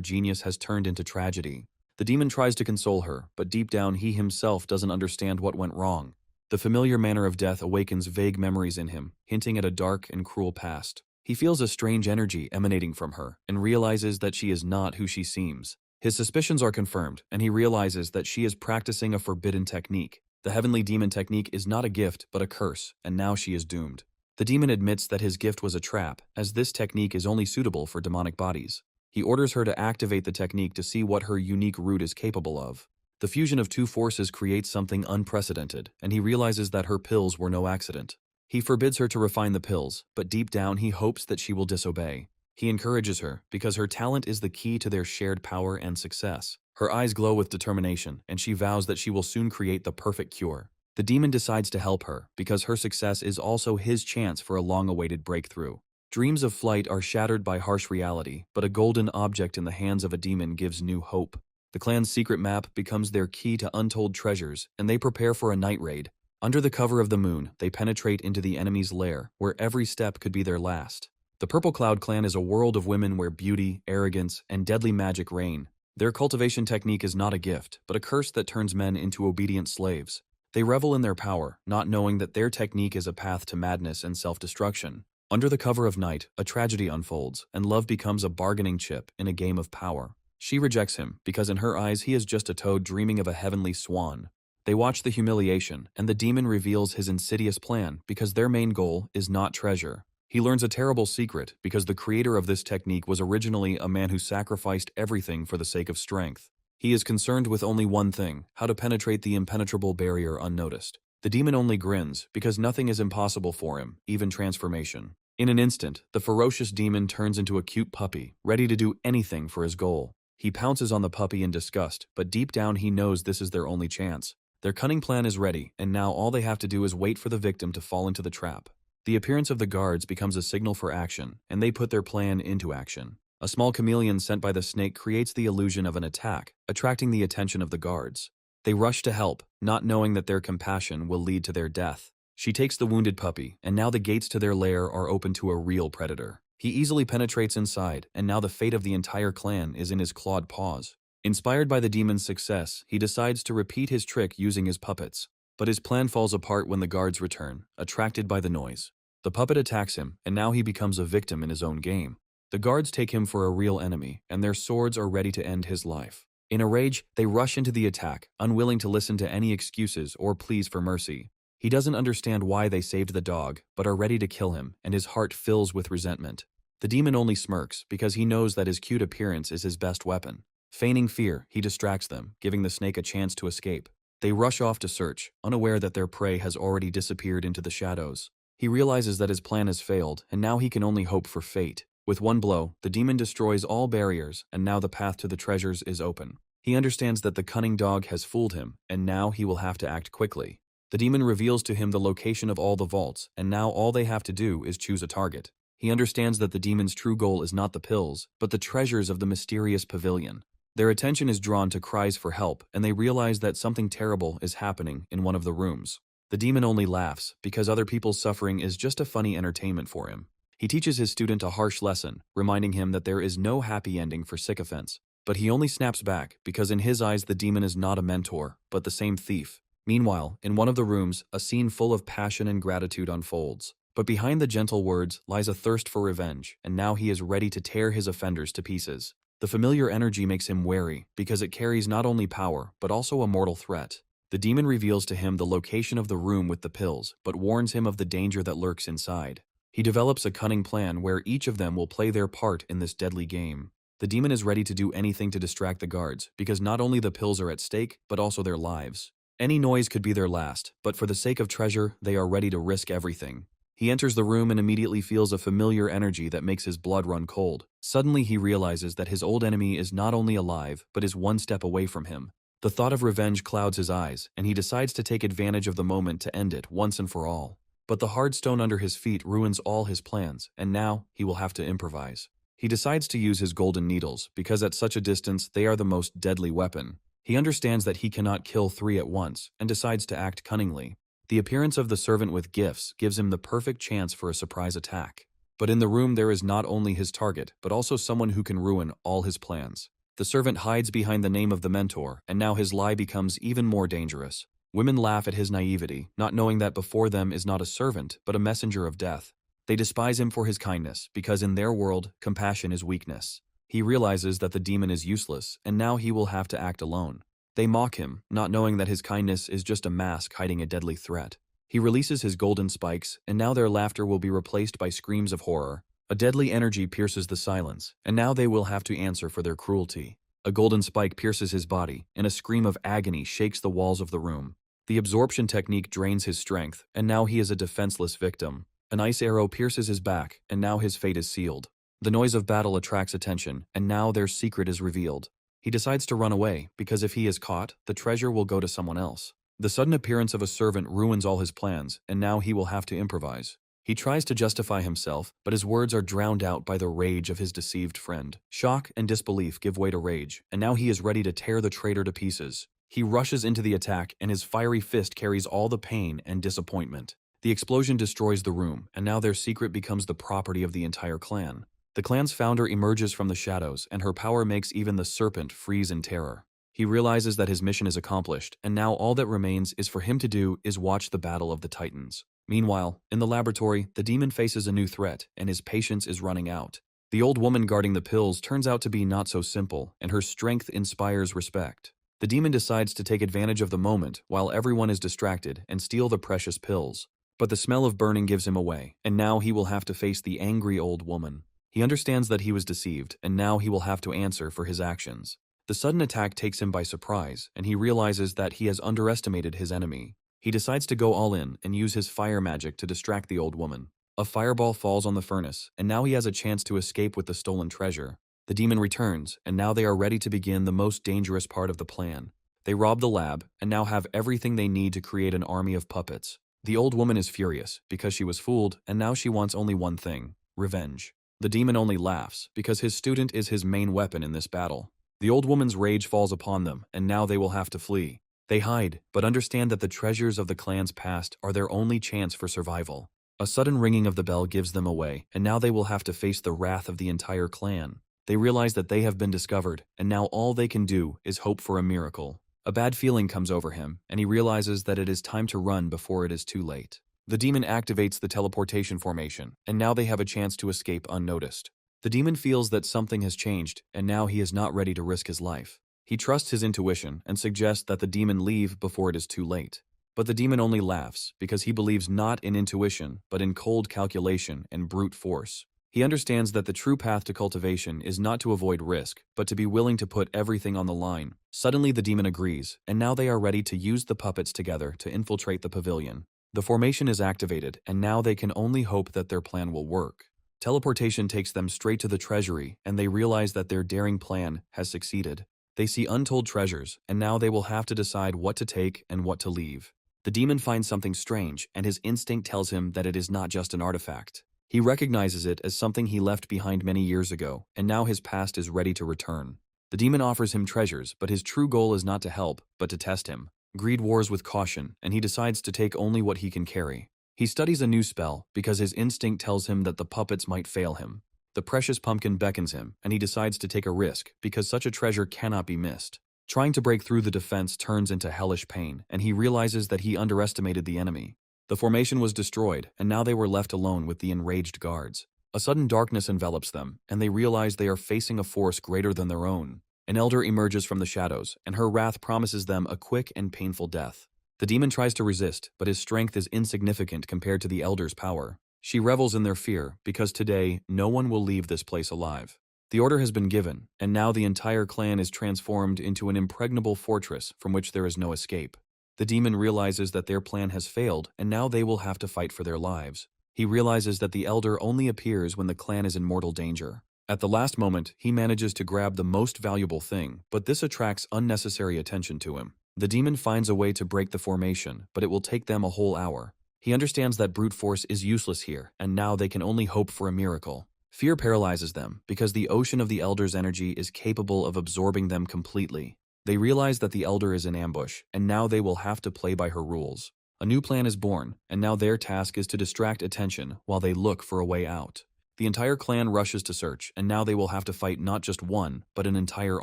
genius has turned into tragedy. The demon tries to console her, but deep down he himself doesn't understand what went wrong. The familiar manner of death awakens vague memories in him, hinting at a dark and cruel past. He feels a strange energy emanating from her, and realizes that she is not who she seems. His suspicions are confirmed, and he realizes that she is practicing a forbidden technique. The heavenly demon technique is not a gift, but a curse, and now she is doomed. The demon admits that his gift was a trap, as this technique is only suitable for demonic bodies. He orders her to activate the technique to see what her unique root is capable of. The fusion of 2 forces creates something unprecedented, and he realizes that her pills were no accident. He forbids her to refine the pills, but deep down he hopes that she will disobey. He encourages her, because her talent is the key to their shared power and success. Her eyes glow with determination, and she vows that she will soon create the perfect cure. The demon decides to help her, because her success is also his chance for a long-awaited breakthrough. Dreams of flight are shattered by harsh reality, but a golden object in the hands of a demon gives new hope. The clan's secret map becomes their key to untold treasures, and they prepare for a night raid. Under the cover of the moon, they penetrate into the enemy's lair, where every step could be their last. The Purple Cloud clan is a world of women where beauty, arrogance, and deadly magic reign. Their cultivation technique is not a gift, but a curse that turns men into obedient slaves. They revel in their power, not knowing that their technique is a path to madness and self-destruction. Under the cover of night, a tragedy unfolds, and love becomes a bargaining chip in a game of power. She rejects him, because in her eyes he is just a toad dreaming of a heavenly swan. They watch the humiliation, and the demon reveals his insidious plan, because their main goal is not treasure. He learns a terrible secret, because the creator of this technique was originally a man who sacrificed everything for the sake of strength. He is concerned with only one thing: how to penetrate the impenetrable barrier unnoticed. The demon only grins, because nothing is impossible for him, even transformation. In an instant, the ferocious demon turns into a cute puppy, ready to do anything for his goal. He pounces on the puppy in disgust, but deep down he knows this is their only chance. Their cunning plan is ready, and now all they have to do is wait for the victim to fall into the trap. The appearance of the guards becomes a signal for action, and they put their plan into action. A small chameleon sent by the snake creates the illusion of an attack, attracting the attention of the guards. They rush to help, not knowing that their compassion will lead to their death. She takes the wounded puppy, and now the gates to their lair are open to a real predator. He easily penetrates inside, and now the fate of the entire clan is in his clawed paws. Inspired by the demon's success, he decides to repeat his trick using his puppets. But his plan falls apart when the guards return, attracted by the noise. The puppet attacks him, and now he becomes a victim in his own game. The guards take him for a real enemy, and their swords are ready to end his life. In a rage, they rush into the attack, unwilling to listen to any excuses or pleas for mercy. He doesn't understand why they saved the dog, but are ready to kill him, and his heart fills with resentment. The demon only smirks, because he knows that his cute appearance is his best weapon. Feigning fear, he distracts them, giving the snake a chance to escape. They rush off to search, unaware that their prey has already disappeared into the shadows. He realizes that his plan has failed, and now he can only hope for fate. With one blow, the demon destroys all barriers, and now the path to the treasures is open. He understands that the cunning dog has fooled him, and now he will have to act quickly. The demon reveals to him the location of all the vaults, and now all they have to do is choose a target. He understands that the demon's true goal is not the pills, but the treasures of the mysterious pavilion. Their attention is drawn to cries for help, and they realize that something terrible is happening in one of the rooms. The demon only laughs, because other people's suffering is just a funny entertainment for him. He teaches his student a harsh lesson, reminding him that there is no happy ending for sycophants. But he only snaps back, because in his eyes the demon is not a mentor, but the same thief. Meanwhile, in one of the rooms, a scene full of passion and gratitude unfolds. But behind the gentle words lies a thirst for revenge, and now he is ready to tear his offenders to pieces. The familiar energy makes him wary, because it carries not only power, but also a mortal threat. The demon reveals to him the location of the room with the pills, but warns him of the danger that lurks inside. He develops a cunning plan where each of them will play their part in this deadly game. The demon is ready to do anything to distract the guards, because not only the pills are at stake, but also their lives. Any noise could be their last, but for the sake of treasure, they are ready to risk everything. He enters the room and immediately feels a familiar energy that makes his blood run cold. Suddenly he realizes that his old enemy is not only alive, but is one step away from him. The thought of revenge clouds his eyes, and he decides to take advantage of the moment to end it once and for all. But the hard stone under his feet ruins all his plans, and now he will have to improvise. He decides to use his golden needles, because at such a distance they are the most deadly weapon. He understands that he cannot kill 3 at once, and decides to act cunningly. The appearance of the servant with gifts gives him the perfect chance for a surprise attack. But in the room there is not only his target, but also someone who can ruin all his plans. The servant hides behind the name of the mentor, and now his lie becomes even more dangerous. Women laugh at his naivety, not knowing that before them is not a servant, but a messenger of death. They despise him for his kindness, because in their world, compassion is weakness. He realizes that the demon is useless, and now he will have to act alone. They mock him, not knowing that his kindness is just a mask hiding a deadly threat. He releases his golden spikes, and now their laughter will be replaced by screams of horror. A deadly energy pierces the silence, and now they will have to answer for their cruelty. A golden spike pierces his body, and a scream of agony shakes the walls of the room. The absorption technique drains his strength, and now he is a defenseless victim. An ice arrow pierces his back, and now his fate is sealed. The noise of battle attracts attention, and now their secret is revealed. He decides to run away, because if he is caught, the treasure will go to someone else. The sudden appearance of a servant ruins all his plans, and now he will have to improvise. He tries to justify himself, but his words are drowned out by the rage of his deceived friend. Shock and disbelief give way to rage, and now he is ready to tear the traitor to pieces. He rushes into the attack, and his fiery fist carries all the pain and disappointment. The explosion destroys the room, and now their secret becomes the property of the entire clan. The clan's founder emerges from the shadows, and her power makes even the serpent freeze in terror. He realizes that his mission is accomplished, and now all that remains is for him to do is watch the battle of the titans. Meanwhile, in the laboratory, the demon faces a new threat, and his patience is running out. The old woman guarding the pills turns out to be not so simple, and her strength inspires respect. The demon decides to take advantage of the moment while everyone is distracted and steal the precious pills. But the smell of burning gives him away, and now he will have to face the angry old woman. He understands that he was deceived, and now he will have to answer for his actions. The sudden attack takes him by surprise, and he realizes that he has underestimated his enemy. He decides to go all in and use his fire magic to distract the old woman. A fireball falls on the furnace, and now he has a chance to escape with the stolen treasure. The demon returns, and now they are ready to begin the most dangerous part of the plan. They rob the lab, and now have everything they need to create an army of puppets. The old woman is furious, because she was fooled, and now she wants only one thing: revenge. The demon only laughs, because his student is his main weapon in this battle. The old woman's rage falls upon them, and now they will have to flee. They hide, but understand that the treasures of the clan's past are their only chance for survival. A sudden ringing of the bell gives them away, and now they will have to face the wrath of the entire clan. They realize that they have been discovered, and now all they can do is hope for a miracle. A bad feeling comes over him, and he realizes that it is time to run before it is too late. The demon activates the teleportation formation, and now they have a chance to escape unnoticed. The demon feels that something has changed, and now he is not ready to risk his life. He trusts his intuition and suggests that the demon leave before it is too late. But the demon only laughs, because he believes not in intuition, but in cold calculation and brute force. He understands that the true path to cultivation is not to avoid risk, but to be willing to put everything on the line. Suddenly the demon agrees, and now they are ready to use the puppets together to infiltrate the pavilion. The formation is activated, and now they can only hope that their plan will work. Teleportation takes them straight to the treasury, and they realize that their daring plan has succeeded. They see untold treasures, and now they will have to decide what to take and what to leave. The demon finds something strange, and his instinct tells him that it is not just an artifact. He recognizes it as something he left behind many years ago, and now his past is ready to return. The demon offers him treasures, but his true goal is not to help, but to test him. Greed wars with caution, and he decides to take only what he can carry. He studies a new spell, because his instinct tells him that the puppets might fail him. The precious pumpkin beckons him, and he decides to take a risk, because such a treasure cannot be missed. Trying to break through the defense turns into hellish pain, and he realizes that he underestimated the enemy. The formation was destroyed, and now they were left alone with the enraged guards. A sudden darkness envelops them, and they realize they are facing a force greater than their own. An elder emerges from the shadows, and her wrath promises them a quick and painful death. The demon tries to resist, but his strength is insignificant compared to the elder's power. She revels in their fear, because today, no one will leave this place alive. The order has been given, and now the entire clan is transformed into an impregnable fortress from which there is no escape. The demon realizes that their plan has failed, and now they will have to fight for their lives. He realizes that the elder only appears when the clan is in mortal danger. At the last moment, he manages to grab the most valuable thing, but this attracts unnecessary attention to him. The demon finds a way to break the formation, but it will take them a whole hour. He understands that brute force is useless here, and now they can only hope for a miracle. Fear paralyzes them, because the ocean of the elder's energy is capable of absorbing them completely. They realize that the elder is in ambush, and now they will have to play by her rules. A new plan is born, and now their task is to distract attention while they look for a way out. The entire clan rushes to search, and now they will have to fight not just one, but an entire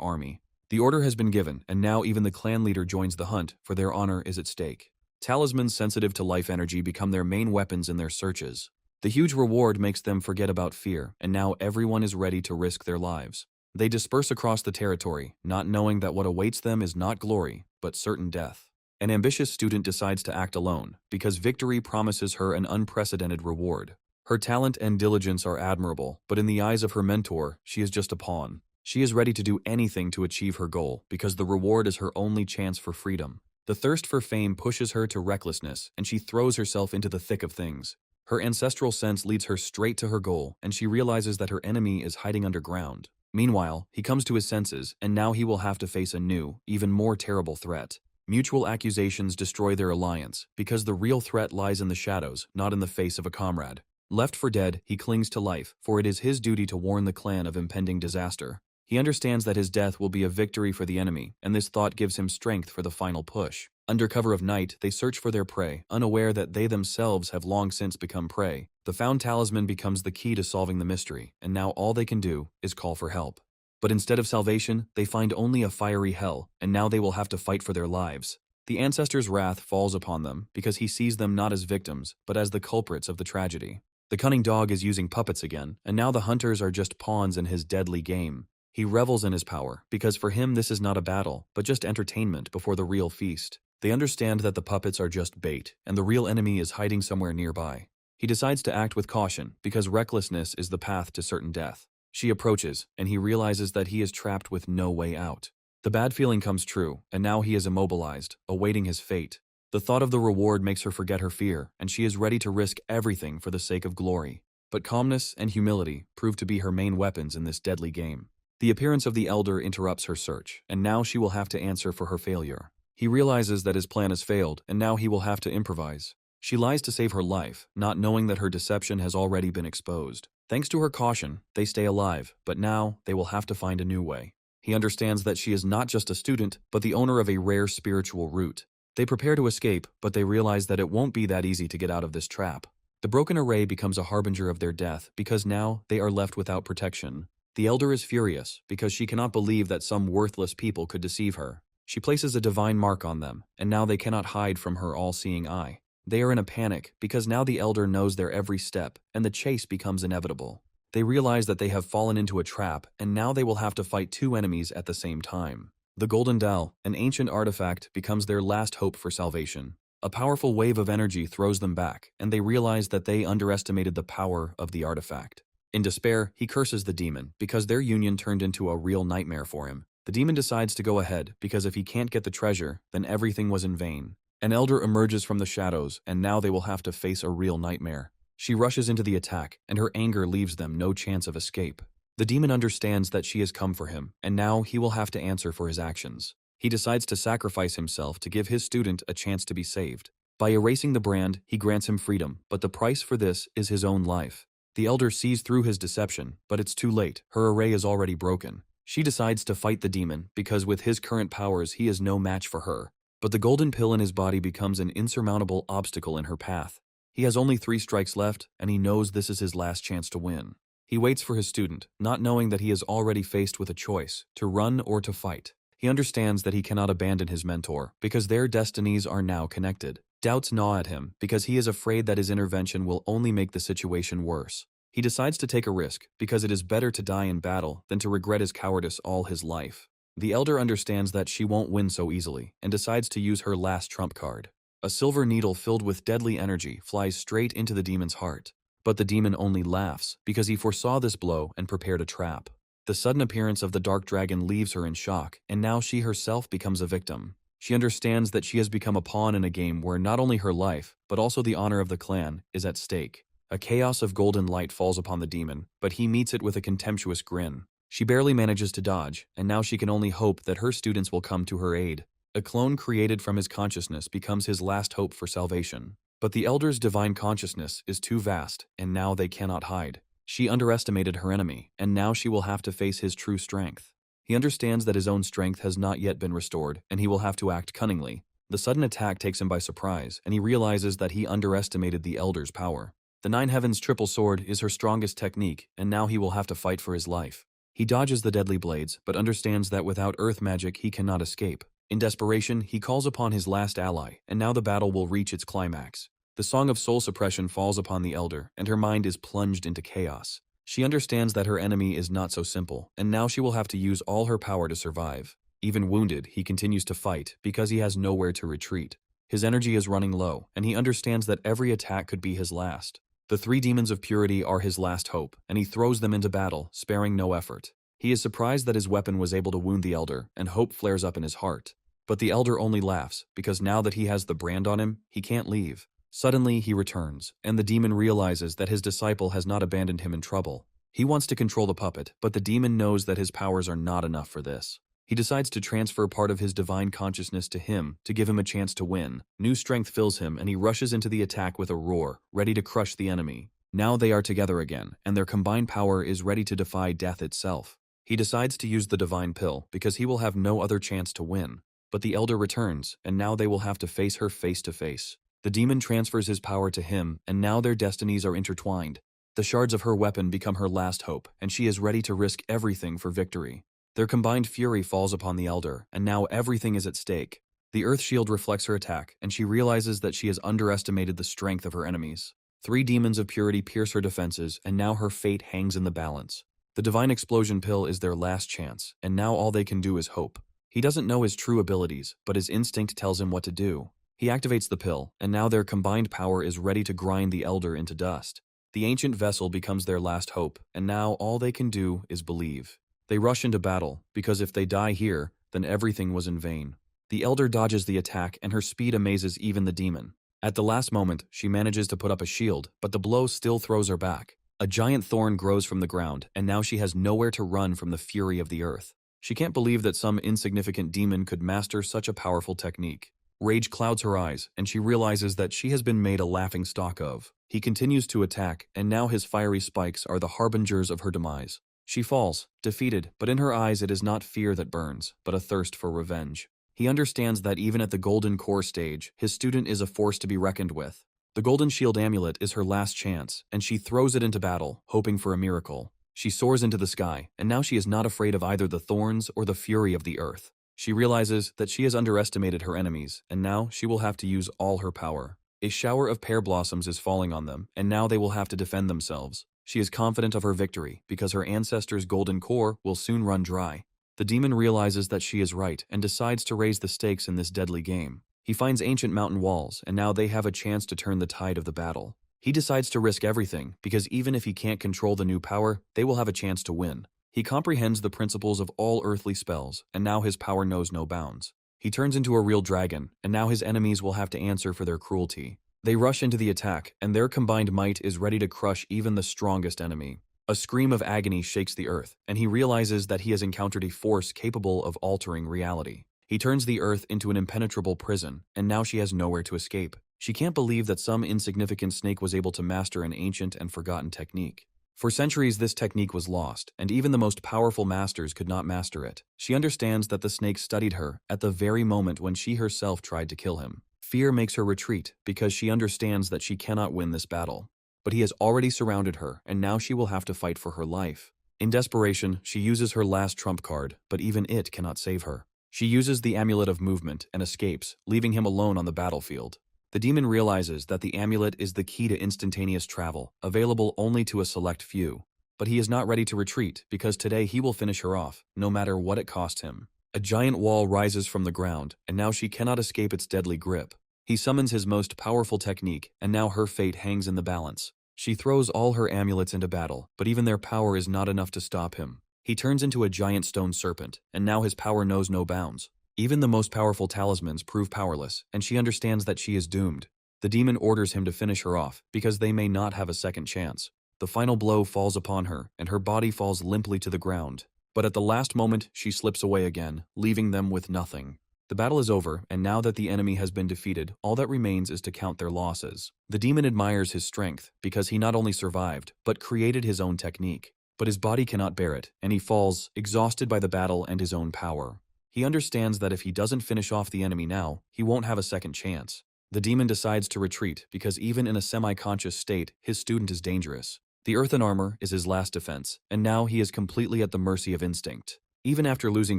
army. The order has been given, and now even the clan leader joins the hunt, for their honor is at stake. Talismans sensitive to life energy become their main weapons in their searches. The huge reward makes them forget about fear, and now everyone is ready to risk their lives. They disperse across the territory, not knowing that what awaits them is not glory, but certain death. An ambitious student decides to act alone, because victory promises her an unprecedented reward. Her talent and diligence are admirable, but in the eyes of her mentor, she is just a pawn. She is ready to do anything to achieve her goal, because the reward is her only chance for freedom. The thirst for fame pushes her to recklessness, and she throws herself into the thick of things. Her ancestral sense leads her straight to her goal, and she realizes that her enemy is hiding underground. Meanwhile, he comes to his senses, and now he will have to face a new, even more terrible threat. Mutual accusations destroy their alliance, because the real threat lies in the shadows, not in the face of a comrade. Left for dead, he clings to life, for it is his duty to warn the clan of impending disaster. He understands that his death will be a victory for the enemy, and this thought gives him strength for the final push. Under cover of night, they search for their prey, unaware that they themselves have long since become prey. The found talisman becomes the key to solving the mystery, and now all they can do is call for help. But instead of salvation, they find only a fiery hell, and now they will have to fight for their lives. The ancestor's wrath falls upon them, because he sees them not as victims, but as the culprits of the tragedy. The cunning dog is using puppets again, and now the hunters are just pawns in his deadly game. He revels in his power, because for him this is not a battle, but just entertainment before the real feast. They understand that the puppets are just bait, and the real enemy is hiding somewhere nearby. He decides to act with caution, because recklessness is the path to certain death. She approaches, and he realizes that he is trapped with no way out. The bad feeling comes true, and now he is immobilized, awaiting his fate. The thought of the reward makes her forget her fear, and she is ready to risk everything for the sake of glory. But calmness and humility prove to be her main weapons in this deadly game. The appearance of the elder interrupts her search, and now she will have to answer for her failure. He realizes that his plan has failed, and now he will have to improvise. She lies to save her life, not knowing that her deception has already been exposed. Thanks to her caution, they stay alive, but now they will have to find a new way. He understands that she is not just a student, but the owner of a rare spiritual root. They prepare to escape, but they realize that it won't be that easy to get out of this trap. The broken array becomes a harbinger of their death, because now they are left without protection. The elder is furious, because she cannot believe that some worthless people could deceive her. She places a divine mark on them, and now they cannot hide from her all-seeing eye. They are in a panic, because now the elder knows their every step, and the chase becomes inevitable. They realize that they have fallen into a trap, and now they will have to fight two enemies at the same time. The Golden Dell, an ancient artifact, becomes their last hope for salvation. A powerful wave of energy throws them back, and they realize that they underestimated the power of the artifact. In despair, he curses the demon, because their union turned into a real nightmare for him. The demon decides to go ahead, because if he can't get the treasure, then everything was in vain. An elder emerges from the shadows, and now they will have to face a real nightmare. She rushes into the attack, and her anger leaves them no chance of escape. The demon understands that she has come for him, and now he will have to answer for his actions. He decides to sacrifice himself to give his student a chance to be saved. By erasing the brand, he grants him freedom, but the price for this is his own life. The elder sees through his deception, but it's too late. Her array is already broken. She decides to fight the demon, because with his current powers he is no match for her. But the golden pill in his body becomes an insurmountable obstacle in her path. He has only 3 strikes left, and he knows this is his last chance to win. He waits for his student, not knowing that he is already faced with a choice, to run or to fight. He understands that he cannot abandon his mentor, because their destinies are now connected. Doubts gnaw at him, because he is afraid that his intervention will only make the situation worse. He decides to take a risk, because it is better to die in battle than to regret his cowardice all his life. The elder understands that she won't win so easily, and decides to use her last trump card. A silver needle filled with deadly energy flies straight into the demon's heart. But the demon only laughs, because he foresaw this blow and prepared a trap. The sudden appearance of the dark dragon leaves her in shock, and now she herself becomes a victim. She understands that she has become a pawn in a game where not only her life, but also the honor of the clan, is at stake. A chaos of golden light falls upon the demon, but he meets it with a contemptuous grin. She barely manages to dodge, and now she can only hope that her students will come to her aid. A clone created from his consciousness becomes his last hope for salvation. But the Elder's divine consciousness is too vast, and now they cannot hide. She underestimated her enemy, and now she will have to face his true strength. He understands that his own strength has not yet been restored, and he will have to act cunningly. The sudden attack takes him by surprise, and he realizes that he underestimated the Elder's power. The Nine Heavens triple sword is her strongest technique, and now he will have to fight for his life. He dodges the deadly blades, but understands that without earth magic he cannot escape. In desperation, he calls upon his last ally, and now the battle will reach its climax. The Song of Soul Suppression falls upon the Elder, and her mind is plunged into chaos. She understands that her enemy is not so simple, and now she will have to use all her power to survive. Even wounded, he continues to fight, because he has nowhere to retreat. His energy is running low, and he understands that every attack could be his last. The three demons of purity are his last hope, and he throws them into battle, sparing no effort. He is surprised that his weapon was able to wound the Elder, and hope flares up in his heart. But the Elder only laughs, because now that he has the brand on him, he can't leave. Suddenly, he returns, and the demon realizes that his disciple has not abandoned him in trouble. He wants to control the puppet, but the demon knows that his powers are not enough for this. He decides to transfer part of his divine consciousness to him to give him a chance to win. New strength fills him, and he rushes into the attack with a roar, ready to crush the enemy. Now they are together again, and their combined power is ready to defy death itself. He decides to use the divine pill, because he will have no other chance to win. But the Elder returns, and now they will have to face her face to face. The demon transfers his power to him, and now their destinies are intertwined. The shards of her weapon become her last hope, and she is ready to risk everything for victory. Their combined fury falls upon the Elder, and now everything is at stake. The Earth Shield reflects her attack, and she realizes that she has underestimated the strength of her enemies. Three demons of purity pierce her defenses, and now her fate hangs in the balance. The Divine Explosion Pill is their last chance, and now all they can do is hope. He doesn't know his true abilities, but his instinct tells him what to do. He activates the pill, and now their combined power is ready to grind the Elder into dust. The ancient vessel becomes their last hope, and now all they can do is believe. They rush into battle, because if they die here, then everything was in vain. The Elder dodges the attack, and her speed amazes even the demon. At the last moment, she manages to put up a shield, but the blow still throws her back. A giant thorn grows from the ground, and now she has nowhere to run from the fury of the earth. She can't believe that some insignificant demon could master such a powerful technique. Rage clouds her eyes, and she realizes that she has been made a laughingstock of. He continues to attack, and now his fiery spikes are the harbingers of her demise. She falls, defeated, but in her eyes it is not fear that burns, but a thirst for revenge. He understands that even at the Golden Core stage, his student is a force to be reckoned with. The Golden Shield Amulet is her last chance, and she throws it into battle, hoping for a miracle. She soars into the sky, and now she is not afraid of either the thorns or the fury of the earth. She realizes that she has underestimated her enemies, and now she will have to use all her power. A shower of pear blossoms is falling on them, and now they will have to defend themselves. She is confident of her victory, because her ancestors' golden core will soon run dry. The demon realizes that she is right, and decides to raise the stakes in this deadly game. He finds ancient mountain walls, and now they have a chance to turn the tide of the battle. He decides to risk everything, because even if he can't control the new power, they will have a chance to win. He comprehends the principles of all earthly spells, and now his power knows no bounds. He turns into a real dragon, and now his enemies will have to answer for their cruelty. They rush into the attack, and their combined might is ready to crush even the strongest enemy. A scream of agony shakes the earth, and he realizes that he has encountered a force capable of altering reality. He turns the earth into an impenetrable prison, and now she has nowhere to escape. She can't believe that some insignificant snake was able to master an ancient and forgotten technique. For centuries, this technique was lost, and even the most powerful masters could not master it. She understands that the snake studied her at the very moment when she herself tried to kill him. Fear makes her retreat, because she understands that she cannot win this battle. But he has already surrounded her, and now she will have to fight for her life. In desperation, she uses her last trump card, but even it cannot save her. She uses the Amulet of Movement and escapes, leaving him alone on the battlefield. The demon realizes that the amulet is the key to instantaneous travel, available only to a select few. But he is not ready to retreat, because today he will finish her off, no matter what it costs him. A giant wall rises from the ground, and now she cannot escape its deadly grip. He summons his most powerful technique, and now her fate hangs in the balance. She throws all her amulets into battle, but even their power is not enough to stop him. He turns into a giant stone serpent, and now his power knows no bounds. Even the most powerful talismans prove powerless, and she understands that she is doomed. The demon orders him to finish her off, because they may not have a second chance. The final blow falls upon her, and her body falls limply to the ground. But at the last moment, she slips away again, leaving them with nothing. The battle is over, and now that the enemy has been defeated, all that remains is to count their losses. The demon admires his strength, because he not only survived, but created his own technique. But his body cannot bear it, and he falls, exhausted by the battle and his own power. He understands that if he doesn't finish off the enemy now, he won't have a second chance. The demon decides to retreat, because even in a semi-conscious state, his student is dangerous. The earthen armor is his last defense, and now he is completely at the mercy of instinct. Even after losing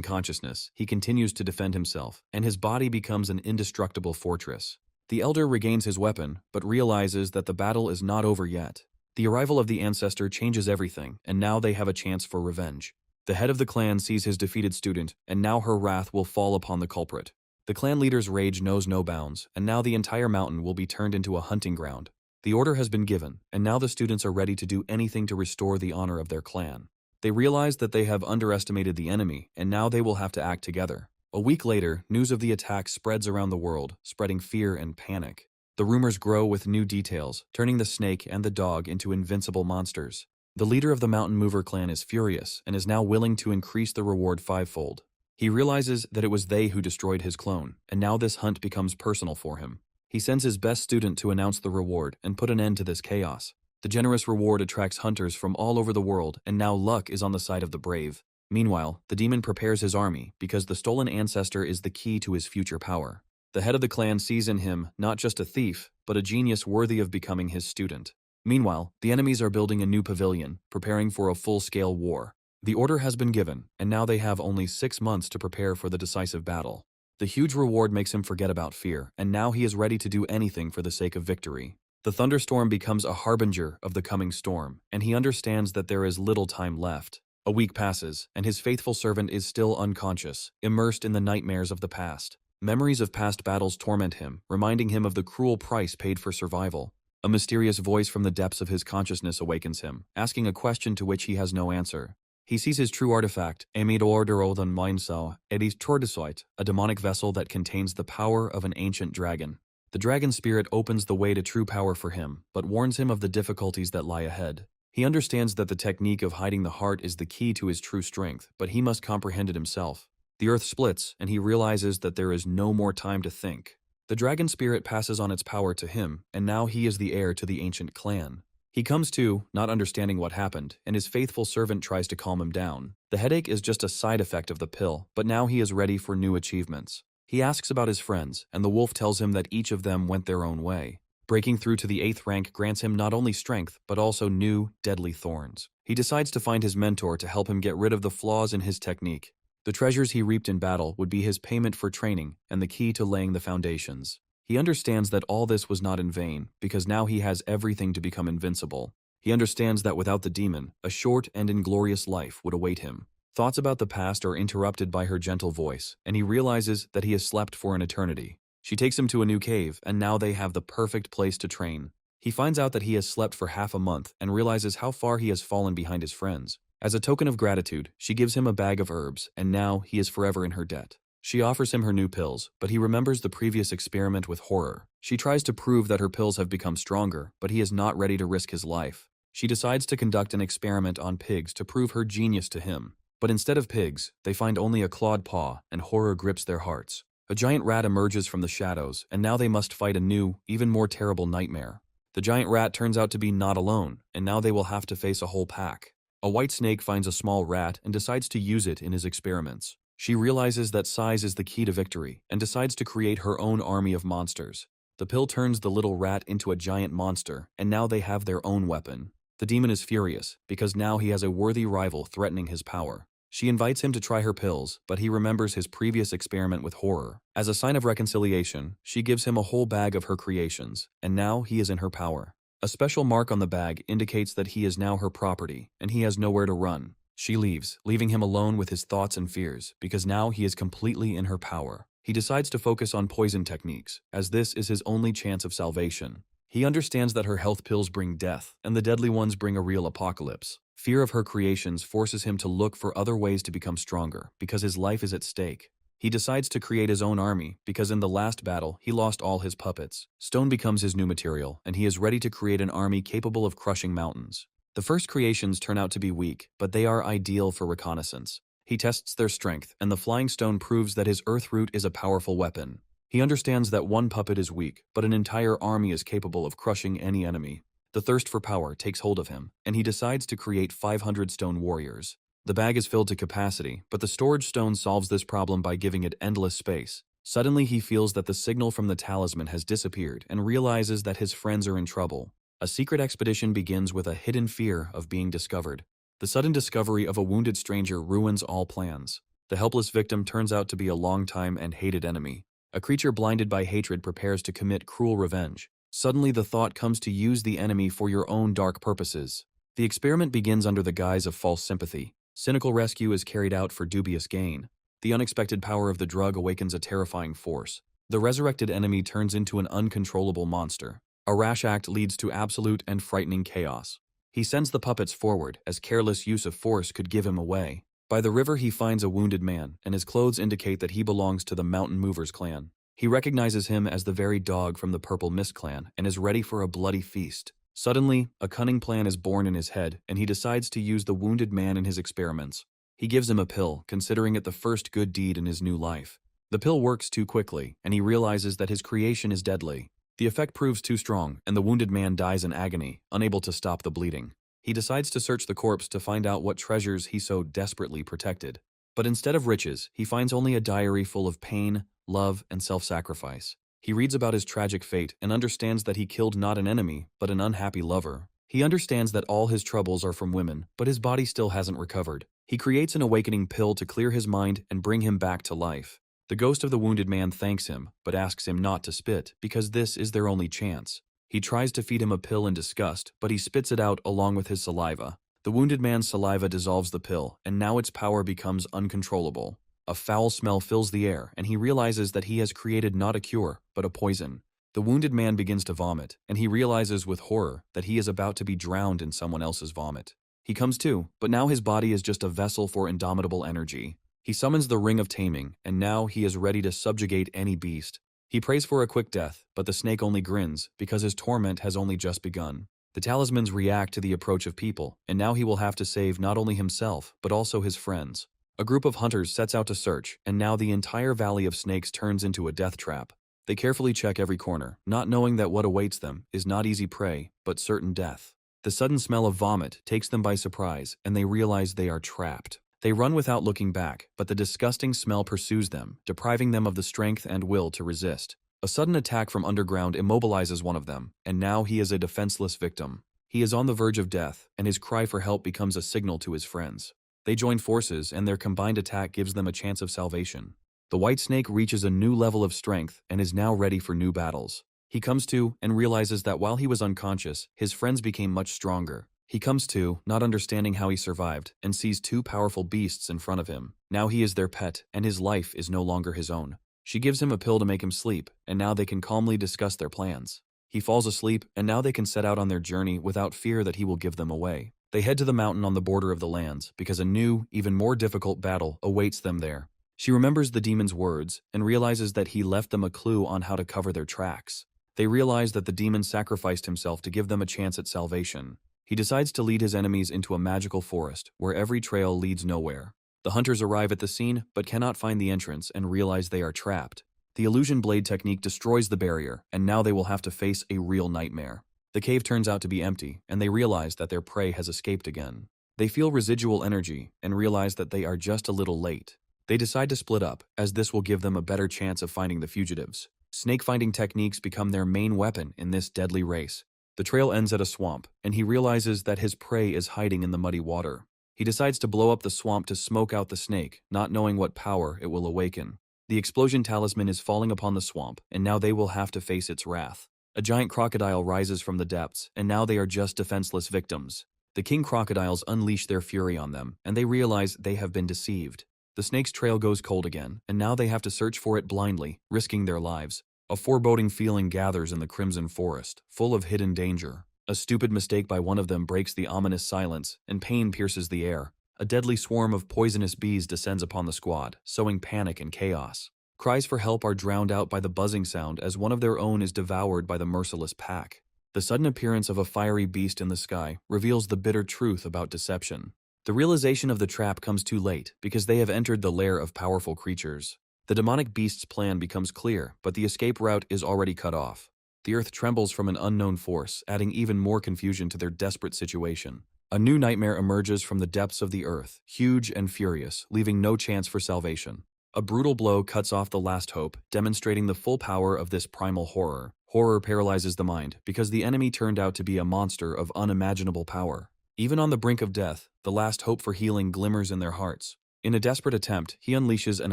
consciousness, he continues to defend himself, and his body becomes an indestructible fortress. The elder regains his weapon, but realizes that the battle is not over yet. The arrival of the ancestor changes everything, and now they have a chance for revenge. The head of the clan sees his defeated student, and now her wrath will fall upon the culprit. The clan leader's rage knows no bounds, and now the entire mountain will be turned into a hunting ground. The order has been given, and now the students are ready to do anything to restore the honor of their clan. They realize that they have underestimated the enemy, and now they will have to act together. A week later, news of the attack spreads around the world, spreading fear and panic. The rumors grow with new details, turning the snake and the dog into invincible monsters. The leader of the Mountain Mover clan is furious and is now willing to increase the reward fivefold. He realizes that it was they who destroyed his clone, and now this hunt becomes personal for him. He sends his best student to announce the reward and put an end to this chaos. The generous reward attracts hunters from all over the world, and now luck is on the side of the brave. Meanwhile, the demon prepares his army, because the stolen ancestor is the key to his future power. The head of the clan sees in him not just a thief, but a genius worthy of becoming his student. Meanwhile, the enemies are building a new pavilion, preparing for a full-scale war. The order has been given, and now they have only 6 months to prepare for the decisive battle. The huge reward makes him forget about fear, and now he is ready to do anything for the sake of victory. The thunderstorm becomes a harbinger of the coming storm, and he understands that there is little time left. A week passes, and his faithful servant is still unconscious, immersed in the nightmares of the past. Memories of past battles torment him, reminding him of the cruel price paid for survival. A mysterious voice from the depths of his consciousness awakens him, asking a question to which he has no answer. He sees his true artifact, Amidordorothan Mindsaw, Edis Tordesoit, a demonic vessel that contains the power of an ancient dragon. The dragon spirit opens the way to true power for him, but warns him of the difficulties that lie ahead. He understands that the technique of hiding the heart is the key to his true strength, but he must comprehend it himself. The earth splits, and he realizes that there is no more time to think. The dragon spirit passes on its power to him, and now he is the heir to the ancient clan. He comes to, not understanding what happened, and his faithful servant tries to calm him down. The headache is just a side effect of the pill, but now he is ready for new achievements. He asks about his friends, and the wolf tells him that each of them went their own way. Breaking through to the 8th rank grants him not only strength, but also new, deadly thorns. He decides to find his mentor to help him get rid of the flaws in his technique. The treasures he reaped in battle would be his payment for training and the key to laying the foundations. He understands that all this was not in vain, because now he has everything to become invincible. He understands that without the demon, a short and inglorious life would await him. Thoughts about the past are interrupted by her gentle voice, and he realizes that he has slept for an eternity. She takes him to a new cave, and now they have the perfect place to train. He finds out that he has slept for half a month and realizes how far he has fallen behind his friends. As a token of gratitude, she gives him a bag of herbs, and now he is forever in her debt. She offers him her new pills, but he remembers the previous experiment with horror. She tries to prove that her pills have become stronger, but he is not ready to risk his life. She decides to conduct an experiment on pigs to prove her genius to him. But instead of pigs, they find only a clawed paw, and horror grips their hearts. A giant rat emerges from the shadows, and now they must fight a new, even more terrible nightmare. The giant rat turns out to be not alone, and now they will have to face a whole pack. A white snake finds a small rat and decides to use it in his experiments. She realizes that size is the key to victory, and decides to create her own army of monsters. The pill turns the little rat into a giant monster, and now they have their own weapon. The demon is furious, because now he has a worthy rival threatening his power. She invites him to try her pills, but he remembers his previous experiment with horror. As a sign of reconciliation, she gives him a whole bag of her creations, and now he is in her power. A special mark on the bag indicates that he is now her property, and he has nowhere to run. She leaves, leaving him alone with his thoughts and fears, because now he is completely in her power. He decides to focus on poison techniques, as this is his only chance of salvation. He understands that her health pills bring death, and the deadly ones bring a real apocalypse. Fear of her creations forces him to look for other ways to become stronger because his life is at stake. He decides to create his own army because in the last battle he lost all his puppets. Stone becomes his new material, and he is ready to create an army capable of crushing mountains. The first creations turn out to be weak, but they are ideal for reconnaissance. He tests their strength, and the flying stone proves that his earth root is a powerful weapon. He understands that one puppet is weak, but an entire army is capable of crushing any enemy. The thirst for power takes hold of him, and he decides to create 500 stone warriors. The bag is filled to capacity, but the storage stone solves this problem by giving it endless space. Suddenly he feels that the signal from the talisman has disappeared and realizes that his friends are in trouble. A secret expedition begins with a hidden fear of being discovered. The sudden discovery of a wounded stranger ruins all plans. The helpless victim turns out to be a long-time and hated enemy. A creature blinded by hatred prepares to commit cruel revenge. Suddenly the thought comes to use the enemy for your own dark purposes. The experiment begins under the guise of false sympathy. Cynical rescue is carried out for dubious gain. The unexpected power of the drug awakens a terrifying force. The resurrected enemy turns into an uncontrollable monster. A rash act leads to absolute and frightening chaos. He sends the puppets forward, as careless use of force could give him away. By the river he finds a wounded man, and his clothes indicate that he belongs to the Mountain Movers clan. He recognizes him as the very dog from the Purple Mist clan, and is ready for a bloody feast. Suddenly, a cunning plan is born in his head, and he decides to use the wounded man in his experiments. He gives him a pill, considering it the first good deed in his new life. The pill works too quickly, and he realizes that his creation is deadly. The effect proves too strong, and the wounded man dies in agony, unable to stop the bleeding. He decides to search the corpse to find out what treasures he so desperately protected. But instead of riches, he finds only a diary full of pain, love, and self-sacrifice. He reads about his tragic fate and understands that he killed not an enemy, but an unhappy lover. He understands that all his troubles are from women, but his body still hasn't recovered. He creates an awakening pill to clear his mind and bring him back to life. The ghost of the wounded man thanks him, but asks him not to spit, because this is their only chance. He tries to feed him a pill in disgust, but he spits it out along with his saliva. The wounded man's saliva dissolves the pill, and now its power becomes uncontrollable. A foul smell fills the air, and he realizes that he has created not a cure, but a poison. The wounded man begins to vomit, and he realizes with horror that he is about to be drowned in someone else's vomit. He comes to, but now his body is just a vessel for indomitable energy. He summons the Ring of Taming, and now he is ready to subjugate any beast. He prays for a quick death, but the snake only grins, because his torment has only just begun. The talismans react to the approach of people, and now he will have to save not only himself, but also his friends. A group of hunters sets out to search, and now the entire Valley of Snakes turns into a death trap. They carefully check every corner, not knowing that what awaits them is not easy prey, but certain death. The sudden smell of vomit takes them by surprise, and they realize they are trapped. They run without looking back, but the disgusting smell pursues them, depriving them of the strength and will to resist. A sudden attack from underground immobilizes one of them, and now he is a defenseless victim. He is on the verge of death, and his cry for help becomes a signal to his friends. They join forces, and their combined attack gives them a chance of salvation. The white snake reaches a new level of strength and is now ready for new battles. He comes to and realizes that while he was unconscious, his friends became much stronger. He comes to, not understanding how he survived, and sees two powerful beasts in front of him. Now he is their pet, and his life is no longer his own. She gives him a pill to make him sleep, and now they can calmly discuss their plans. He falls asleep, and now they can set out on their journey without fear that he will give them away. They head to the mountain on the border of the lands, because a new, even more difficult battle awaits them there. She remembers the demon's words, and realizes that he left them a clue on how to cover their tracks. They realize that the demon sacrificed himself to give them a chance at salvation. He decides to lead his enemies into a magical forest, where every trail leads nowhere. The hunters arrive at the scene, but cannot find the entrance and realize they are trapped. The illusion blade technique destroys the barrier, and now they will have to face a real nightmare. The cave turns out to be empty, and they realize that their prey has escaped again. They feel residual energy, and realize that they are just a little late. They decide to split up, as this will give them a better chance of finding the fugitives. Snake-finding techniques become their main weapon in this deadly race. The trail ends at a swamp, and he realizes that his prey is hiding in the muddy water. He decides to blow up the swamp to smoke out the snake, not knowing what power it will awaken. The explosion talisman is falling upon the swamp, and now they will have to face its wrath. A giant crocodile rises from the depths, and now they are just defenseless victims. The king crocodiles unleash their fury on them, and they realize they have been deceived. The snake's trail goes cold again, and now they have to search for it blindly, risking their lives. A foreboding feeling gathers in the Crimson Forest, full of hidden danger. A stupid mistake by one of them breaks the ominous silence, and pain pierces the air. A deadly swarm of poisonous bees descends upon the squad, sowing panic and chaos. Cries for help are drowned out by the buzzing sound as one of their own is devoured by the merciless pack. The sudden appearance of a fiery beast in the sky reveals the bitter truth about deception. The realization of the trap comes too late because they have entered the lair of powerful creatures. The demonic beast's plan becomes clear, but the escape route is already cut off. The earth trembles from an unknown force, adding even more confusion to their desperate situation. A new nightmare emerges from the depths of the earth, huge and furious, leaving no chance for salvation. A brutal blow cuts off the last hope, demonstrating the full power of this primal horror. Horror paralyzes the mind, because the enemy turned out to be a monster of unimaginable power. Even on the brink of death, the last hope for healing glimmers in their hearts. In a desperate attempt, he unleashes an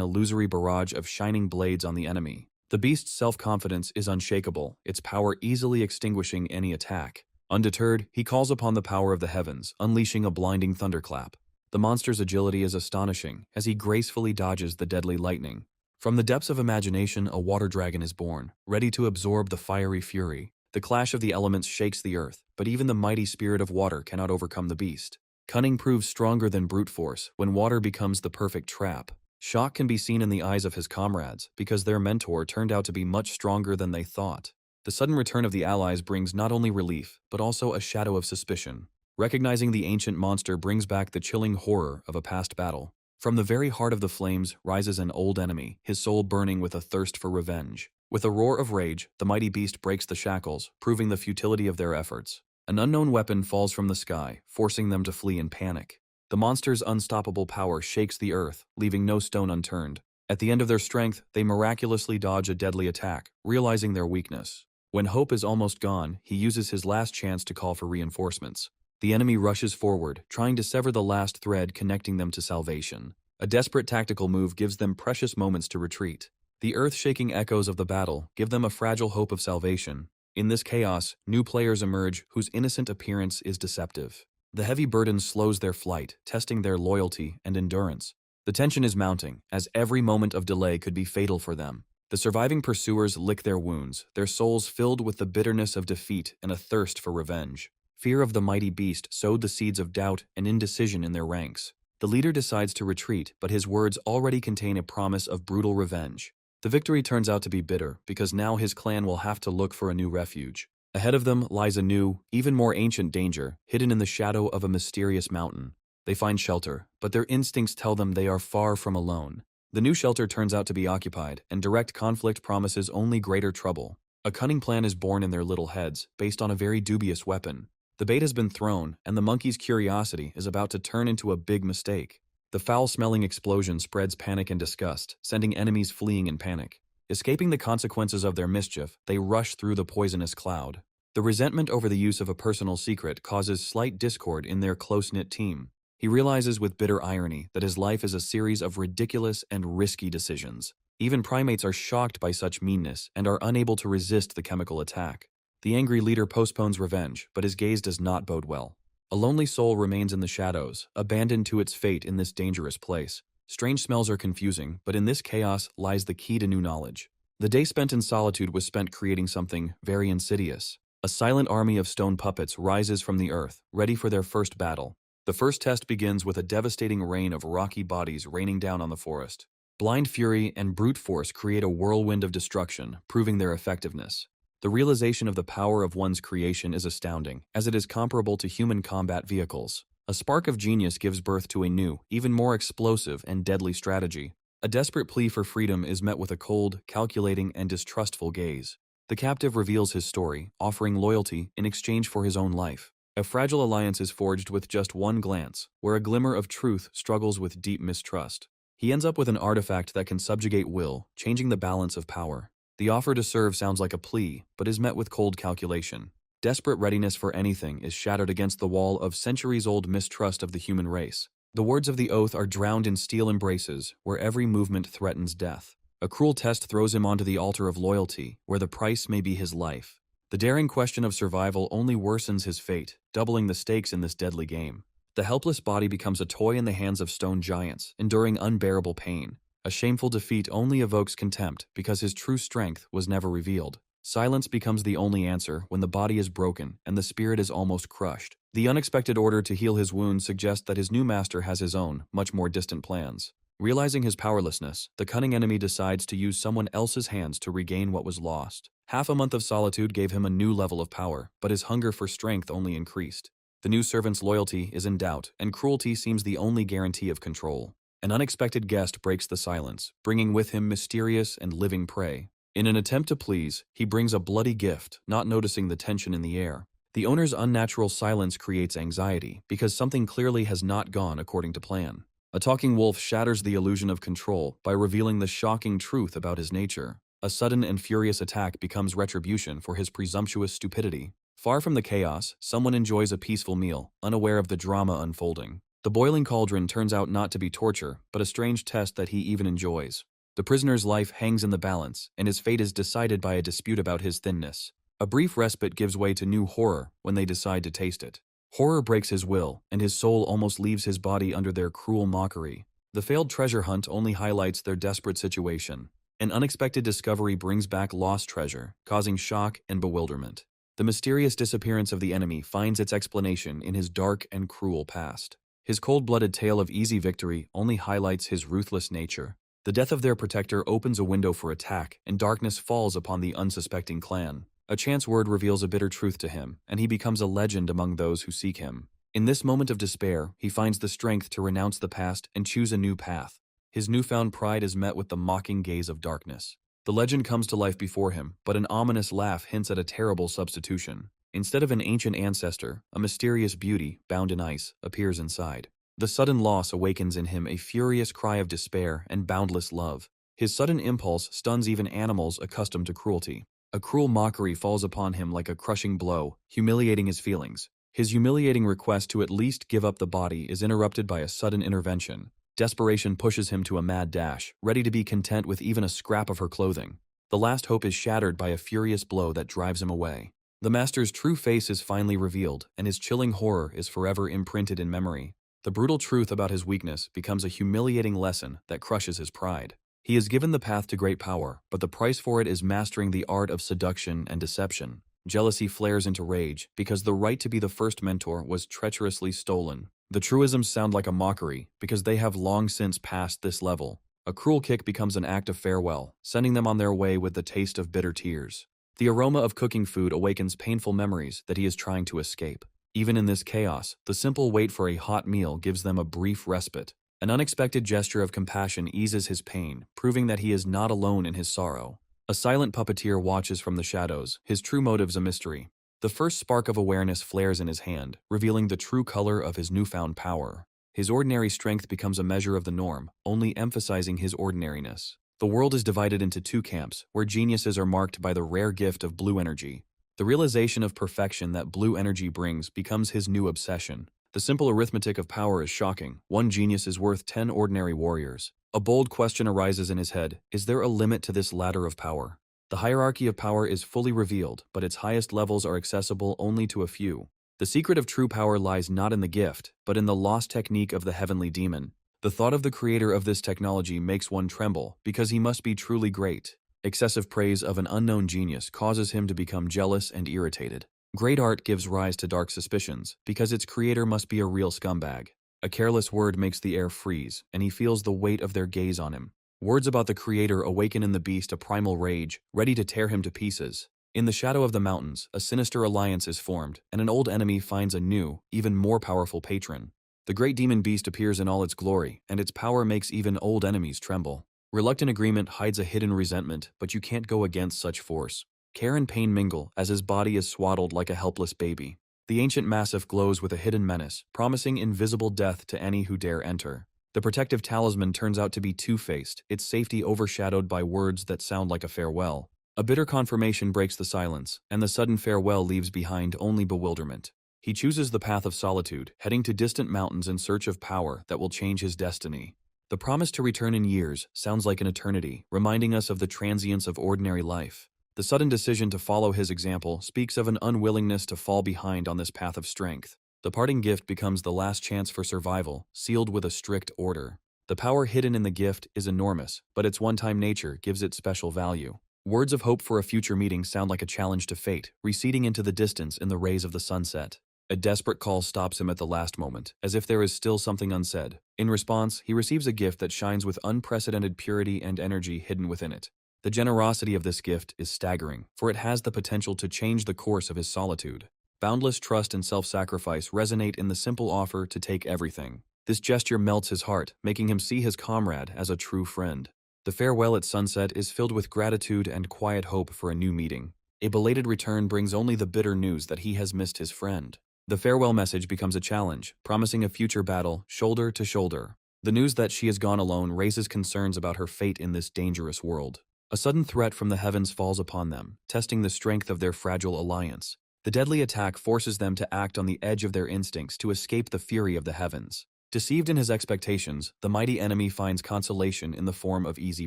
illusory barrage of shining blades on the enemy. The beast's self-confidence is unshakable, its power easily extinguishing any attack. Undeterred, he calls upon the power of the heavens, unleashing a blinding thunderclap. The monster's agility is astonishing, as he gracefully dodges the deadly lightning. From the depths of imagination, a water dragon is born, ready to absorb the fiery fury. The clash of the elements shakes the earth, but even the mighty spirit of water cannot overcome the beast. Cunning proves stronger than brute force when water becomes the perfect trap. Shock can be seen in the eyes of his comrades, because their mentor turned out to be much stronger than they thought. The sudden return of the allies brings not only relief, but also a shadow of suspicion. Recognizing the ancient monster brings back the chilling horror of a past battle. From the very heart of the flames rises an old enemy, his soul burning with a thirst for revenge. With a roar of rage, the mighty beast breaks the shackles, proving the futility of their efforts. An unknown weapon falls from the sky, forcing them to flee in panic. The monster's unstoppable power shakes the earth, leaving no stone unturned. At the end of their strength, they miraculously dodge a deadly attack, realizing their weakness. When hope is almost gone, he uses his last chance to call for reinforcements. The enemy rushes forward, trying to sever the last thread connecting them to salvation. A desperate tactical move gives them precious moments to retreat. The earth-shaking echoes of the battle give them a fragile hope of salvation. In this chaos, new players emerge whose innocent appearance is deceptive. The heavy burden slows their flight, testing their loyalty and endurance. The tension is mounting, as every moment of delay could be fatal for them. The surviving pursuers lick their wounds, their souls filled with the bitterness of defeat and a thirst for revenge. Fear of the mighty beast sowed the seeds of doubt and indecision in their ranks. The leader decides to retreat, but his words already contain a promise of brutal revenge. The victory turns out to be bitter, because now his clan will have to look for a new refuge. Ahead of them lies a new, even more ancient danger, hidden in the shadow of a mysterious mountain. They find shelter, but their instincts tell them they are far from alone. The new shelter turns out to be occupied, and direct conflict promises only greater trouble. A cunning plan is born in their little heads, based on a very dubious weapon. The bait has been thrown, and the monkey's curiosity is about to turn into a big mistake. The foul-smelling explosion spreads panic and disgust, sending enemies fleeing in panic. Escaping the consequences of their mischief, they rush through the poisonous cloud. The resentment over the use of a personal secret causes slight discord in their close-knit team. He realizes with bitter irony that his life is a series of ridiculous and risky decisions. Even primates are shocked by such meanness and are unable to resist the chemical attack. The angry leader postpones revenge, but his gaze does not bode well. A lonely soul remains in the shadows, abandoned to its fate in this dangerous place. Strange smells are confusing, but in this chaos lies the key to new knowledge. The day spent in solitude was spent creating something very insidious. A silent army of stone puppets rises from the earth, ready for their first battle. The first test begins with a devastating rain of rocky bodies raining down on the forest. Blind fury and brute force create a whirlwind of destruction, proving their effectiveness. The realization of the power of one's creation is astounding, as it is comparable to human combat vehicles. A spark of genius gives birth to a new, even more explosive and deadly strategy. A desperate plea for freedom is met with a cold, calculating, and distrustful gaze. The captive reveals his story, offering loyalty in exchange for his own life. A fragile alliance is forged with just one glance, where a glimmer of truth struggles with deep mistrust. He ends up with an artifact that can subjugate will, changing the balance of power. The offer to serve sounds like a plea, but is met with cold calculation. Desperate readiness for anything is shattered against the wall of centuries-old mistrust of the human race. The words of the oath are drowned in steel embraces, where every movement threatens death. A cruel test throws him onto the altar of loyalty, where the price may be his life. The daring question of survival only worsens his fate, doubling the stakes in this deadly game. The helpless body becomes a toy in the hands of stone giants, enduring unbearable pain. A shameful defeat only evokes contempt because his true strength was never revealed. Silence becomes the only answer when the body is broken and the spirit is almost crushed. The unexpected order to heal his wounds suggests that his new master has his own, much more distant plans. Realizing his powerlessness, the cunning enemy decides to use someone else's hands to regain what was lost. Half a month of solitude gave him a new level of power, but his hunger for strength only increased. The new servant's loyalty is in doubt, and cruelty seems the only guarantee of control. An unexpected guest breaks the silence, bringing with him mysterious and living prey. In an attempt to please, he brings a bloody gift, not noticing the tension in the air. The owner's unnatural silence creates anxiety, because something clearly has not gone according to plan. A talking wolf shatters the illusion of control by revealing the shocking truth about his nature. A sudden and furious attack becomes retribution for his presumptuous stupidity. Far from the chaos, someone enjoys a peaceful meal, unaware of the drama unfolding. The boiling cauldron turns out not to be torture, but a strange test that he even enjoys. The prisoner's life hangs in the balance, and his fate is decided by a dispute about his thinness. A brief respite gives way to new horror when they decide to taste it. Horror breaks his will, and his soul almost leaves his body under their cruel mockery. The failed treasure hunt only highlights their desperate situation. An unexpected discovery brings back lost treasure, causing shock and bewilderment. The mysterious disappearance of the enemy finds its explanation in his dark and cruel past. His cold-blooded tale of easy victory only highlights his ruthless nature. The death of their protector opens a window for attack, and darkness falls upon the unsuspecting clan. A chance word reveals a bitter truth to him, and he becomes a legend among those who seek him. In this moment of despair, he finds the strength to renounce the past and choose a new path. His newfound pride is met with the mocking gaze of darkness. The legend comes to life before him, but an ominous laugh hints at a terrible substitution. Instead of an ancient ancestor, a mysterious beauty, bound in ice, appears inside. The sudden loss awakens in him a furious cry of despair and boundless love. His sudden impulse stuns even animals accustomed to cruelty. A cruel mockery falls upon him like a crushing blow, humiliating his feelings. His humiliating request to at least give up the body is interrupted by a sudden intervention. Desperation pushes him to a mad dash, ready to be content with even a scrap of her clothing. The last hope is shattered by a furious blow that drives him away. The master's true face is finally revealed, and his chilling horror is forever imprinted in memory. The brutal truth about his weakness becomes a humiliating lesson that crushes his pride. He is given the path to great power, but the price for it is mastering the art of seduction and deception. Jealousy flares into rage because the right to be the first mentor was treacherously stolen. The truisms sound like a mockery because they have long since passed this level. A cruel kick becomes an act of farewell, sending them on their way with the taste of bitter tears. The aroma of cooking food awakens painful memories that he is trying to escape. Even in this chaos, the simple wait for a hot meal gives them a brief respite. An unexpected gesture of compassion eases his pain, proving that he is not alone in his sorrow. A silent puppeteer watches from the shadows, his true motives a mystery. The first spark of awareness flares in his hand, revealing the true color of his newfound power. His ordinary strength becomes a measure of the norm, only emphasizing his ordinariness. The world is divided into two camps, where geniuses are marked by the rare gift of blue energy. The realization of perfection that blue energy brings becomes his new obsession. The simple arithmetic of power is shocking. One genius is worth 10 ordinary warriors. A bold question arises in his head. Is there a limit to this ladder of power? The hierarchy of power is fully revealed, but its highest levels are accessible only to a few. The secret of true power lies not in the gift, but in the lost technique of the heavenly demon. The thought of the creator of this technology makes one tremble, because he must be truly great. Excessive praise of an unknown genius causes him to become jealous and irritated. Great art gives rise to dark suspicions, because its creator must be a real scumbag. A careless word makes the air freeze, and he feels the weight of their gaze on him. Words about the creator awaken in the beast a primal rage, ready to tear him to pieces. In the shadow of the mountains, a sinister alliance is formed, and an old enemy finds a new, even more powerful patron. The great demon beast appears in all its glory, and its power makes even old enemies tremble. Reluctant agreement hides a hidden resentment, but you can't go against such force. Care and pain mingle as his body is swaddled like a helpless baby. The ancient massif glows with a hidden menace, promising invisible death to any who dare enter. The protective talisman turns out to be two-faced, its safety overshadowed by words that sound like a farewell. A bitter confirmation breaks the silence, and the sudden farewell leaves behind only bewilderment. He chooses the path of solitude, heading to distant mountains in search of power that will change his destiny. The promise to return in years sounds like an eternity, reminding us of the transience of ordinary life. The sudden decision to follow his example speaks of an unwillingness to fall behind on this path of strength. The parting gift becomes the last chance for survival, sealed with a strict order. The power hidden in the gift is enormous, but its one-time nature gives it special value. Words of hope for a future meeting sound like a challenge to fate, receding into the distance in the rays of the sunset. A desperate call stops him at the last moment, as if there is still something unsaid. In response, he receives a gift that shines with unprecedented purity and energy hidden within it. The generosity of this gift is staggering, for it has the potential to change the course of his solitude. Boundless trust and self-sacrifice resonate in the simple offer to take everything. This gesture melts his heart, making him see his comrade as a true friend. The farewell at sunset is filled with gratitude and quiet hope for a new meeting. A belated return brings only the bitter news that he has missed his friend. The farewell message becomes a challenge, promising a future battle, shoulder to shoulder. The news that she has gone alone raises concerns about her fate in this dangerous world. A sudden threat from the heavens falls upon them, testing the strength of their fragile alliance. The deadly attack forces them to act on the edge of their instincts to escape the fury of the heavens. Deceived in his expectations, the mighty enemy finds consolation in the form of easy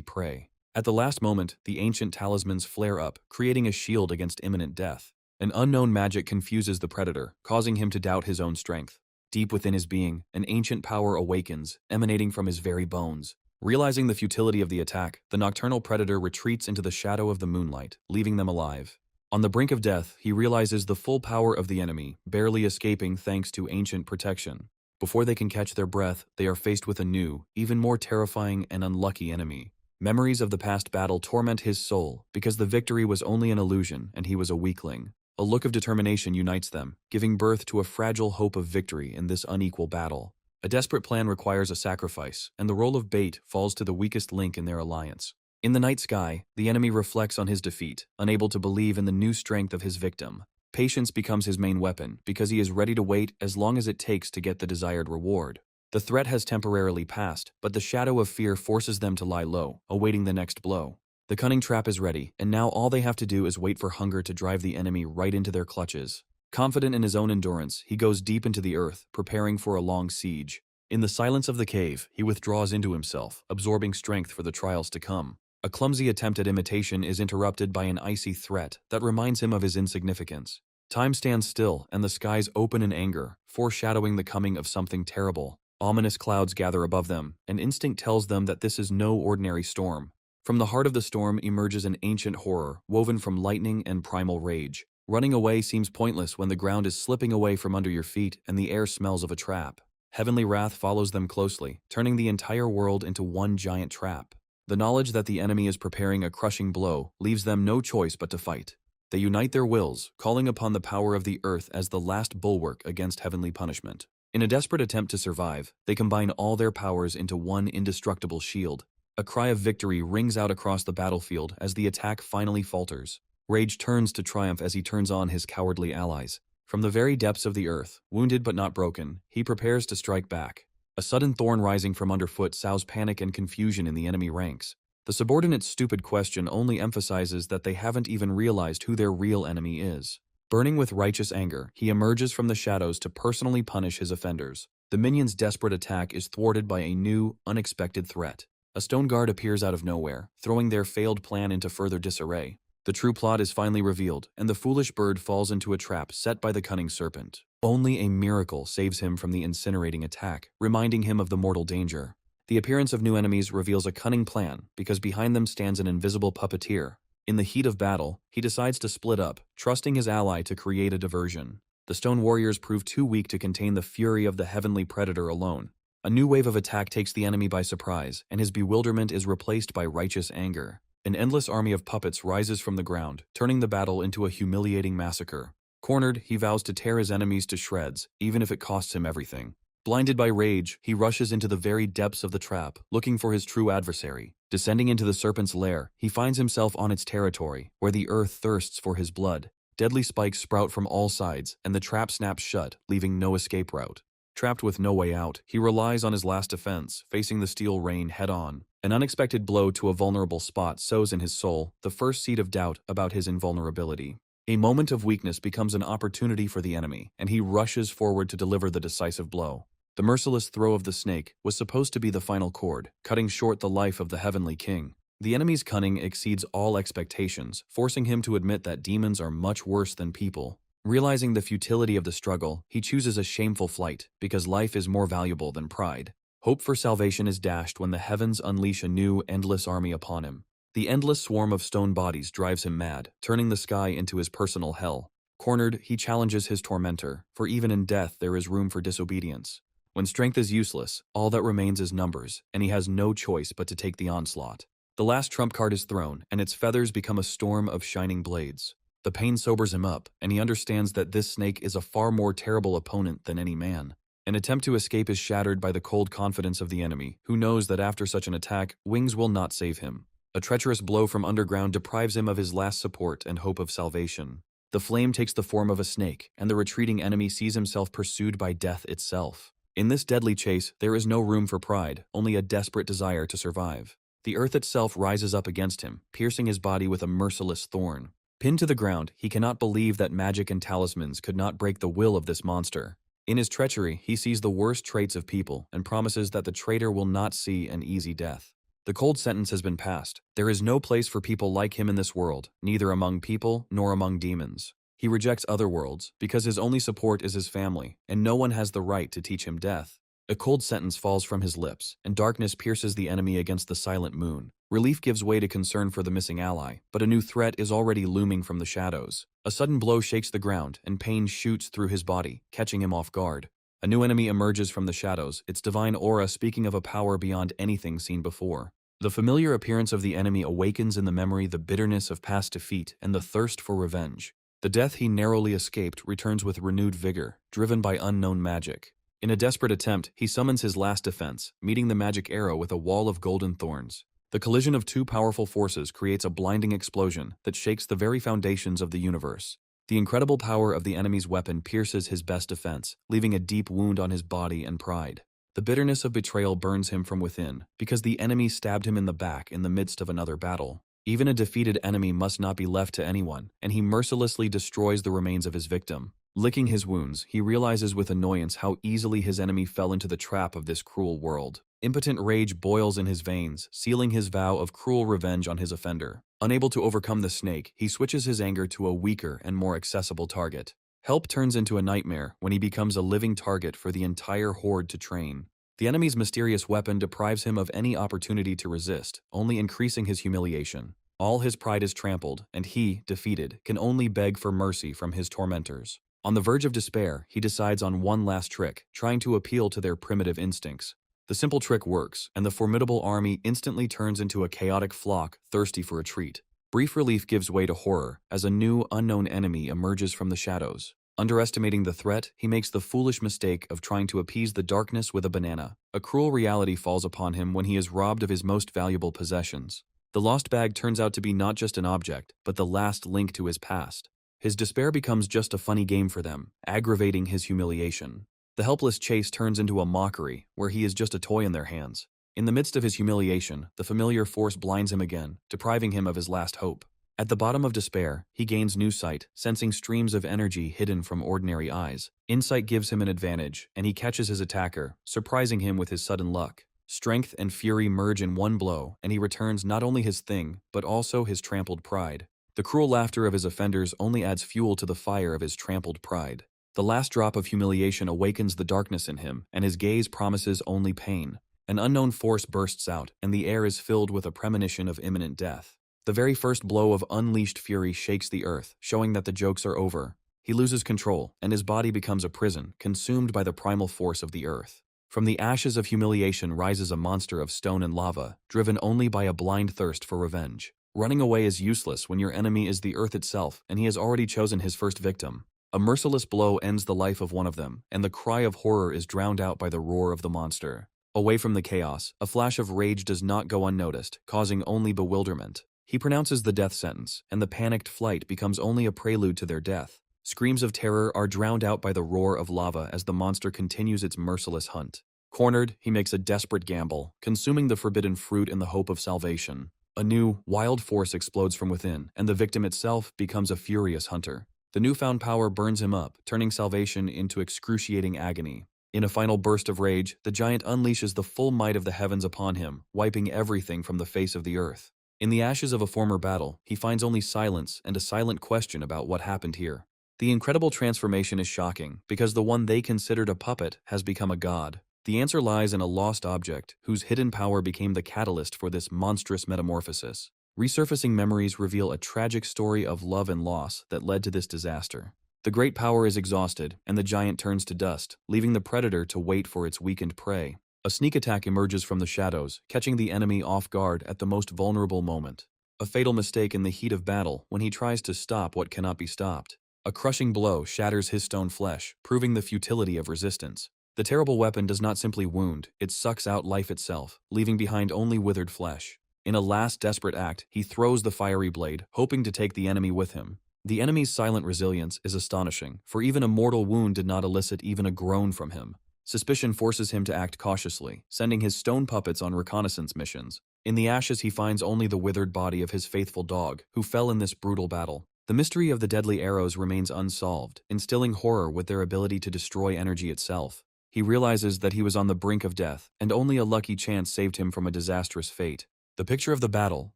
prey. At the last moment, the ancient talismans flare up, creating a shield against imminent death. An unknown magic confuses the predator, causing him to doubt his own strength. Deep within his being, an ancient power awakens, emanating from his very bones. Realizing the futility of the attack, the nocturnal predator retreats into the shadow of the moonlight, leaving them alive. On the brink of death, he realizes the full power of the enemy, barely escaping thanks to ancient protection. Before they can catch their breath, they are faced with a new, even more terrifying and unlucky enemy. Memories of the past battle torment his soul, because the victory was only an illusion and he was a weakling. A look of determination unites them, giving birth to a fragile hope of victory in this unequal battle. A desperate plan requires a sacrifice, and the role of bait falls to the weakest link in their alliance. In the night sky, the enemy reflects on his defeat, unable to believe in the new strength of his victim. Patience becomes his main weapon, because he is ready to wait as long as it takes to get the desired reward. The threat has temporarily passed, but the shadow of fear forces them to lie low, awaiting the next blow. The cunning trap is ready, and now all they have to do is wait for hunger to drive the enemy right into their clutches. Confident in his own endurance, he goes deep into the earth, preparing for a long siege. In the silence of the cave, he withdraws into himself, absorbing strength for the trials to come. A clumsy attempt at imitation is interrupted by an icy threat that reminds him of his insignificance. Time stands still, and the skies open in anger, foreshadowing the coming of something terrible. Ominous clouds gather above them, and instinct tells them that this is no ordinary storm. From the heart of the storm emerges an ancient horror, woven from lightning and primal rage. Running away seems pointless when the ground is slipping away from under your feet and the air smells of a trap. Heavenly wrath follows them closely, turning the entire world into one giant trap. The knowledge that the enemy is preparing a crushing blow leaves them no choice but to fight. They unite their wills, calling upon the power of the earth as the last bulwark against heavenly punishment. In a desperate attempt to survive, they combine all their powers into one indestructible shield. A cry of victory rings out across the battlefield as the attack finally falters. Rage turns to triumph as he turns on his cowardly allies. From the very depths of the earth, wounded but not broken, he prepares to strike back. A sudden thorn rising from underfoot sows panic and confusion in the enemy ranks. The subordinate's stupid question only emphasizes that they haven't even realized who their real enemy is. Burning with righteous anger, he emerges from the shadows to personally punish his offenders. The minion's desperate attack is thwarted by a new, unexpected threat. A stone guard appears out of nowhere, throwing their failed plan into further disarray. The true plot is finally revealed, and the foolish bird falls into a trap set by the cunning serpent. Only a miracle saves him from the incinerating attack, reminding him of the mortal danger. The appearance of new enemies reveals a cunning plan, because behind them stands an invisible puppeteer. In the heat of battle, he decides to split up, trusting his ally to create a diversion. The stone warriors prove too weak to contain the fury of the heavenly predator alone. A new wave of attack takes the enemy by surprise, and his bewilderment is replaced by righteous anger. An endless army of puppets rises from the ground, turning the battle into a humiliating massacre. Cornered, he vows to tear his enemies to shreds, even if it costs him everything. Blinded by rage, he rushes into the very depths of the trap, looking for his true adversary. Descending into the serpent's lair, he finds himself on its territory, where the earth thirsts for his blood. Deadly spikes sprout from all sides, and the trap snaps shut, leaving no escape route. Trapped with no way out, he relies on his last defense, facing the steel rain head-on. An unexpected blow to a vulnerable spot sows in his soul the first seed of doubt about his invulnerability. A moment of weakness becomes an opportunity for the enemy, and he rushes forward to deliver the decisive blow. The merciless throw of the snake was supposed to be the final chord, cutting short the life of the heavenly king. The enemy's cunning exceeds all expectations, forcing him to admit that demons are much worse than people. Realizing the futility of the struggle, he chooses a shameful flight, because life is more valuable than pride. Hope for salvation is dashed when the heavens unleash a new, endless army upon him. The endless swarm of stone bodies drives him mad, turning the sky into his personal hell. Cornered, he challenges his tormentor, for even in death there is room for disobedience. When strength is useless, all that remains is numbers, and he has no choice but to take the onslaught. The last trump card is thrown, and its feathers become a storm of shining blades. The pain sobers him up, and he understands that this snake is a far more terrible opponent than any man. An attempt to escape is shattered by the cold confidence of the enemy, who knows that after such an attack, wings will not save him. A treacherous blow from underground deprives him of his last support and hope of salvation. The flame takes the form of a snake, and the retreating enemy sees himself pursued by death itself. In this deadly chase, there is no room for pride, only a desperate desire to survive. The earth itself rises up against him, piercing his body with a merciless thorn. Pinned to the ground, he cannot believe that magic and talismans could not break the will of this monster. In his treachery, he sees the worst traits of people and promises that the traitor will not see an easy death. The cold sentence has been passed. There is no place for people like him in this world, neither among people nor among demons. He rejects other worlds because his only support is his family, and no one has the right to teach him death. A cold sentence falls from his lips, and darkness pierces the enemy against the silent moon. Relief gives way to concern for the missing ally, but a new threat is already looming from the shadows. A sudden blow shakes the ground, and pain shoots through his body, catching him off guard. A new enemy emerges from the shadows, its divine aura speaking of a power beyond anything seen before. The familiar appearance of the enemy awakens in the memory the bitterness of past defeat and the thirst for revenge. The death he narrowly escaped returns with renewed vigor, driven by unknown magic. In a desperate attempt, he summons his last defense, meeting the magic arrow with a wall of golden thorns. The collision of two powerful forces creates a blinding explosion that shakes the very foundations of the universe. The incredible power of the enemy's weapon pierces his best defense, leaving a deep wound on his body and pride. The bitterness of betrayal burns him from within, because the enemy stabbed him in the back in the midst of another battle. Even a defeated enemy must not be left to anyone, and he mercilessly destroys the remains of his victim. Licking his wounds, he realizes with annoyance how easily his enemy fell into the trap of this cruel world. Impotent rage boils in his veins, sealing his vow of cruel revenge on his offender. Unable to overcome the snake, he switches his anger to a weaker and more accessible target. Help turns into a nightmare when he becomes a living target for the entire horde to train. The enemy's mysterious weapon deprives him of any opportunity to resist, only increasing his humiliation. All his pride is trampled, and he, defeated, can only beg for mercy from his tormentors. On the verge of despair, he decides on one last trick, trying to appeal to their primitive instincts. The simple trick works, and the formidable army instantly turns into a chaotic flock thirsty for a treat. Brief relief gives way to horror, as a new, unknown enemy emerges from the shadows. Underestimating the threat, he makes the foolish mistake of trying to appease the darkness with a banana. A cruel reality falls upon him when he is robbed of his most valuable possessions. The lost bag turns out to be not just an object, but the last link to his past. His despair becomes just a funny game for them, aggravating his humiliation. The helpless chase turns into a mockery, where he is just a toy in their hands. In the midst of his humiliation, the familiar force blinds him again, depriving him of his last hope. At the bottom of despair, he gains new sight, sensing streams of energy hidden from ordinary eyes. Insight gives him an advantage, and he catches his attacker, surprising him with his sudden luck. Strength and fury merge in one blow, and he returns not only his thing, but also his trampled pride. The cruel laughter of his offenders only adds fuel to the fire of his trampled pride. The last drop of humiliation awakens the darkness in him, and his gaze promises only pain. An unknown force bursts out, and the air is filled with a premonition of imminent death. The very first blow of unleashed fury shakes the earth, showing that the jokes are over. He loses control, and his body becomes a prison, consumed by the primal force of the earth. From the ashes of humiliation rises a monster of stone and lava, driven only by a blind thirst for revenge. Running away is useless when your enemy is the earth itself, and he has already chosen his first victim. A merciless blow ends the life of one of them, and the cry of horror is drowned out by the roar of the monster. Away from the chaos, a flash of rage does not go unnoticed, causing only bewilderment. He pronounces the death sentence, and the panicked flight becomes only a prelude to their death. Screams of terror are drowned out by the roar of lava as the monster continues its merciless hunt. Cornered, he makes a desperate gamble, consuming the forbidden fruit in the hope of salvation. A new, wild force explodes from within, and the victim itself becomes a furious hunter. The newfound power burns him up, turning salvation into excruciating agony. In a final burst of rage, the giant unleashes the full might of the heavens upon him, wiping everything from the face of the earth. In the ashes of a former battle, he finds only silence and a silent question about what happened here. The incredible transformation is shocking, because the one they considered a puppet has become a god. The answer lies in a lost object, whose hidden power became the catalyst for this monstrous metamorphosis. Resurfacing memories reveal a tragic story of love and loss that led to this disaster. The great power is exhausted, and the giant turns to dust, leaving the predator to wait for its weakened prey. A sneak attack emerges from the shadows, catching the enemy off guard at the most vulnerable moment. A fatal mistake in the heat of battle when he tries to stop what cannot be stopped. A crushing blow shatters his stone flesh, proving the futility of resistance. The terrible weapon does not simply wound, it sucks out life itself, leaving behind only withered flesh. In a last desperate act, he throws the fiery blade, hoping to take the enemy with him. The enemy's silent resilience is astonishing, for even a mortal wound did not elicit even a groan from him. Suspicion forces him to act cautiously, sending his stone puppets on reconnaissance missions. In the ashes he finds only the withered body of his faithful dog, who fell in this brutal battle. The mystery of the deadly arrows remains unsolved, instilling horror with their ability to destroy energy itself. He realizes that he was on the brink of death, and only a lucky chance saved him from a disastrous fate. The picture of the battle,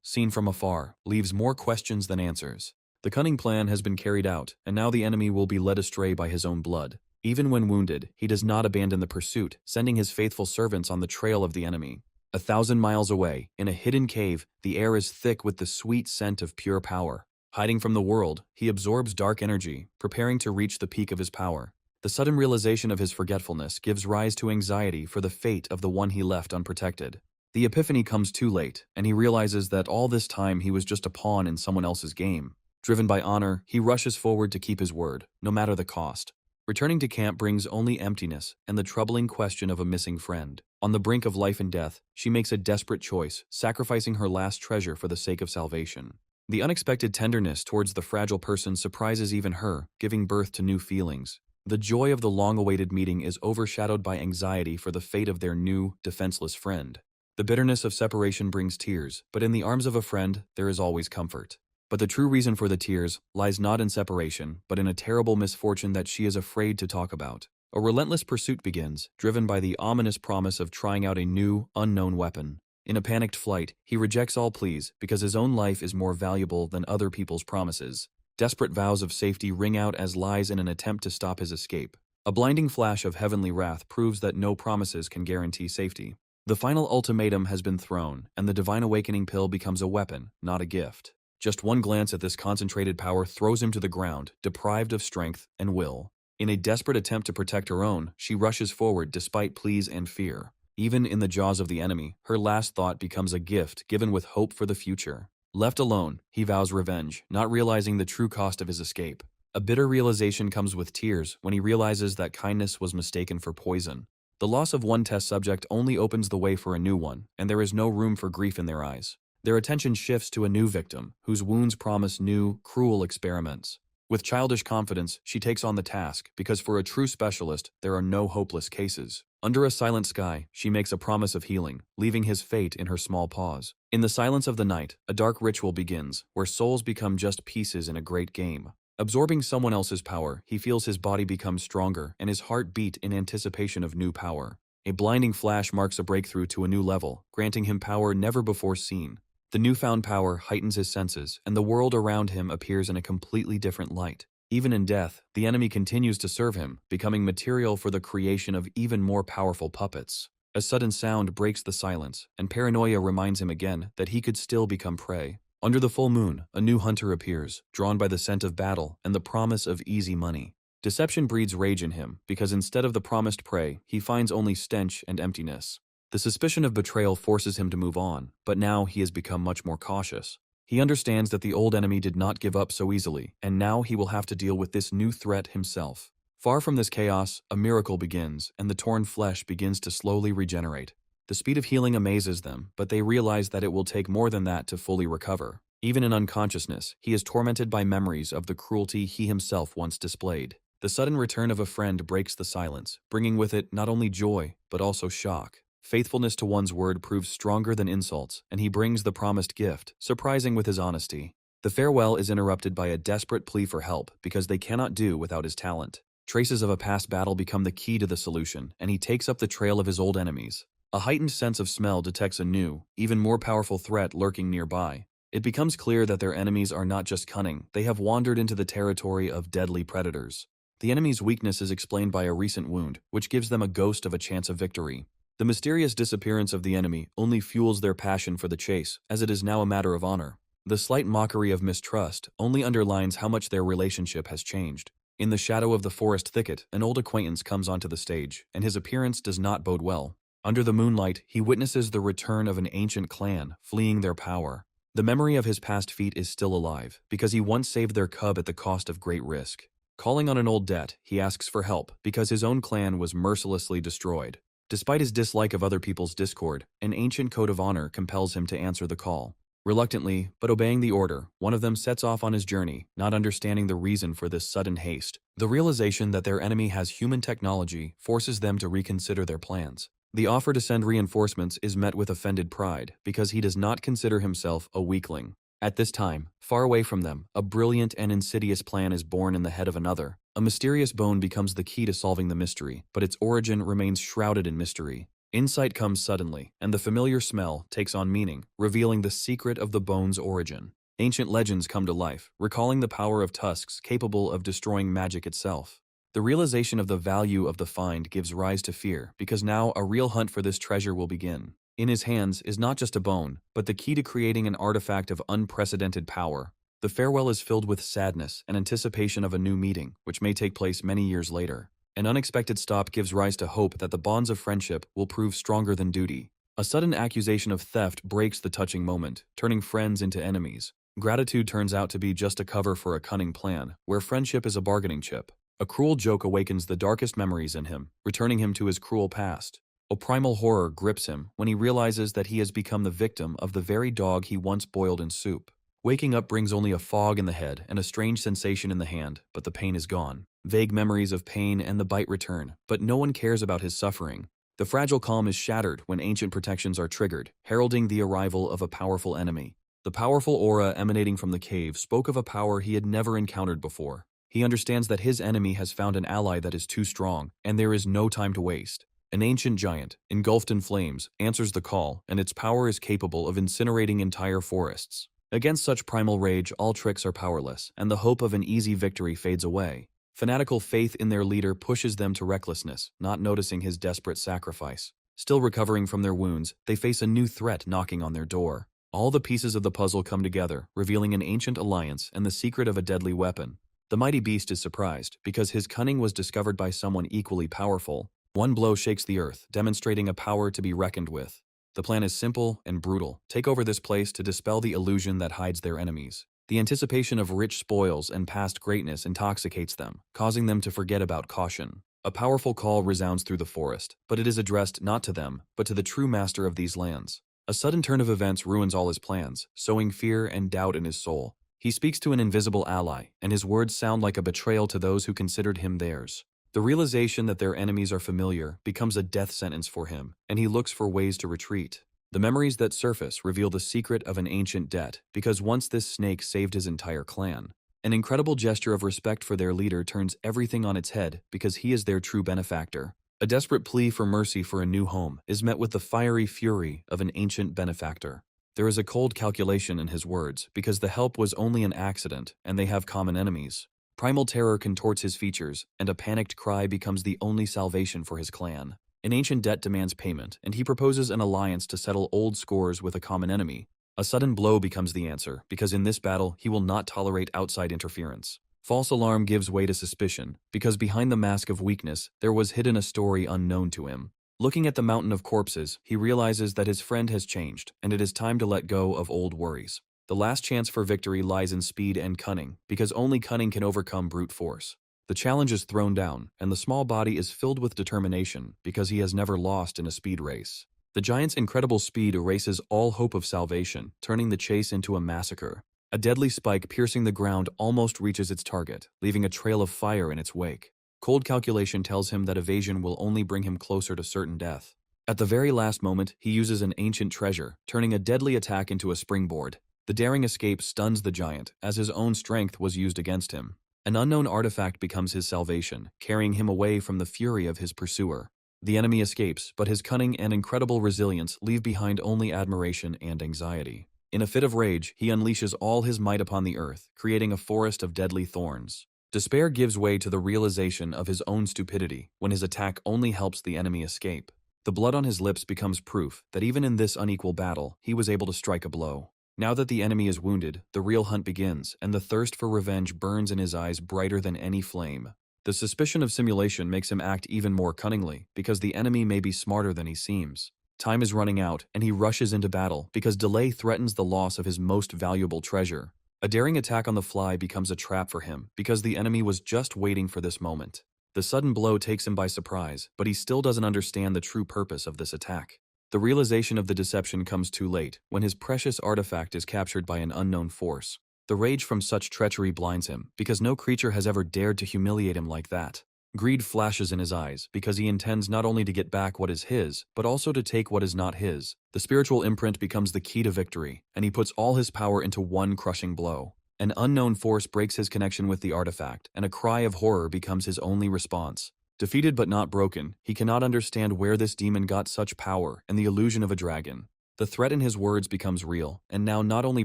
seen from afar, leaves more questions than answers. The cunning plan has been carried out, and now the enemy will be led astray by his own blood. Even when wounded, he does not abandon the pursuit, sending his faithful servants on the trail of the enemy. 1,000 miles away, in a hidden cave, the air is thick with the sweet scent of pure power. Hiding from the world, he absorbs dark energy, preparing to reach the peak of his power. The sudden realization of his forgetfulness gives rise to anxiety for the fate of the one he left unprotected. The epiphany comes too late, and he realizes that all this time he was just a pawn in someone else's game. Driven by honor, he rushes forward to keep his word, no matter the cost. Returning to camp brings only emptiness and the troubling question of a missing friend. On the brink of life and death, she makes a desperate choice, sacrificing her last treasure for the sake of salvation. The unexpected tenderness towards the fragile person surprises even her, giving birth to new feelings. The joy of the long-awaited meeting is overshadowed by anxiety for the fate of their new, defenseless friend. The bitterness of separation brings tears, but in the arms of a friend, there is always comfort. But the true reason for the tears lies not in separation, but in a terrible misfortune that she is afraid to talk about. A relentless pursuit begins, driven by the ominous promise of trying out a new, unknown weapon. In a panicked flight, he rejects all pleas because his own life is more valuable than other people's promises. Desperate vows of safety ring out as lies in an attempt to stop his escape. A blinding flash of heavenly wrath proves that no promises can guarantee safety. The final ultimatum has been thrown, and the divine awakening pill becomes a weapon, not a gift. Just one glance at this concentrated power throws him to the ground, deprived of strength and will. In a desperate attempt to protect her own, she rushes forward despite pleas and fear. Even in the jaws of the enemy, her last thought becomes a gift given with hope for the future. Left alone, he vows revenge, not realizing the true cost of his escape. A bitter realization comes with tears when he realizes that kindness was mistaken for poison. The loss of one test subject only opens the way for a new one, and there is no room for grief in their eyes. Their attention shifts to a new victim, whose wounds promise new, cruel experiments. With childish confidence, she takes on the task, because for a true specialist, there are no hopeless cases. Under a silent sky, she makes a promise of healing, leaving his fate in her small paws. In the silence of the night, a dark ritual begins, where souls become just pieces in a great game. Absorbing someone else's power, he feels his body become stronger and his heart beat in anticipation of new power. A blinding flash marks a breakthrough to a new level, granting him power never before seen. The newfound power heightens his senses, and the world around him appears in a completely different light. Even in death, the enemy continues to serve him, becoming material for the creation of even more powerful puppets. A sudden sound breaks the silence, and paranoia reminds him again that he could still become prey. Under the full moon, a new hunter appears, drawn by the scent of battle and the promise of easy money. Deception breeds rage in him, because instead of the promised prey, he finds only stench and emptiness. The suspicion of betrayal forces him to move on, but now he has become much more cautious. He understands that the old enemy did not give up so easily, and now he will have to deal with this new threat himself. Far from this chaos, a miracle begins, and the torn flesh begins to slowly regenerate. The speed of healing amazes them, but they realize that it will take more than that to fully recover. Even in unconsciousness, he is tormented by memories of the cruelty he himself once displayed. The sudden return of a friend breaks the silence, bringing with it not only joy, but also shock. Faithfulness to one's word proves stronger than insults, and he brings the promised gift, surprising with his honesty. The farewell is interrupted by a desperate plea for help because they cannot do without his talent. Traces of a past battle become the key to the solution, and he takes up the trail of his old enemies. A heightened sense of smell detects a new, even more powerful threat lurking nearby. It becomes clear that their enemies are not just cunning, they have wandered into the territory of deadly predators. The enemy's weakness is explained by a recent wound, which gives them a ghost of a chance of victory. The mysterious disappearance of the enemy only fuels their passion for the chase, as it is now a matter of honor. The slight mockery of mistrust only underlines how much their relationship has changed. In the shadow of the forest thicket, an old acquaintance comes onto the stage, and his appearance does not bode well. Under the moonlight, he witnesses the return of an ancient clan, fleeing their power. The memory of his past feat is still alive, because he once saved their cub at the cost of great risk. Calling on an old debt, he asks for help, because his own clan was mercilessly destroyed. Despite his dislike of other people's discord, an ancient code of honor compels him to answer the call. Reluctantly, but obeying the order, one of them sets off on his journey, not understanding the reason for this sudden haste. The realization that their enemy has human technology forces them to reconsider their plans. The offer to send reinforcements is met with offended pride, because he does not consider himself a weakling. At this time, far away from them, a brilliant and insidious plan is born in the head of another. A mysterious bone becomes the key to solving the mystery, but its origin remains shrouded in mystery. Insight comes suddenly, and the familiar smell takes on meaning, revealing the secret of the bone's origin. Ancient legends come to life, recalling the power of tusks capable of destroying magic itself. The realization of the value of the find gives rise to fear, because now a real hunt for this treasure will begin. In his hands is not just a bone, but the key to creating an artifact of unprecedented power. The farewell is filled with sadness and anticipation of a new meeting, which may take place many years later. An unexpected stop gives rise to hope that the bonds of friendship will prove stronger than duty. A sudden accusation of theft breaks the touching moment, turning friends into enemies. Gratitude turns out to be just a cover for a cunning plan, where friendship is a bargaining chip. A cruel joke awakens the darkest memories in him, returning him to his cruel past. A primal horror grips him when he realizes that he has become the victim of the very dog he once boiled in soup. Waking up brings only a fog in the head and a strange sensation in the hand, but the pain is gone. Vague memories of pain and the bite return, but no one cares about his suffering. The fragile calm is shattered when ancient protections are triggered, heralding the arrival of a powerful enemy. The powerful aura emanating from the cave spoke of a power he had never encountered before. He understands that his enemy has found an ally that is too strong, and there is no time to waste. An ancient giant, engulfed in flames, answers the call, and its power is capable of incinerating entire forests. Against such primal rage, all tricks are powerless, and the hope of an easy victory fades away. Fanatical faith in their leader pushes them to recklessness, not noticing his desperate sacrifice. Still recovering from their wounds, they face a new threat knocking on their door. All the pieces of the puzzle come together, revealing an ancient alliance and the secret of a deadly weapon. The mighty beast is surprised, because his cunning was discovered by someone equally powerful. One blow shakes the earth, demonstrating a power to be reckoned with. The plan is simple and brutal. Take over this place to dispel the illusion that hides their enemies. The anticipation of rich spoils and past greatness intoxicates them, causing them to forget about caution. A powerful call resounds through the forest, but it is addressed not to them, but to the true master of these lands. A sudden turn of events ruins all his plans, sowing fear and doubt in his soul. He speaks to an invisible ally, and his words sound like a betrayal to those who considered him theirs. The realization that their enemies are familiar becomes a death sentence for him, and he looks for ways to retreat. The memories that surface reveal the secret of an ancient debt, because once this snake saved his entire clan. An incredible gesture of respect for their leader turns everything on its head, because he is their true benefactor. A desperate plea for mercy for a new home is met with the fiery fury of an ancient benefactor. There is a cold calculation in his words, because the help was only an accident, and they have common enemies. Primal terror contorts his features, and a panicked cry becomes the only salvation for his clan. An ancient debt demands payment, and he proposes an alliance to settle old scores with a common enemy. A sudden blow becomes the answer, because in this battle he will not tolerate outside interference. False alarm gives way to suspicion, because behind the mask of weakness there was hidden a story unknown to him. Looking at the mountain of corpses, he realizes that his friend has changed, and it is time to let go of old worries. The last chance for victory lies in speed and cunning, because only cunning can overcome brute force. The challenge is thrown down, and the small body is filled with determination, because he has never lost in a speed race. The giant's incredible speed erases all hope of salvation, turning the chase into a massacre. A deadly spike piercing the ground almost reaches its target, leaving a trail of fire in its wake. Cold calculation tells him that evasion will only bring him closer to certain death. At the very last moment, he uses an ancient treasure, turning a deadly attack into a springboard. The daring escape stuns the giant, as his own strength was used against him. An unknown artifact becomes his salvation, carrying him away from the fury of his pursuer. The enemy escapes, but his cunning and incredible resilience leave behind only admiration and anxiety. In a fit of rage, he unleashes all his might upon the earth, creating a forest of deadly thorns. Despair gives way to the realization of his own stupidity when his attack only helps the enemy escape. The blood on his lips becomes proof that even in this unequal battle, he was able to strike a blow. Now that the enemy is wounded, the real hunt begins, and the thirst for revenge burns in his eyes brighter than any flame. The suspicion of simulation makes him act even more cunningly, because the enemy may be smarter than he seems. Time is running out, and he rushes into battle because delay threatens the loss of his most valuable treasure. A daring attack on the fly becomes a trap for him because the enemy was just waiting for this moment. The sudden blow takes him by surprise, but he still doesn't understand the true purpose of this attack. The realization of the deception comes too late, when his precious artifact is captured by an unknown force. The rage from such treachery blinds him, because no creature has ever dared to humiliate him like that. Greed flashes in his eyes, because he intends not only to get back what is his, but also to take what is not his. The spiritual imprint becomes the key to victory, and he puts all his power into one crushing blow. An unknown force breaks his connection with the artifact, and a cry of horror becomes his only response. Defeated but not broken, he cannot understand where this demon got such power and the illusion of a dragon. The threat in his words becomes real, and now not only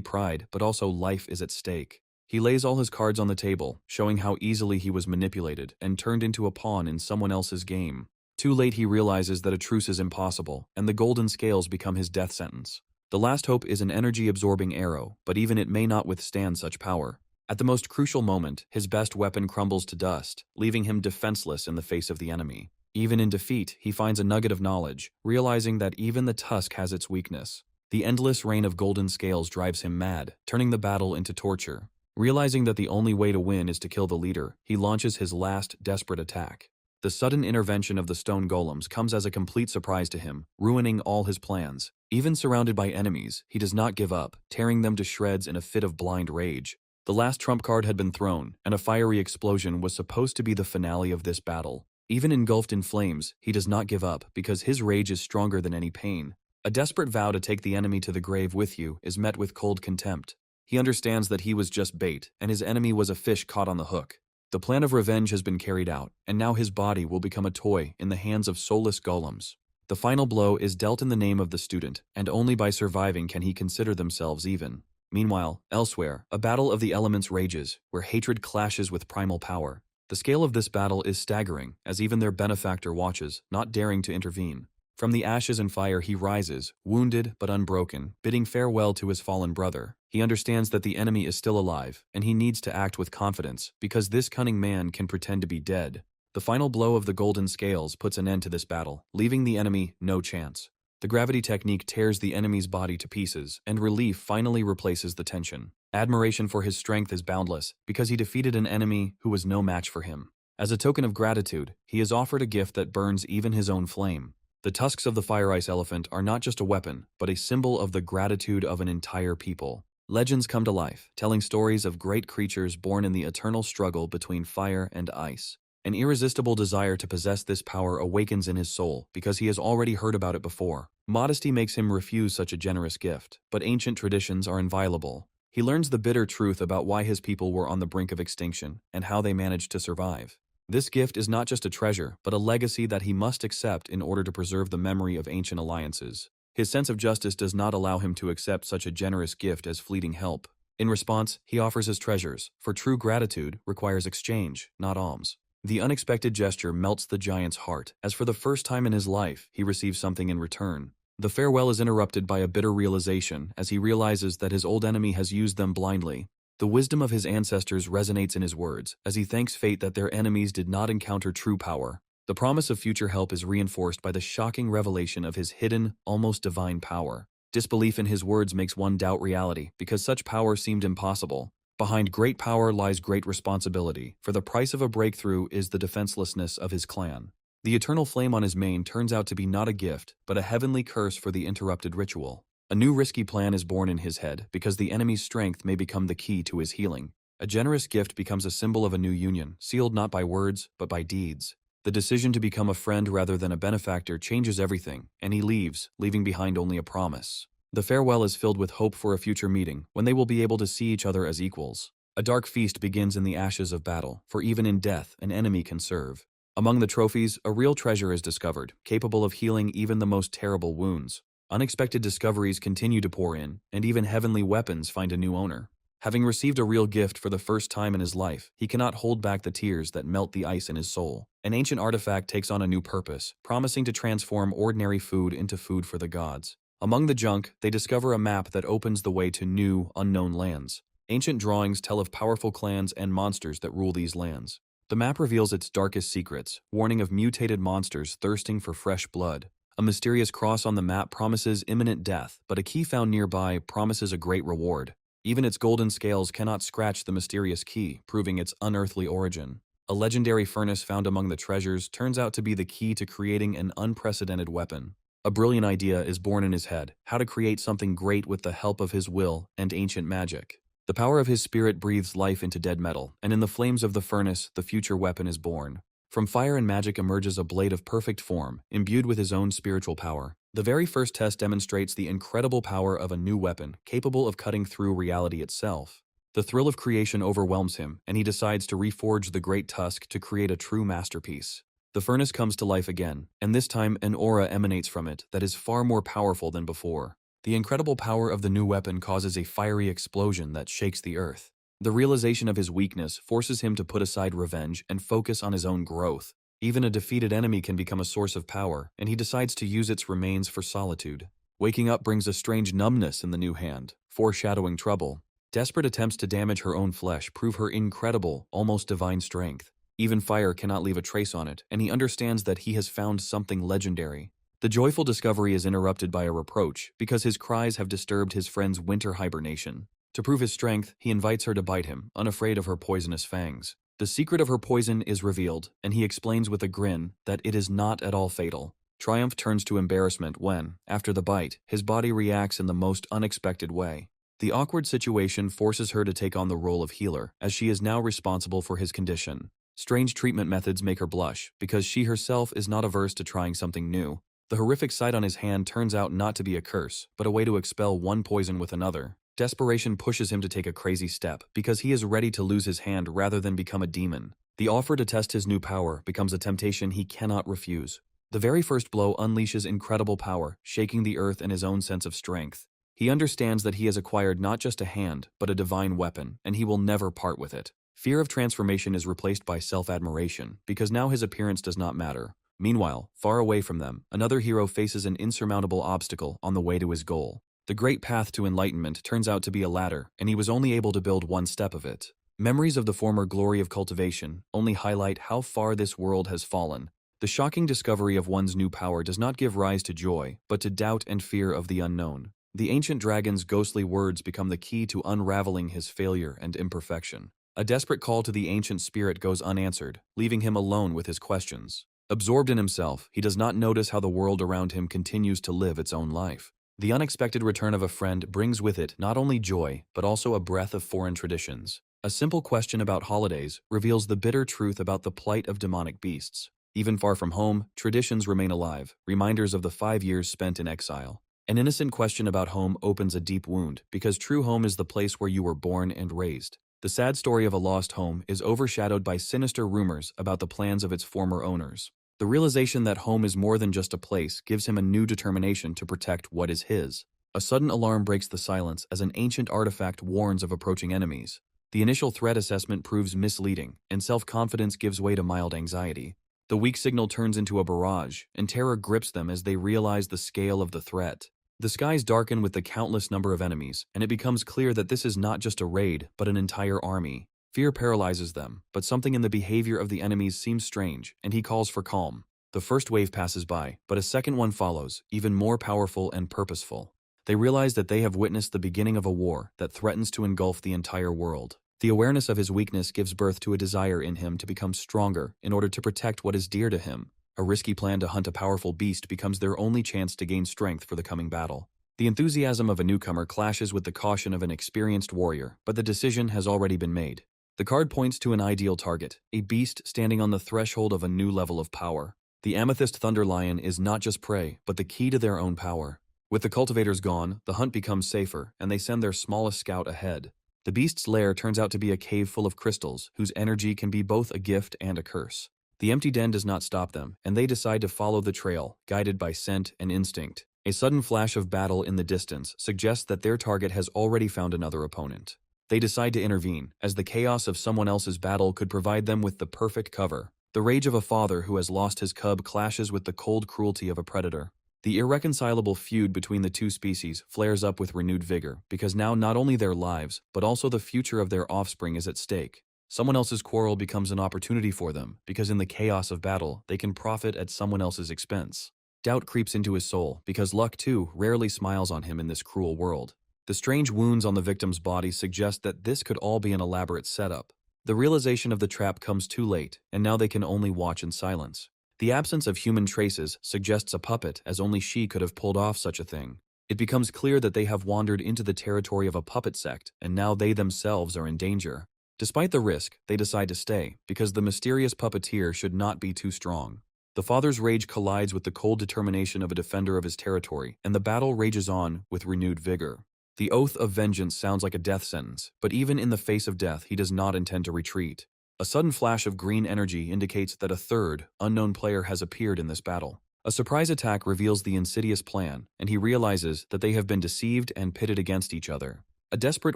pride, but also life is at stake. He lays all his cards on the table, showing how easily he was manipulated and turned into a pawn in someone else's game. Too late he realizes that a truce is impossible, and the golden scales become his death sentence. The last hope is an energy-absorbing arrow, but even it may not withstand such power. At the most crucial moment, his best weapon crumbles to dust, leaving him defenseless in the face of the enemy. Even in defeat, he finds a nugget of knowledge, realizing that even the tusk has its weakness. The endless rain of golden scales drives him mad, turning the battle into torture. Realizing that the only way to win is to kill the leader, he launches his last, desperate attack. The sudden intervention of the stone golems comes as a complete surprise to him, ruining all his plans. Even surrounded by enemies, he does not give up, tearing them to shreds in a fit of blind rage. The last trump card had been thrown, and a fiery explosion was supposed to be the finale of this battle. Even engulfed in flames, he does not give up because his rage is stronger than any pain. A desperate vow to take the enemy to the grave with you is met with cold contempt. He understands that he was just bait, and his enemy was a fish caught on the hook. The plan of revenge has been carried out, and now his body will become a toy in the hands of soulless golems. The final blow is dealt in the name of the student, and only by surviving can he consider themselves even. Meanwhile, elsewhere, a battle of the elements rages, where hatred clashes with primal power. The scale of this battle is staggering, as even their benefactor watches, not daring to intervene. From the ashes and fire he rises, wounded but unbroken, bidding farewell to his fallen brother. He understands that the enemy is still alive, and he needs to act with confidence, because this cunning man can pretend to be dead. The final blow of the golden scales puts an end to this battle, leaving the enemy no chance. The gravity technique tears the enemy's body to pieces, and relief finally replaces the tension. Admiration for his strength is boundless, because he defeated an enemy who was no match for him. As a token of gratitude, he is offered a gift that burns even his own flame. The tusks of the fire ice elephant are not just a weapon, but a symbol of the gratitude of an entire people. Legends come to life, telling stories of great creatures born in the eternal struggle between fire and ice. An irresistible desire to possess this power awakens in his soul because he has already heard about it before. Modesty makes him refuse such a generous gift, but ancient traditions are inviolable. He learns the bitter truth about why his people were on the brink of extinction and how they managed to survive. This gift is not just a treasure, but a legacy that he must accept in order to preserve the memory of ancient alliances. His sense of justice does not allow him to accept such a generous gift as fleeting help. In response, he offers his treasures, for true gratitude requires exchange, not alms. The unexpected gesture melts the giant's heart, as for the first time in his life, he receives something in return. The farewell is interrupted by a bitter realization as he realizes that his old enemy has used them blindly. The wisdom of his ancestors resonates in his words, as he thanks fate that their enemies did not encounter true power. The promise of future help is reinforced by the shocking revelation of his hidden, almost divine power. Disbelief in his words makes one doubt reality, because such power seemed impossible. Behind great power lies great responsibility, for the price of a breakthrough is the defenselessness of his clan. The eternal flame on his mane turns out to be not a gift, but a heavenly curse for the interrupted ritual. A new risky plan is born in his head, because the enemy's strength may become the key to his healing. A generous gift becomes a symbol of a new union, sealed not by words, but by deeds. The decision to become a friend rather than a benefactor changes everything, and he leaves, leaving behind only a promise. The farewell is filled with hope for a future meeting, when they will be able to see each other as equals. A dark feast begins in the ashes of battle, for even in death, an enemy can serve. Among the trophies, a real treasure is discovered, capable of healing even the most terrible wounds. Unexpected discoveries continue to pour in, and even heavenly weapons find a new owner. Having received a real gift for the first time in his life, he cannot hold back the tears that melt the ice in his soul. An ancient artifact takes on a new purpose, promising to transform ordinary food into food for the gods. Among the junk, they discover a map that opens the way to new, unknown lands. Ancient drawings tell of powerful clans and monsters that rule these lands. The map reveals its darkest secrets, warning of mutated monsters thirsting for fresh blood. A mysterious cross on the map promises imminent death, but a key found nearby promises a great reward. Even its golden scales cannot scratch the mysterious key, proving its unearthly origin. A legendary furnace found among the treasures turns out to be the key to creating an unprecedented weapon. A brilliant idea is born in his head: how to create something great with the help of his will and ancient magic. The power of his spirit breathes life into dead metal, and in the flames of the furnace, the future weapon is born. From fire and magic emerges a blade of perfect form, imbued with his own spiritual power. The very first test demonstrates the incredible power of a new weapon, capable of cutting through reality itself. The thrill of creation overwhelms him, and he decides to reforge the great tusk to create a true masterpiece. The furnace comes to life again, and this time an aura emanates from it that is far more powerful than before. The incredible power of the new weapon causes a fiery explosion that shakes the earth. The realization of his weakness forces him to put aside revenge and focus on his own growth. Even a defeated enemy can become a source of power, and he decides to use its remains for solitude. Waking up brings a strange numbness in the new hand, foreshadowing trouble. Desperate attempts to damage her own flesh prove her incredible, almost divine strength. Even fire cannot leave a trace on it, and he understands that he has found something legendary. The joyful discovery is interrupted by a reproach, because his cries have disturbed his friend's winter hibernation. To prove his strength, he invites her to bite him, unafraid of her poisonous fangs. The secret of her poison is revealed, and he explains with a grin that it is not at all fatal. Triumph turns to embarrassment when, after the bite, his body reacts in the most unexpected way. The awkward situation forces her to take on the role of healer, as she is now responsible for his condition. Strange treatment methods make her blush, because she herself is not averse to trying something new. The horrific sight on his hand turns out not to be a curse, but a way to expel one poison with another. Desperation pushes him to take a crazy step, because he is ready to lose his hand rather than become a demon. The offer to test his new power becomes a temptation he cannot refuse. The very first blow unleashes incredible power, shaking the earth and his own sense of strength. He understands that he has acquired not just a hand, but a divine weapon, and he will never part with it. Fear of transformation is replaced by self-admiration, because now his appearance does not matter. Meanwhile, far away from them, another hero faces an insurmountable obstacle on the way to his goal. The great path to enlightenment turns out to be a ladder, and he was only able to build one step of it. Memories of the former glory of cultivation only highlight how far this world has fallen. The shocking discovery of one's new power does not give rise to joy, but to doubt and fear of the unknown. The ancient dragon's ghostly words become the key to unraveling his failure and imperfection. A desperate call to the ancient spirit goes unanswered, leaving him alone with his questions. Absorbed in himself, he does not notice how the world around him continues to live its own life. The unexpected return of a friend brings with it not only joy, but also a breath of foreign traditions. A simple question about holidays reveals the bitter truth about the plight of demonic beasts. Even far from home, traditions remain alive, reminders of the 5 years spent in exile. An innocent question about home opens a deep wound, because true home is the place where you were born and raised. The sad story of a lost home is overshadowed by sinister rumors about the plans of its former owners. The realization that home is more than just a place gives him a new determination to protect what is his. A sudden alarm breaks the silence as an ancient artifact warns of approaching enemies. The initial threat assessment proves misleading, and self-confidence gives way to mild anxiety. The weak signal turns into a barrage, and terror grips them as they realize the scale of the threat. The skies darken with the countless number of enemies, and it becomes clear that this is not just a raid, but an entire army. Fear paralyzes them, but something in the behavior of the enemies seems strange, and he calls for calm. The first wave passes by, but a second one follows, even more powerful and purposeful. They realize that they have witnessed the beginning of a war that threatens to engulf the entire world. The awareness of his weakness gives birth to a desire in him to become stronger in order to protect what is dear to him. A risky plan to hunt a powerful beast becomes their only chance to gain strength for the coming battle. The enthusiasm of a newcomer clashes with the caution of an experienced warrior, but the decision has already been made. The card points to an ideal target, a beast standing on the threshold of a new level of power. The amethyst thunder lion is not just prey, but the key to their own power. With the cultivators gone, the hunt becomes safer, and they send their smallest scout ahead. The beast's lair turns out to be a cave full of crystals, whose energy can be both a gift and a curse. The empty den does not stop them, and they decide to follow the trail, guided by scent and instinct. A sudden flash of battle in the distance suggests that their target has already found another opponent. They decide to intervene, as the chaos of someone else's battle could provide them with the perfect cover. The rage of a father who has lost his cub clashes with the cold cruelty of a predator. The irreconcilable feud between the two species flares up with renewed vigor because now not only their lives, but also the future of their offspring is at stake. Someone else's quarrel becomes an opportunity for them because in the chaos of battle, they can profit at someone else's expense. Doubt creeps into his soul because luck too rarely smiles on him in this cruel world. The strange wounds on the victim's body suggest that this could all be an elaborate setup. The realization of the trap comes too late, and now they can only watch in silence. The absence of human traces suggests a puppet, as only she could have pulled off such a thing. It becomes clear that they have wandered into the territory of a puppet sect, and now they themselves are in danger. Despite the risk, they decide to stay, because the mysterious puppeteer should not be too strong. The father's rage collides with the cold determination of a defender of his territory, and the battle rages on with renewed vigor. The oath of vengeance sounds like a death sentence, but even in the face of death, he does not intend to retreat. A sudden flash of green energy indicates that a third, unknown player has appeared in this battle. A surprise attack reveals the insidious plan, and he realizes that they have been deceived and pitted against each other. A desperate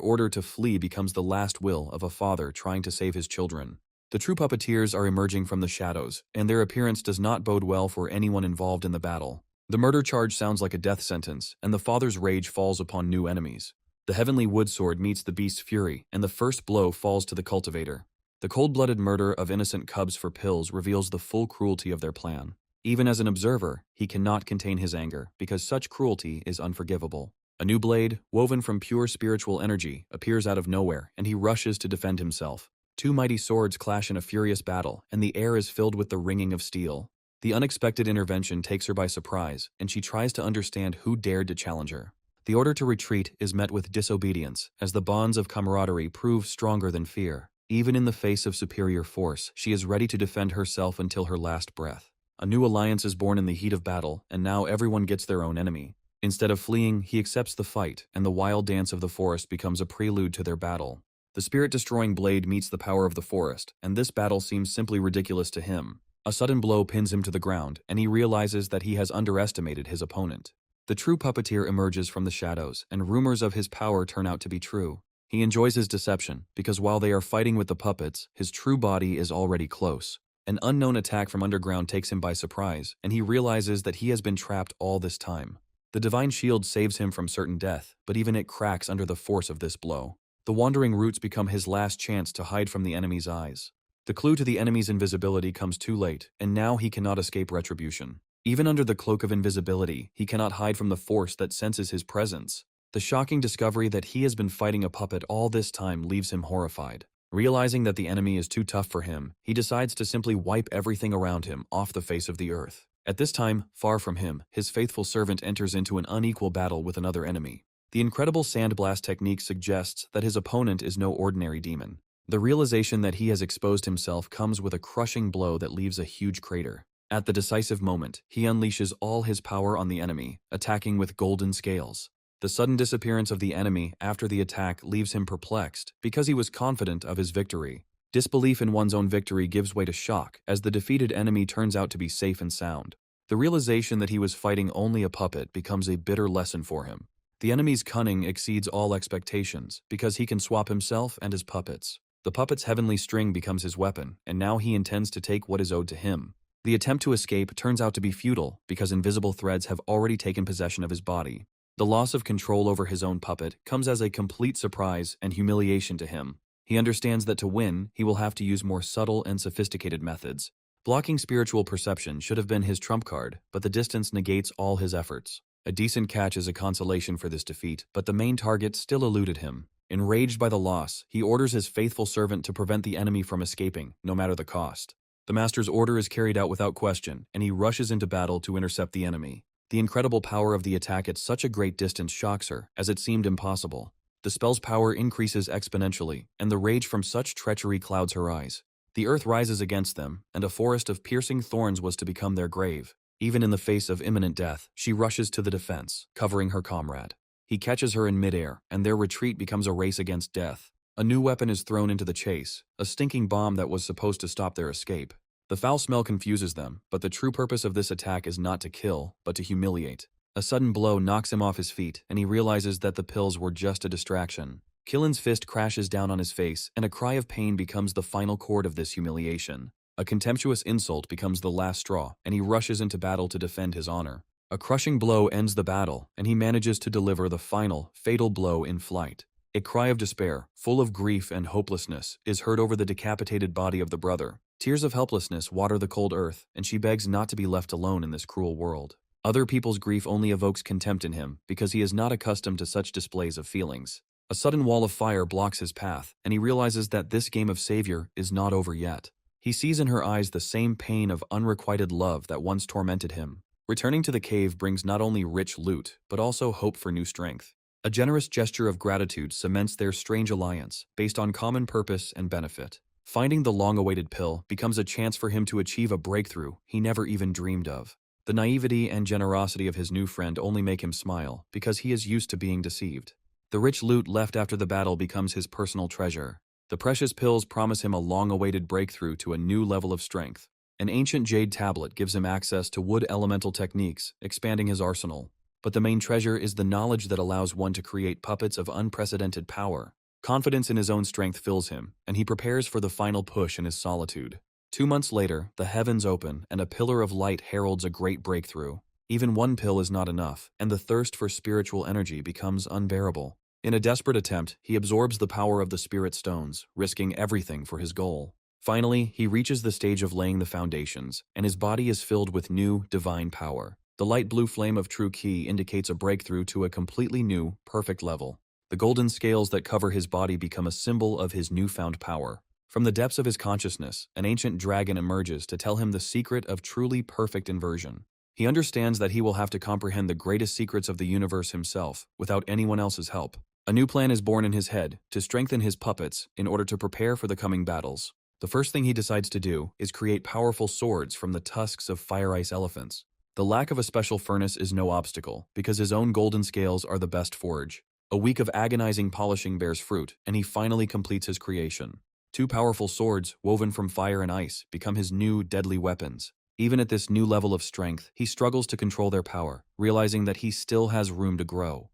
order to flee becomes the last will of a father trying to save his children. The true puppeteers are emerging from the shadows, and their appearance does not bode well for anyone involved in the battle. The murder charge sounds like a death sentence, and the father's rage falls upon new enemies. The heavenly wood sword meets the beast's fury, and the first blow falls to the cultivator. The cold-blooded murder of innocent cubs for pills reveals the full cruelty of their plan. Even as an observer, he cannot contain his anger, because such cruelty is unforgivable. A new blade, woven from pure spiritual energy, appears out of nowhere, and he rushes to defend himself. Two mighty swords clash in a furious battle, and the air is filled with the ringing of steel. The unexpected intervention takes her by surprise, and she tries to understand who dared to challenge her. The order to retreat is met with disobedience, as the bonds of camaraderie prove stronger than fear. Even in the face of superior force, she is ready to defend herself until her last breath. A new alliance is born in the heat of battle, and now everyone gets their own enemy. Instead of fleeing, he accepts the fight, and the wild dance of the forest becomes a prelude to their battle. The spirit-destroying blade meets the power of the forest, and this battle seems simply ridiculous to him. A sudden blow pins him to the ground, and he realizes that he has underestimated his opponent. The true puppeteer emerges from the shadows, and rumors of his power turn out to be true. He enjoys his deception, because while they are fighting with the puppets, his true body is already close. An unknown attack from underground takes him by surprise, and he realizes that he has been trapped all this time. The divine shield saves him from certain death, but even it cracks under the force of this blow. The wandering roots become his last chance to hide from the enemy's eyes. The clue to the enemy's invisibility comes too late, and now he cannot escape retribution. Even under the cloak of invisibility, he cannot hide from the force that senses his presence. The shocking discovery that he has been fighting a puppet all this time leaves him horrified. Realizing that the enemy is too tough for him, he decides to simply wipe everything around him off the face of the earth. At this time, far from him, his faithful servant enters into an unequal battle with another enemy. The incredible sandblast technique suggests that his opponent is no ordinary demon. The realization that he has exposed himself comes with a crushing blow that leaves a huge crater. At the decisive moment, he unleashes all his power on the enemy, attacking with golden scales. The sudden disappearance of the enemy after the attack leaves him perplexed because he was confident of his victory. Disbelief in one's own victory gives way to shock as the defeated enemy turns out to be safe and sound. The realization that he was fighting only a puppet becomes a bitter lesson for him. The enemy's cunning exceeds all expectations because he can swap himself and his puppets. The puppet's heavenly string becomes his weapon, and now he intends to take what is owed to him. The attempt to escape turns out to be futile because invisible threads have already taken possession of his body. The loss of control over his own puppet comes as a complete surprise and humiliation to him. He understands that to win, he will have to use more subtle and sophisticated methods. Blocking spiritual perception should have been his trump card, but the distance negates all his efforts. A decent catch is a consolation for this defeat, but the main target still eluded him. Enraged by the loss, he orders his faithful servant to prevent the enemy from escaping, no matter the cost. The master's order is carried out without question, and he rushes into battle to intercept the enemy. The incredible power of the attack at such a great distance shocks her, as it seemed impossible. The spell's power increases exponentially, and the rage from such treachery clouds her eyes. The earth rises against them, and a forest of piercing thorns was to become their grave. Even in the face of imminent death, she rushes to the defense, covering her comrade. He catches her in midair, and their retreat becomes a race against death. A new weapon is thrown into the chase, a stinking bomb that was supposed to stop their escape. The foul smell confuses them, but the true purpose of this attack is not to kill, but to humiliate. A sudden blow knocks him off his feet, and he realizes that the pills were just a distraction. Killen's fist crashes down on his face, and a cry of pain becomes the final chord of this humiliation. A contemptuous insult becomes the last straw, and he rushes into battle to defend his honor. A crushing blow ends the battle, and he manages to deliver the final, fatal blow in flight. A cry of despair, full of grief and hopelessness, is heard over the decapitated body of the brother. Tears of helplessness water the cold earth, and she begs not to be left alone in this cruel world. Other people's grief only evokes contempt in him, because he is not accustomed to such displays of feelings. A sudden wall of fire blocks his path, and he realizes that this game of savior is not over yet. He sees in her eyes the same pain of unrequited love that once tormented him. Returning to the cave brings not only rich loot, but also hope for new strength. A generous gesture of gratitude cements their strange alliance, based on common purpose and benefit. Finding the long-awaited pill becomes a chance for him to achieve a breakthrough he never even dreamed of. The naivety and generosity of his new friend only make him smile, because he is used to being deceived. The rich loot left after the battle becomes his personal treasure. The precious pills promise him a long-awaited breakthrough to a new level of strength. An ancient jade tablet gives him access to wood elemental techniques, expanding his arsenal. But the main treasure is the knowledge that allows one to create puppets of unprecedented power. Confidence in his own strength fills him, and he prepares for the final push in his solitude. 2 months later, the heavens open, and a pillar of light heralds a great breakthrough. Even one pill is not enough, and the thirst for spiritual energy becomes unbearable. In a desperate attempt, he absorbs the power of the spirit stones, risking everything for his goal. Finally, he reaches the stage of laying the foundations, and his body is filled with new, divine power. The light blue flame of true ki indicates a breakthrough to a completely new, perfect level. The golden scales that cover his body become a symbol of his newfound power. From the depths of his consciousness, an ancient dragon emerges to tell him the secret of truly perfect inversion. He understands that he will have to comprehend the greatest secrets of the universe himself, without anyone else's help. A new plan is born in his head, to strengthen his puppets in order to prepare for the coming battles. The first thing he decides to do is create powerful swords from the tusks of fire-ice elephants. The lack of a special furnace is no obstacle, because his own golden scales are the best forge. A week of agonizing polishing bears fruit, and he finally completes his creation. 2 powerful swords, woven from fire and ice, become his new deadly weapons. Even at this new level of strength, he struggles to control their power, realizing that he still has room to grow.